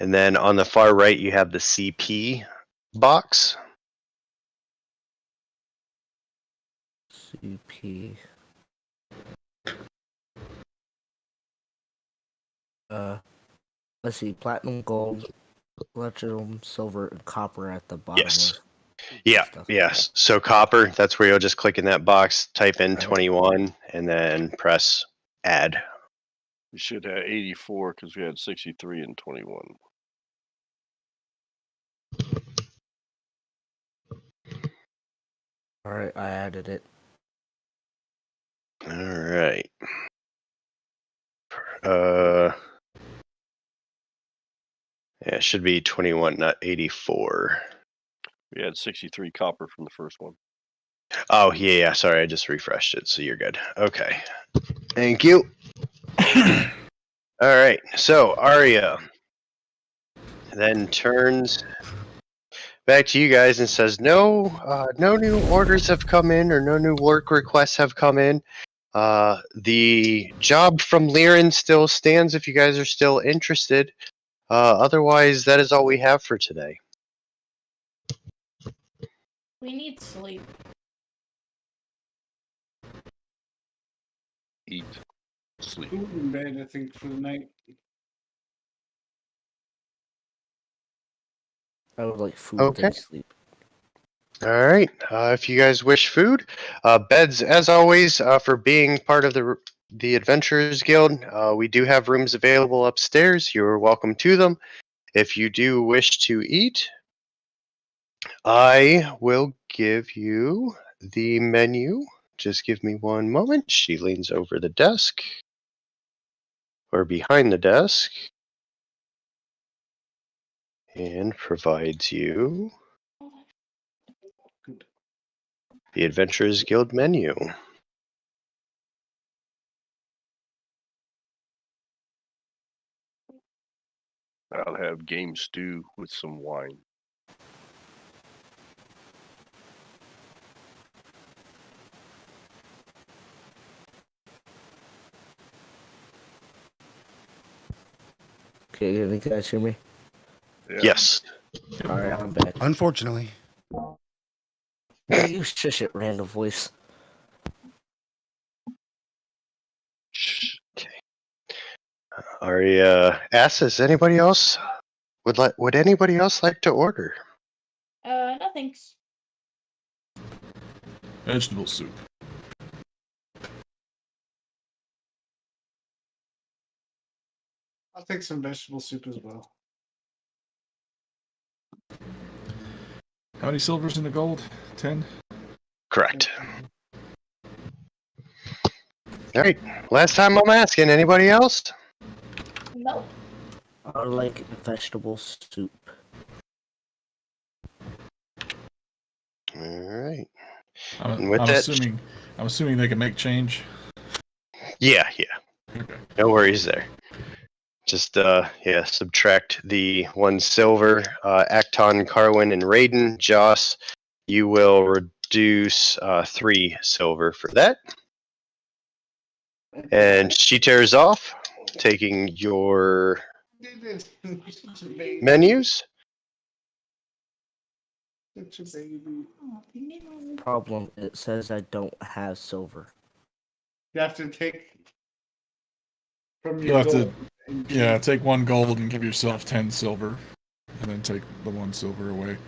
And then on the far right, you have the CP box. CP. Let's see. Platinum, gold, platinum, silver, and copper at the bottom. Yes. Of Yeah. stuff. Yes. So copper, that's where you'll just click in that box, type in Okay. 21, and then press add. We should have 84 because we had 63 and 21. All right, I added it. All right. Yeah, it should be 21, not 84. We had 63 copper from the first one. Oh, yeah. Sorry, I just refreshed it, so you're good. Okay. Thank you. All right. So Arya then turns back to you guys and says, no new orders have come in or no new work requests have come in. The job from Liren still stands if you guys are still interested. Otherwise, that is all we have for today. We need sleep. Eat, sleep. Food in bed, I think, for the night. I would like food Okay. then sleep. All right. If you guys wish food, beds, as always, for being part of the Adventurers Guild, we do have rooms available upstairs. You're welcome to them. If you do wish to eat, I will give you the menu. Just give me one moment. She leans over the desk or behind the desk and provides you the Adventurers Guild menu. I'll have game stew with some wine. Okay, can you guys hear me? Yeah. Yes. All right, I'm back. Unfortunately. Hey, you shush it, random voice. Shh. All Ari asks, anybody else would anybody else like to order? No thanks. Vegetable soup. I'll take some vegetable soup as well. How many silvers in the gold? 10? Correct. All right. Last time I'm asking, anybody else? No. I like vegetable soup. All right. I'm, And with I'm that, assuming they can make change. yeah. Okay. No worries there. Just subtract the 1 silver. Acton, Carwin, and Raiden. Joss, you will reduce 3 silver for that. And she tears off, taking your menus. Problem, it says I don't have silver. You have to take from You'll your have to, gold. yeah, take 1 gold and give yourself 10 silver, and then take the 1 silver away.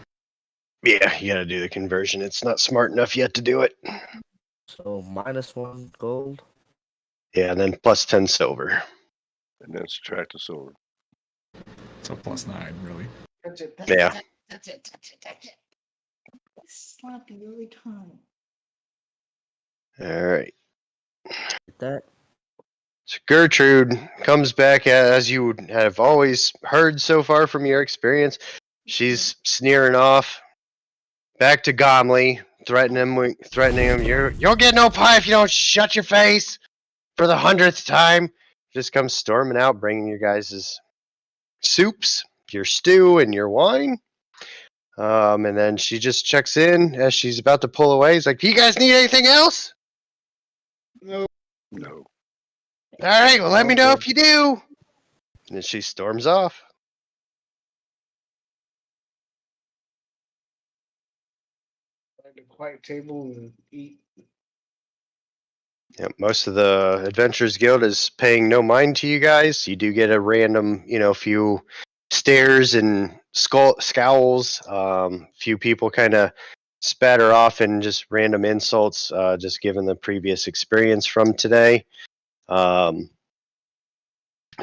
Yeah, you gotta do the conversion. It's not smart enough yet to do it. So minus 1 gold. Yeah, and then plus 10 silver. And then subtract the silver. So plus 9, really. That's it. Yeah. That's it. Sloppy really time. All right. That So Gertrude comes back as you have always heard so far from your experience. She's sneering off. Back to Gomley, threatening him. You'll get no pie if you don't shut your face for the 100th time. Just comes storming out, bringing you guys' soups, your stew, and your wine. And then she just checks in as she's about to pull away. He's like, "Do you guys need anything else?" No. No. All right, well, let me know Okay. if you do. And then she storms off. Find a quiet table and eat. Yep, most of the Adventurers Guild is paying no mind to you guys. You do get a random, few stares and scowls. Few people kind of spatter off in just random insults, just given the previous experience from today.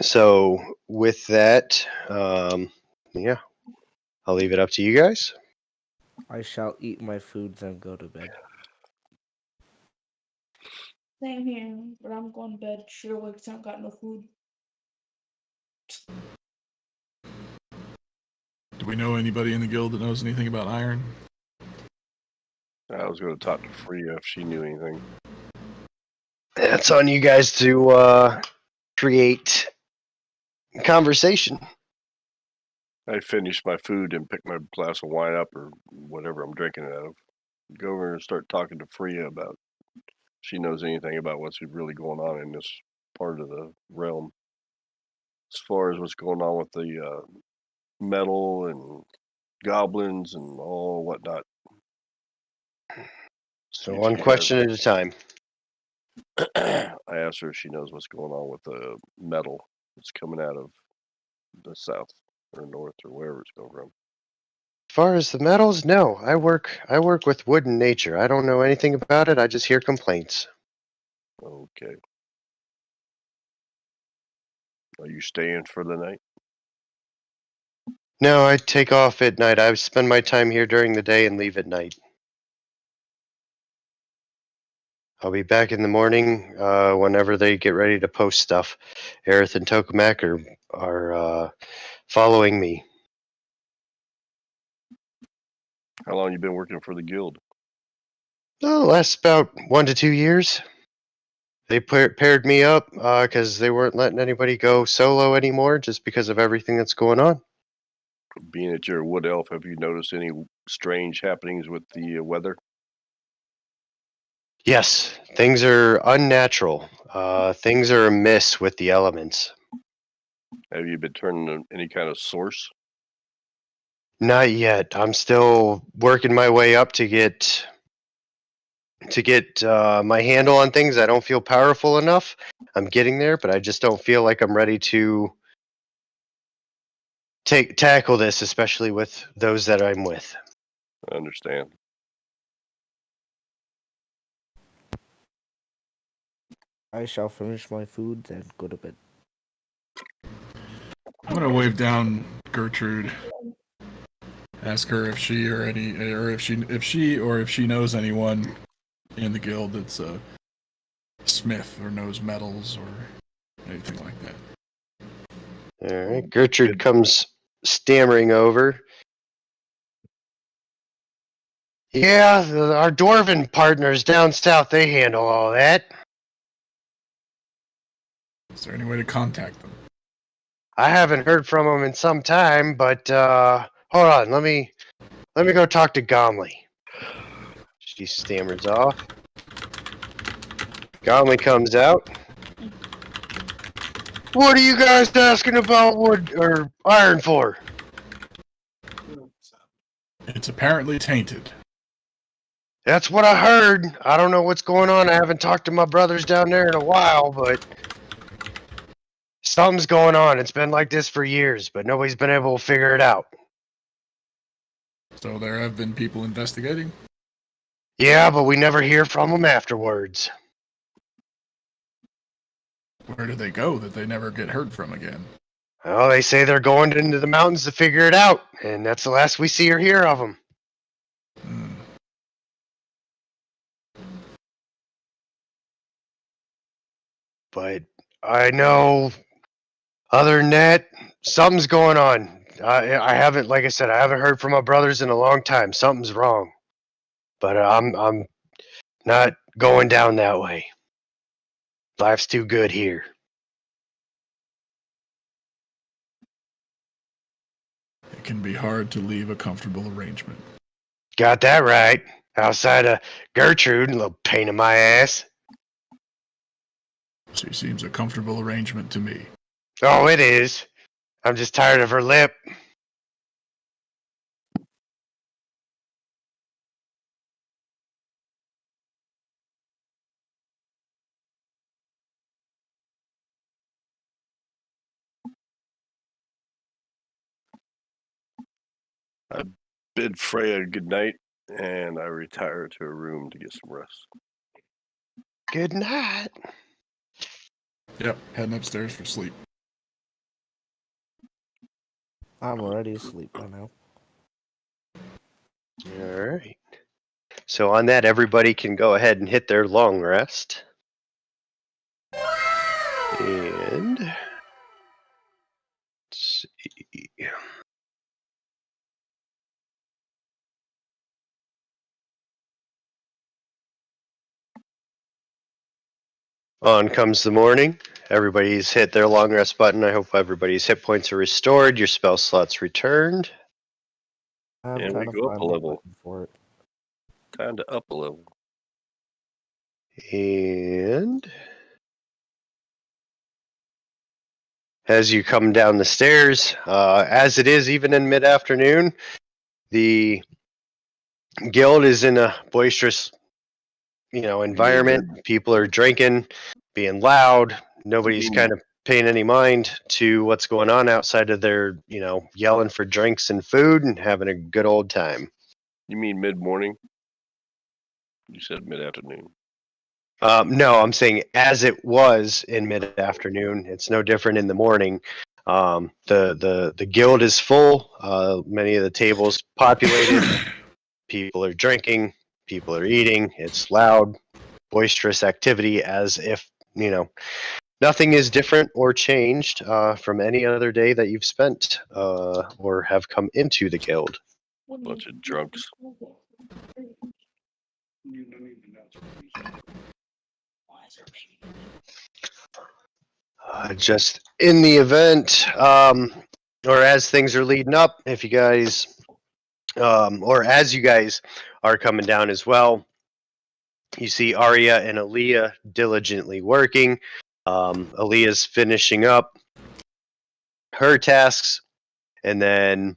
So with that, yeah, I'll leave it up to you guys. I shall eat my food then go to bed. Same here, but I'm going to bed. Sure wakes up, got no food. Do we know anybody in the guild that knows anything about iron? I was going to talk to Freya if she knew anything. It's on you guys to create conversation. I finished my food and picked my glass of wine up or whatever I'm drinking it out of. Go over and start talking to Freya about if she knows anything about what's really going on in this part of the realm. As far as what's going on with the metal and goblins and all whatnot. So If one she question at a time. I asked her if she knows what's going on with the metal that's coming out of the south or north or wherever it's coming from. As far as the metals, no. I work with wood and nature. I don't know anything about it. I just hear complaints. Okay. Are you staying for the night? No, I take off at night. I spend my time here during the day and leave at night. I'll be back in the morning whenever they get ready to post stuff. Aerith and Tokamak are following me. How long you been working for the guild? Oh, last about 1 to 2 years. They paired me up because they weren't letting anybody go solo anymore just because of everything that's going on. Being that you're a wood elf, have you noticed any strange happenings with the weather? Yes, things are unnatural. Things are amiss with the elements. Have you been turning any kind of source? Not yet. I'm still working my way up to get to get my handle on things. I don't feel powerful enough. I'm getting there, but I just don't feel like I'm ready to tackle this, especially with those that I'm with. I understand. I shall finish my food and go to bed. I'm gonna wave down Gertrude. Ask her if she or any, or if she knows anyone in the guild that's a smith or knows metals or anything like that. All right. Gertrude comes stammering over. Yeah, our dwarven partners down south, they handle all that. Is there any way to contact them? I haven't heard from them in some time, but hold on, let me go talk to Gomley. She stammers off. Gomley comes out. What are you guys asking about wood or iron for? It's apparently tainted. That's what I heard. I don't know what's going on. I haven't talked to my brothers down there in a while, but something's going on. It's been like this for years, but nobody's been able to figure it out. So there have been people investigating? Yeah, but we never hear from them afterwards. Where do they go that they never get heard from again? Well, they say they're going into the mountains to figure it out, and that's the last we see or hear of them. But I know, other than that, something's going on. I haven't, like I said, I haven't heard from my brothers in a long time. Something's wrong. But I'm not going down that way. Life's too good here. It can be hard to leave a comfortable arrangement. Got that right. Outside of Gertrude, a little pain in my ass. She seems a comfortable arrangement to me. Oh, it is. I'm just tired of her lip. I bid Freya good night, and I retire to a room to get some rest. Good night. Yep, heading upstairs for sleep. I'm already asleep by now. All right. So on that, everybody can go ahead and hit their long rest. And let's see. On comes the morning. Everybody's hit their long rest button. I hope everybody's hit points are restored. Your spell slots returned. I'm And we trying to go up find a the level. button for it. Time to up a level. And as you come down the stairs, as it is even in mid-afternoon, the guild is in a boisterous, environment. People are drinking, being loud. Nobody's kind of paying any mind to what's going on outside of their, yelling for drinks and food and having a good old time. You mean mid-morning? You said mid-afternoon. No, I'm saying as it was in mid-afternoon. It's no different in the morning. The guild is full. Many of the tables populated. People are drinking. People are eating. It's loud, boisterous activity, as if nothing is different or changed from any other day that you've spent or have come into the guild. Bunch of drunks. Just in the event, or as things are leading up, if you guys, or as you guys are coming down as well, you see Arya and Aaliyah diligently working. Aaliyah's finishing up her tasks, and then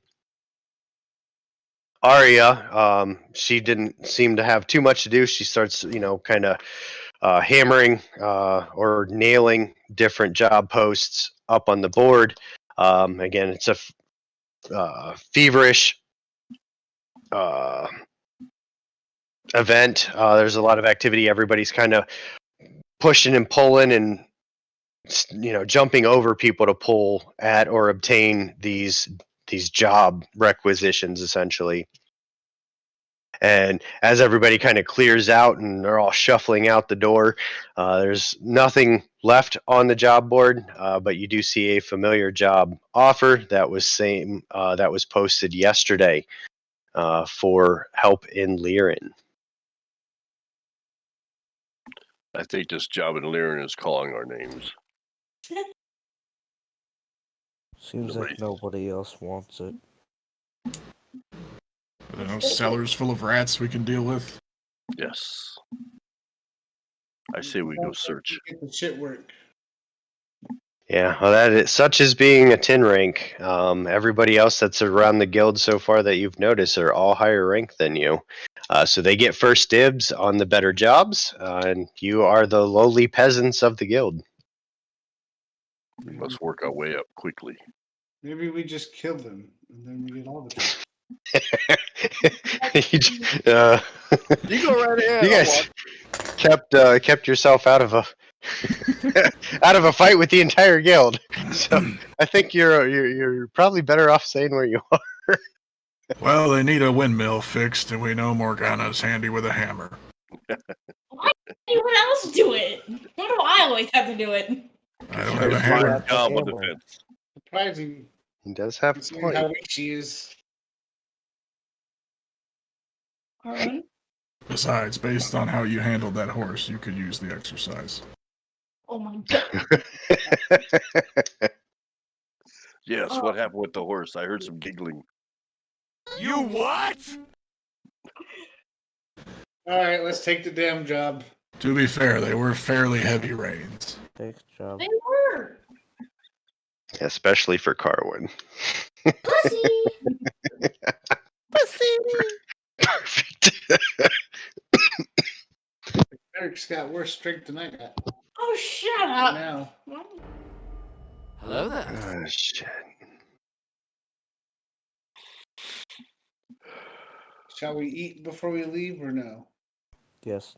Arya, she didn't seem to have too much to do. She starts, kind of hammering or nailing different job posts up on the board. Again, it's a feverish event. There's a lot of activity. Everybody's kind of pushing and pulling and jumping over people to pull at or obtain these job requisitions, essentially. And as everybody kind of clears out and they're all shuffling out the door, there's nothing left on the job board, but you do see a familiar job offer that was posted yesterday for help in Liren. I think this job in Liren is calling our names. Seems like nobody else wants it. I don't know, cellars full of rats we can deal with. Yes. I say we go search. Get the shit work. Yeah, well, such as being a tin rank. Everybody else that's around the guild so far that you've noticed are all higher rank than you. So they get first dibs on the better jobs, and you are the lowly peasants of the guild. We must work our way up quickly. Maybe we just kill them and then we get all the jobs. You go right ahead. You guys kept yourself out of a out of a fight with the entire guild. So I think you're probably better off staying where you are. Well, they need a windmill fixed, and we know Morgana's handy with a hammer. Why did anyone else do it? Why do I always have to do it? I don't have a hammer. Job on defense. Surprising. He does have a Considering how point. weak she is. Carmen? Besides, based on how you handled that horse, you could use the exercise. Oh my god. Yes, what happened with the horse? I heard some giggling. You what? Alright, let's take the damn job. To be fair, they were fairly heavy rains. Take the job. They were. Especially for Carwin. Pussy. Pussy. Perfect. Eric's got worse strength than I got. Oh, shut up. Now. Hello there. Oh, shit. Shall we eat before we leave or no? Yes.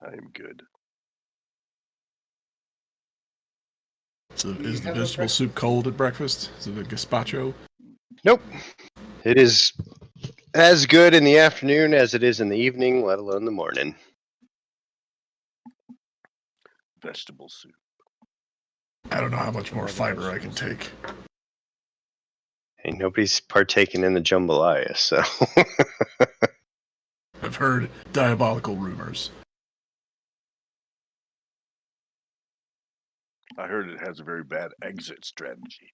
I am good. So Do you is the have a vegetable soup cold at breakfast? Is it a gazpacho? Nope. It is as good in the afternoon as it is in the evening, let alone the morning. Vegetable soup. I don't know how much more fiber I can take. Ain't nobody's partaking in the jambalaya, so. I've heard diabolical rumors. I heard it has a very bad exit strategy.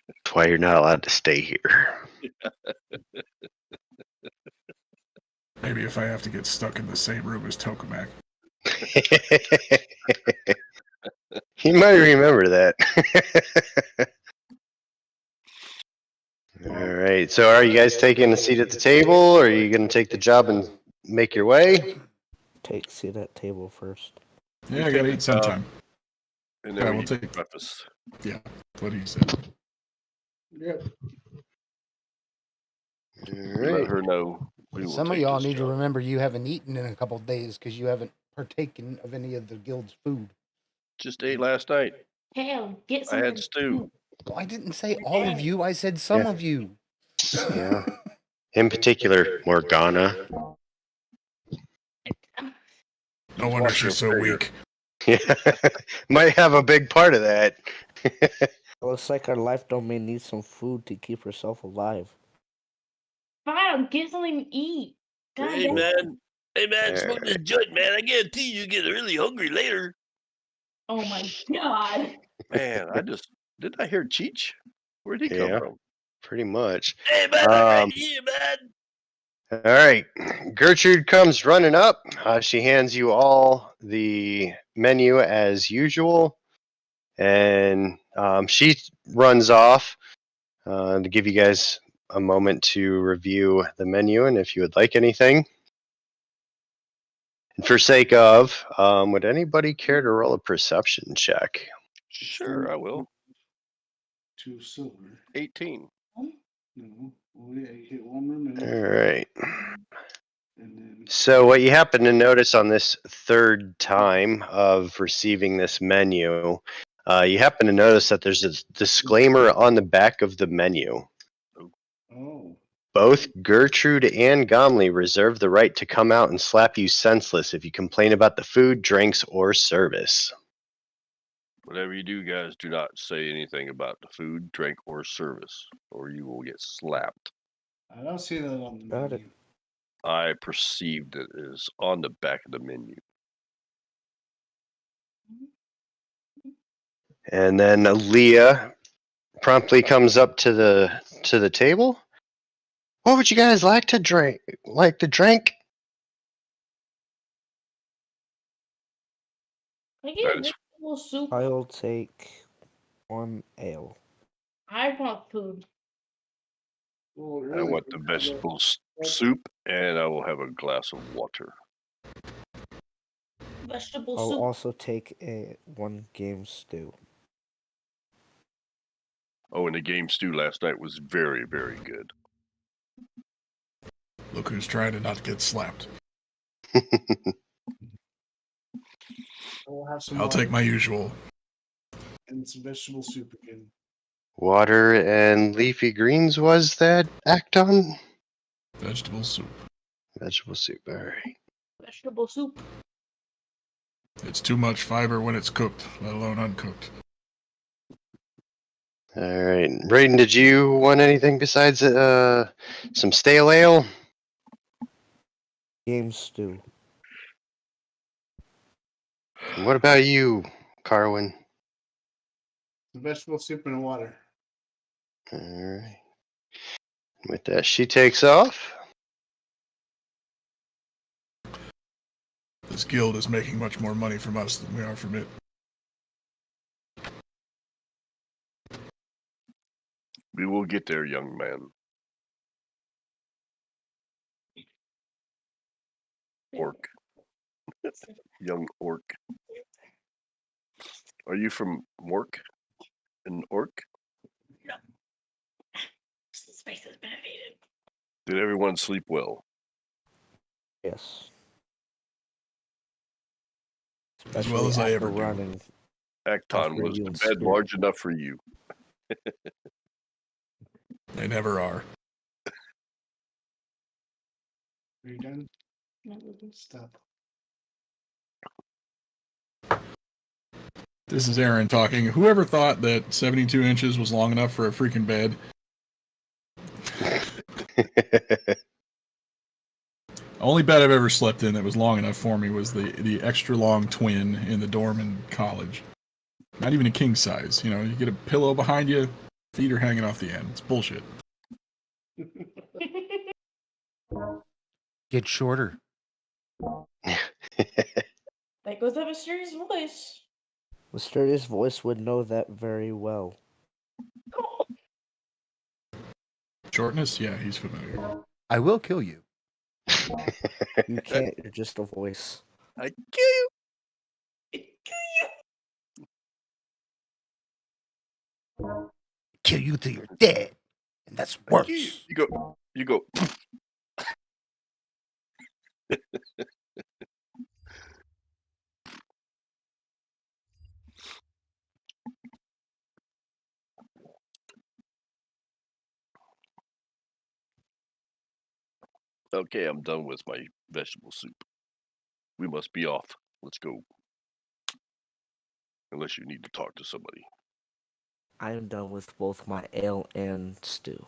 That's why you're not allowed to stay here. Maybe if I have to get stuck in the same room as Tokamak. He might remember that. All right. So, are you guys taking a seat at the table, or are you going to take the job and make your way? Take seat at table first. Yeah, I gotta eat sometime. And Yeah, then we'll we take- eat breakfast. Yeah, what he said. Yep. All Let right. her know. We will Some of take y'all this need to job. remember you haven't eaten in a couple of days because you haven't partaken of any of the guild's food. Just ate last night. Hell, get some. I of had the stew. food. Well, I didn't say all of you. I said some Yeah. of you. Yeah. In particular, Morgana. No wonder she's so weak. Yeah. Might have a big part of that. Looks like our life domain needs some food to keep herself alive. Fine, get something to eat. God Hey damn. man, smoke this joint, man. I guarantee you get really hungry later. Oh my god. Man, didn't I hear Cheech? Where'd he come Yeah. from? Pretty much. Hey man, I'm right here, man. All right. Gertrude comes running up. She hands you all the menu as usual. And she runs off. to give you guys a moment to review the menu and if you would like anything. And for sake of, would anybody care to roll a perception check? Sure, I will. 2 silver. 18. No. Oh, yeah, you get 1 more minute. All right. And then So what you happen to notice on this third time of receiving this menu, you happen to notice that there's a disclaimer on the back of the menu. oh, Both Gertrude and Gomley reserve the right to come out and slap you senseless if you complain about the food, drinks, or service. Whatever you do, guys, do not say anything about the food, drink, or service, or you will get slapped. I don't see that on the Got it. menu. I perceived it is on the back of the menu. And then Leah promptly comes up to the table. What would you guys like to drink? Can I That get is- vegetable soup? I'll take 1 ale. I want food. Well, I really, want the vegetable soup, and I will have a glass of water. Vegetable I'll soup. also take 1 game stew. Oh, and the game stew last night was very, very good. Look who's trying to not get slapped. I'll have some I'll water take my usual. and some vegetable soup again. Water and leafy greens was that Acton? Vegetable soup. Vegetable soup, alright. Vegetable soup. It's too much fiber when it's cooked, let alone uncooked. Alright. Brayden, did you want anything besides some stale ale? Game stew. And what about you, Carwin? Some vegetable soup and water. Alright. With that, she takes off. This guild is making much more money from us than we are from it. We will get there, young man. Orc. Young orc. Are you from Mork? An orc? The space has been invaded. Did everyone sleep well? Yes. As well as I Especially ever after do. running. Acton, After was you the and bed Stu. large enough for you? They never are. Are you done? Stop. This is Aaron talking. Whoever thought that 72 inches was long enough for a freaking bed? Only bed I've ever slept in that was long enough for me was the extra long twin in the dorm in college. Not even a king size. You know, you get a pillow behind you, feet are hanging off the end. It's bullshit. Get shorter. That goes that mysterious voice. Mysterious voice would know that very well. Oh, Shortness? Yeah, he's familiar. I will kill you. You can't, you're just a voice. I kill you. Kill you till you're dead. And that's I kill you. worse. You go. Okay, I'm done with my vegetable soup. We must be off. Let's go. Unless you need to talk to somebody. I am done with both my ale and stew.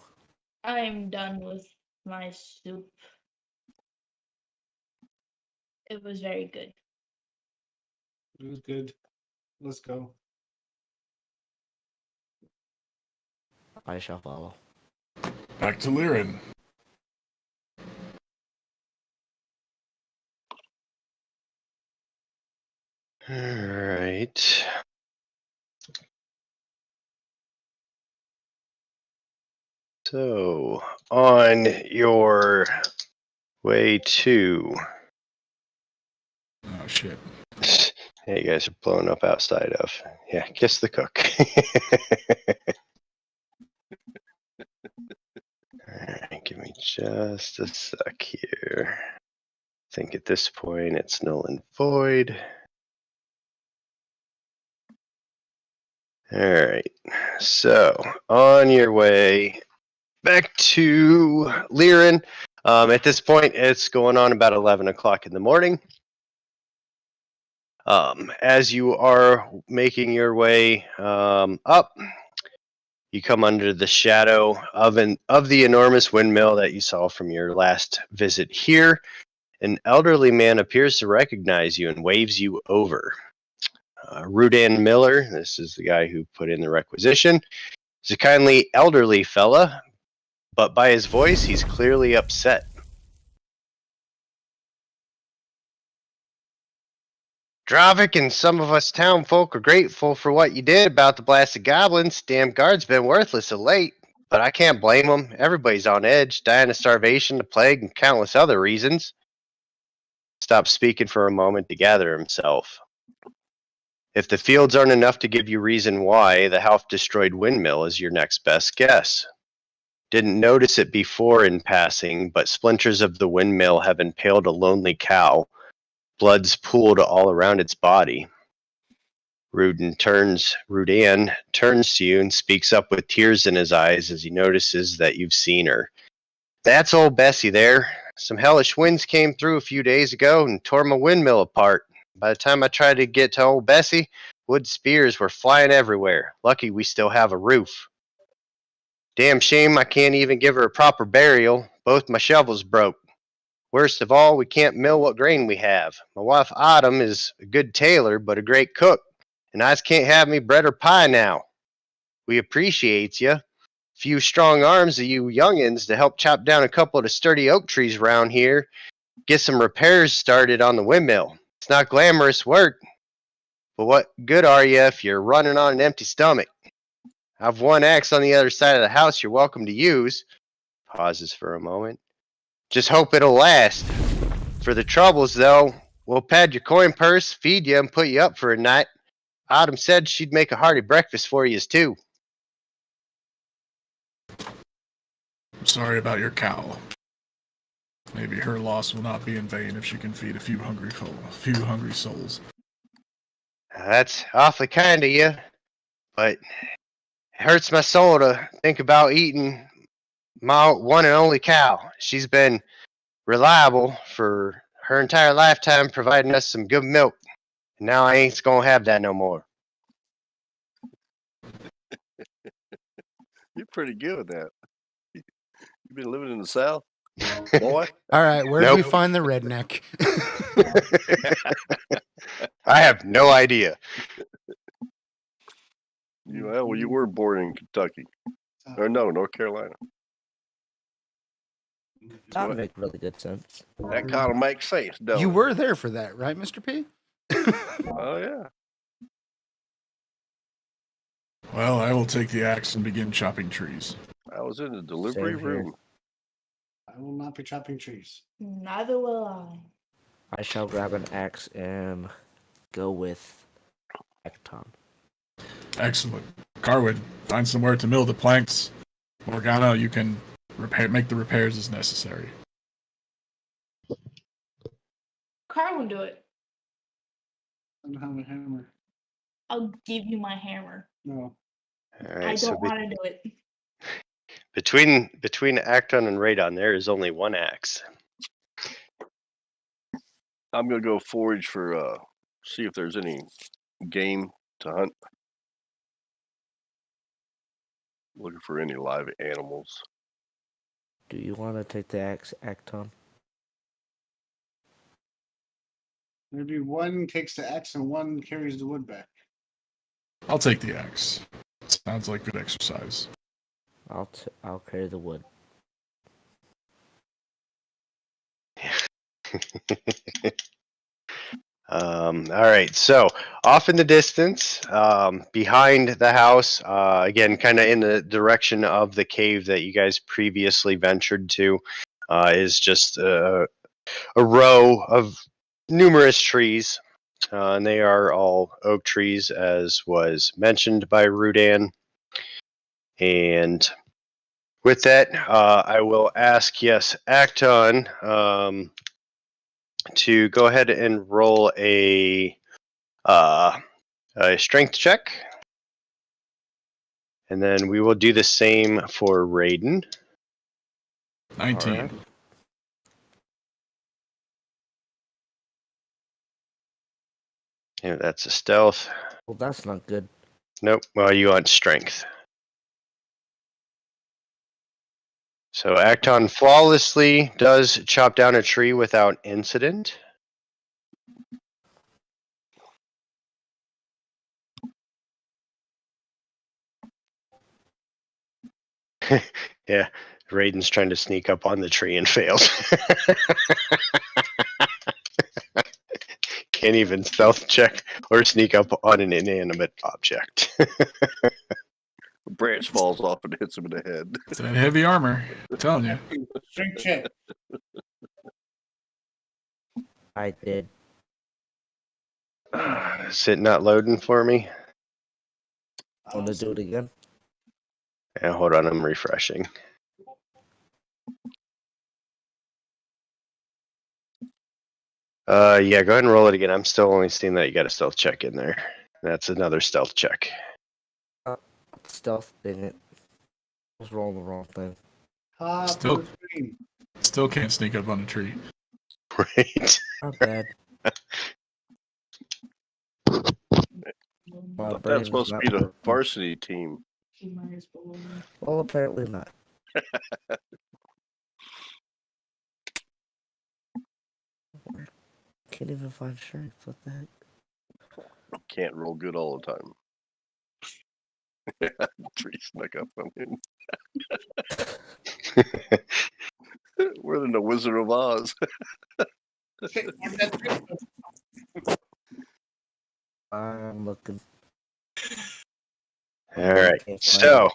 I'm done with my soup. It was very good. It was good. Let's go. I shall follow. Back to Lirin. Alright. So, on your way to... Oh shit. Yeah, you guys are blowing up outside of. Yeah, kiss the cook. Alright, give me just a sec here. I think at this point it's null and void. Alright, so on your way back to Liren. At this point, it's going on about 11 o'clock in the morning. As you are making your way up, you come under the shadow of the enormous windmill that you saw from your last visit here. An elderly man appears to recognize you and waves you over. Rudan Miller, this is the guy who put in the requisition, is a kindly elderly fella, but by his voice, he's clearly upset. Dravik and some of us town folk are grateful for what you did about the blasted goblins. Damn guard's been worthless of late, but I can't blame them. Everybody's on edge, dying of starvation, the plague, and countless other reasons. Stopped speaking for a moment to gather himself. If the fields aren't enough to give you reason why, the half-destroyed windmill is your next best guess. Didn't notice it before in passing, but splinters of the windmill have impaled a lonely cow. Blood's pooled all around its body. Rudan turns to you and speaks up with tears in his eyes as he notices that you've seen her. That's old Bessie there. Some hellish winds came through a few days ago and tore my windmill apart. By the time I tried to get to old Bessie, wood spears were flying everywhere. Lucky we still have a roof. Damn shame I can't even give her a proper burial. Both my shovels broke. Worst of all, we can't mill what grain we have. My wife Autumn is a good tailor, but a great cook, and I can't have me bread or pie now. We appreciates you. Few strong arms of you youngins to help chop down a couple of the sturdy oak trees around here. Get some repairs started on the windmill. It's not glamorous work, but what good are you if you're running on an empty stomach? I've one axe on the other side of the house you're welcome to use. Pauses for a moment. Just hope it'll last. For the troubles, though, we'll pad your coin purse, feed you, and put you up for a night. Autumn said she'd make a hearty breakfast for you, too. I'm sorry about your cow. Maybe her loss will not be in vain if she can feed a few hungry souls. That's awfully kind of you, but it hurts my soul to think about eating my one and only cow. She's been reliable for her entire lifetime, providing us some good milk. And now I ain't gonna have that no more. You're pretty good with that. You've been living in the South, boy. All right, where do Nope. we find the redneck? I have no idea. Well, you were born in Kentucky, or no, North Carolina. That would make really good sense. That kind of makes sense, don't You it? were there for that, right, Mr. P? Oh yeah. Well, I will take the axe and begin chopping trees. I was in the delivery Same here. room. I will not be chopping trees. Neither will I. I shall grab an axe and go with Ekton. Excellent. Carwood, find somewhere to mill the planks. Morgana, you can make the repairs as necessary. Carl will do it. I don't have a hammer. I'll give you my hammer. No. All I right, don't so want to do it. between Acton and Radon, there is only one axe. I'm gonna go forage for see if there's any game to hunt. Looking for any live animals. Do you want to take the axe, Ekton? Maybe one takes the axe and one carries the wood back. I'll take the axe. Sounds like good exercise. I'll carry the wood. All right, so off in the distance, behind the house, again, kind of in the direction of the cave that you guys previously ventured to, is just a row of numerous trees, and they are all oak trees, as was mentioned by Rudan. And with that, I will ask, yes, Acton, to go ahead and roll a strength check. And then we will do the same for Raiden. 19. Alright. Yeah, that's a stealth. Well, that's not good. Nope. Well, you want strength. So Acton flawlessly does chop down a tree without incident. Yeah, Raiden's trying to sneak up on the tree and fails. Can't even stealth check or sneak up on an inanimate object. A branch falls off and hits him in the head. It's that heavy armor. I'm telling you. Strength check. I did. Is it not loading for me? Want to do it again? Yeah, hold on, I'm refreshing. Yeah, go ahead and roll it again. I'm still only seeing that you got a stealth check in there. That's another stealth check. Stealth, dang it. I was rolling the wrong thing. Still- Blue screen. Still can't sneak up on a tree. Right. Not bad. My Thought brain that's is supposed to not be the working. varsity team. Well, apparently not. Can't even find strength. What the heck? Can't roll good all the time. Tree snuck up on him. We're in the Wizard of Oz. I'm looking. All right. Can't find So,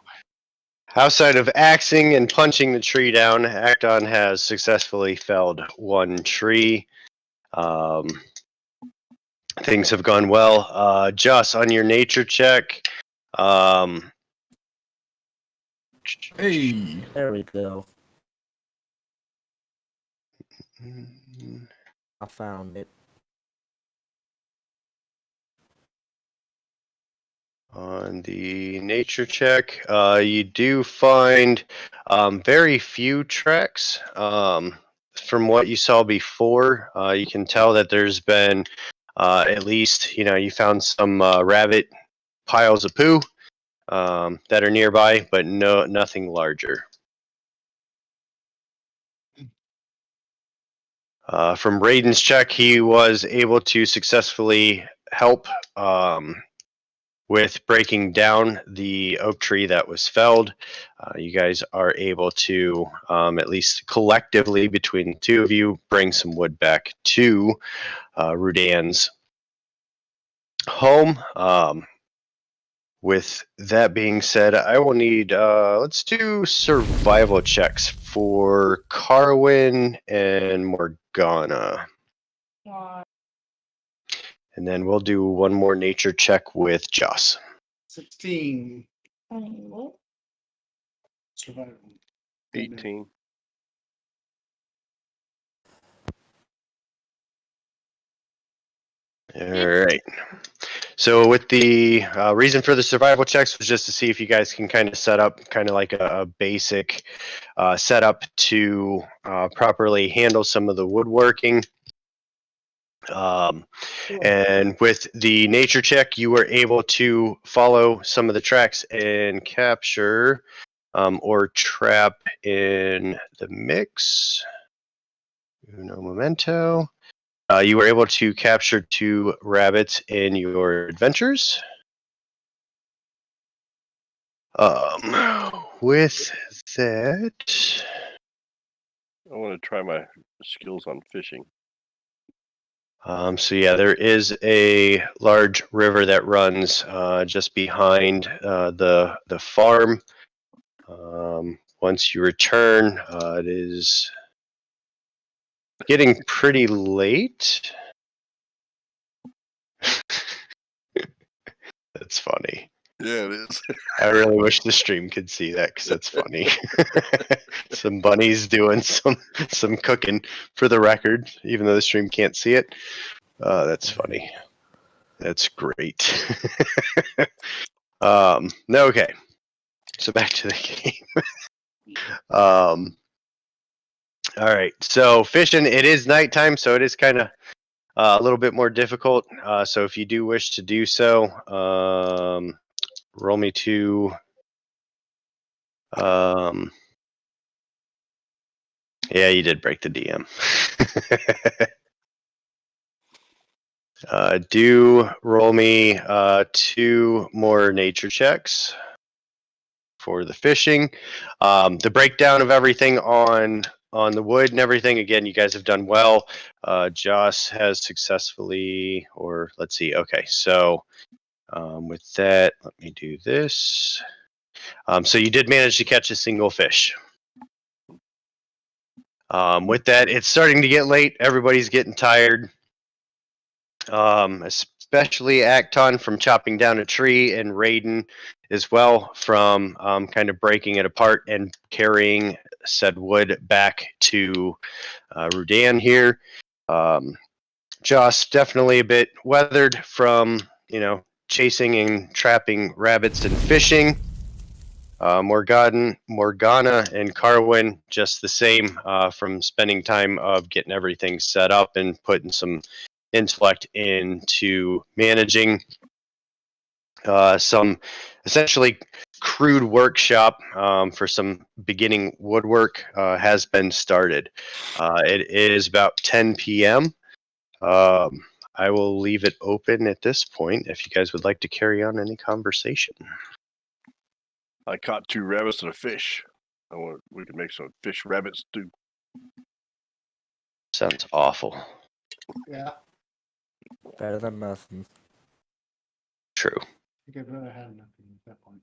outside of axing and punching the tree down, Acton has successfully felled one tree. Things have gone well. Joss, on your nature check. Hey, There we go. I found it. On the nature check, you do find very few tracks. From what you saw before, you can tell that there's been at least, you found some rabbit piles of poo that are nearby, but nothing larger. From Raiden's check, he was able to successfully help with breaking down the oak tree that was felled. You guys are able to, at least collectively between the two of you, bring some wood back to Rudan's home. With that being said, I will need, let's do survival checks for Carwin and Morgana. And then we'll do one more nature check with Joss. 16. Survival. 18. All right. So with the reason for the survival checks was just to see if you guys can kind of set up kind of like a basic setup to properly handle some of the woodworking. And with the nature check, you were able to follow some of the tracks and capture or trap in the mix. Uno momento. You were able to capture 2 rabbits in your adventures. With that, I want to try my skills on fishing. So yeah, there is a large river that runs just behind the farm. Once you return, it is getting pretty late. That's funny. Yeah, it is. I really wish the stream could see that because that's funny. Some bunnies doing some cooking for the record, even though the stream can't see it. That's funny. That's great. Okay. So back to the game. All right. So fishing, it is nighttime, so it is kind of a little bit more difficult. So if you do wish to do so, roll me to. Yeah, you did break the DM. Do roll me 2 more nature checks for the fishing. The breakdown of everything on the wood and everything, again, you guys have done well. Joss has successfully, or let's see, okay, so with that, let me do this. So you did manage to catch a single fish. With that, it's starting to get late. Everybody's getting tired. Especially Acton from chopping down a tree, and Raiden as well from kind of breaking it apart and carrying said wood back to Rudan here. Joss definitely a bit weathered from, chasing and trapping rabbits and fishing. Morgana and Carwin just the same from spending time of getting everything set up and putting some intellect into managing some essentially crude workshop for some beginning woodwork has been started. It is about 10 p.m. I will leave it open at this point if you guys would like to carry on any conversation. I caught 2 rabbits and a fish. We can make some fish rabbit stew. Sounds awful. Yeah, Better than nothing. True. I think I'd rather have nothing at that point.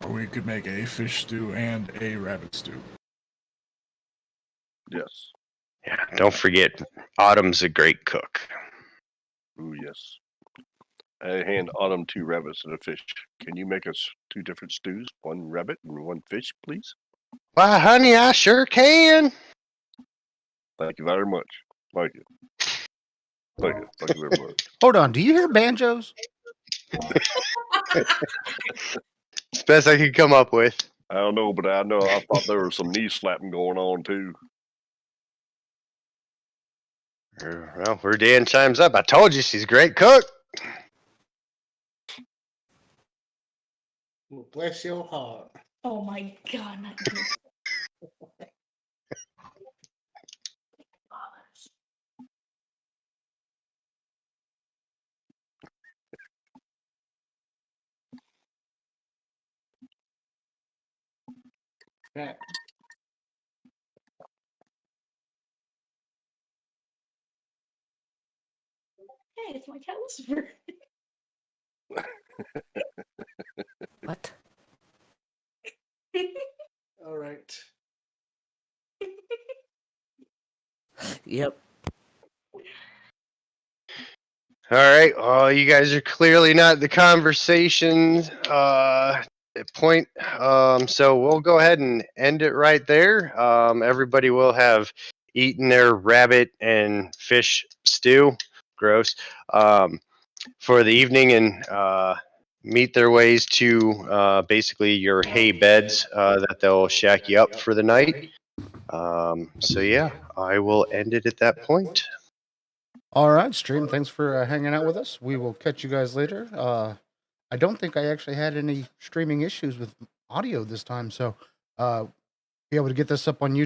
Or we could make a fish stew and a rabbit stew. Yes. Yeah, don't forget, Autumn's a great cook. Ooh, yes. I hand Autumn 2 rabbits and a fish. Can you make us 2 different stews? 1 rabbit and 1 fish, please? Why, honey, I sure can. Thank you very much. Thank you. Thank you. Thank you very much. Hold on. Do you hear banjos? It's the best I could come up with. I don't know, but I thought there was some knee slapping going on too. Well, Rudan chimes up. I told you she's a great cook. Well, bless your heart. Oh my god, not you. Right. Hey, it's my cat Lucifer. What? All right. Yep. All right. Well, you guys are clearly not the conversation point. So we'll go ahead and end it right there. Everybody will have eaten their rabbit and fish stew. Gross. For the evening and meet their ways to basically your hay beds that they'll shack you up for the night. So yeah, I will end it at that point. All right, stream. Thanks for hanging out with us. We will catch you guys later. I don't think I actually had any streaming issues with audio this time, so be able to get this up on YouTube.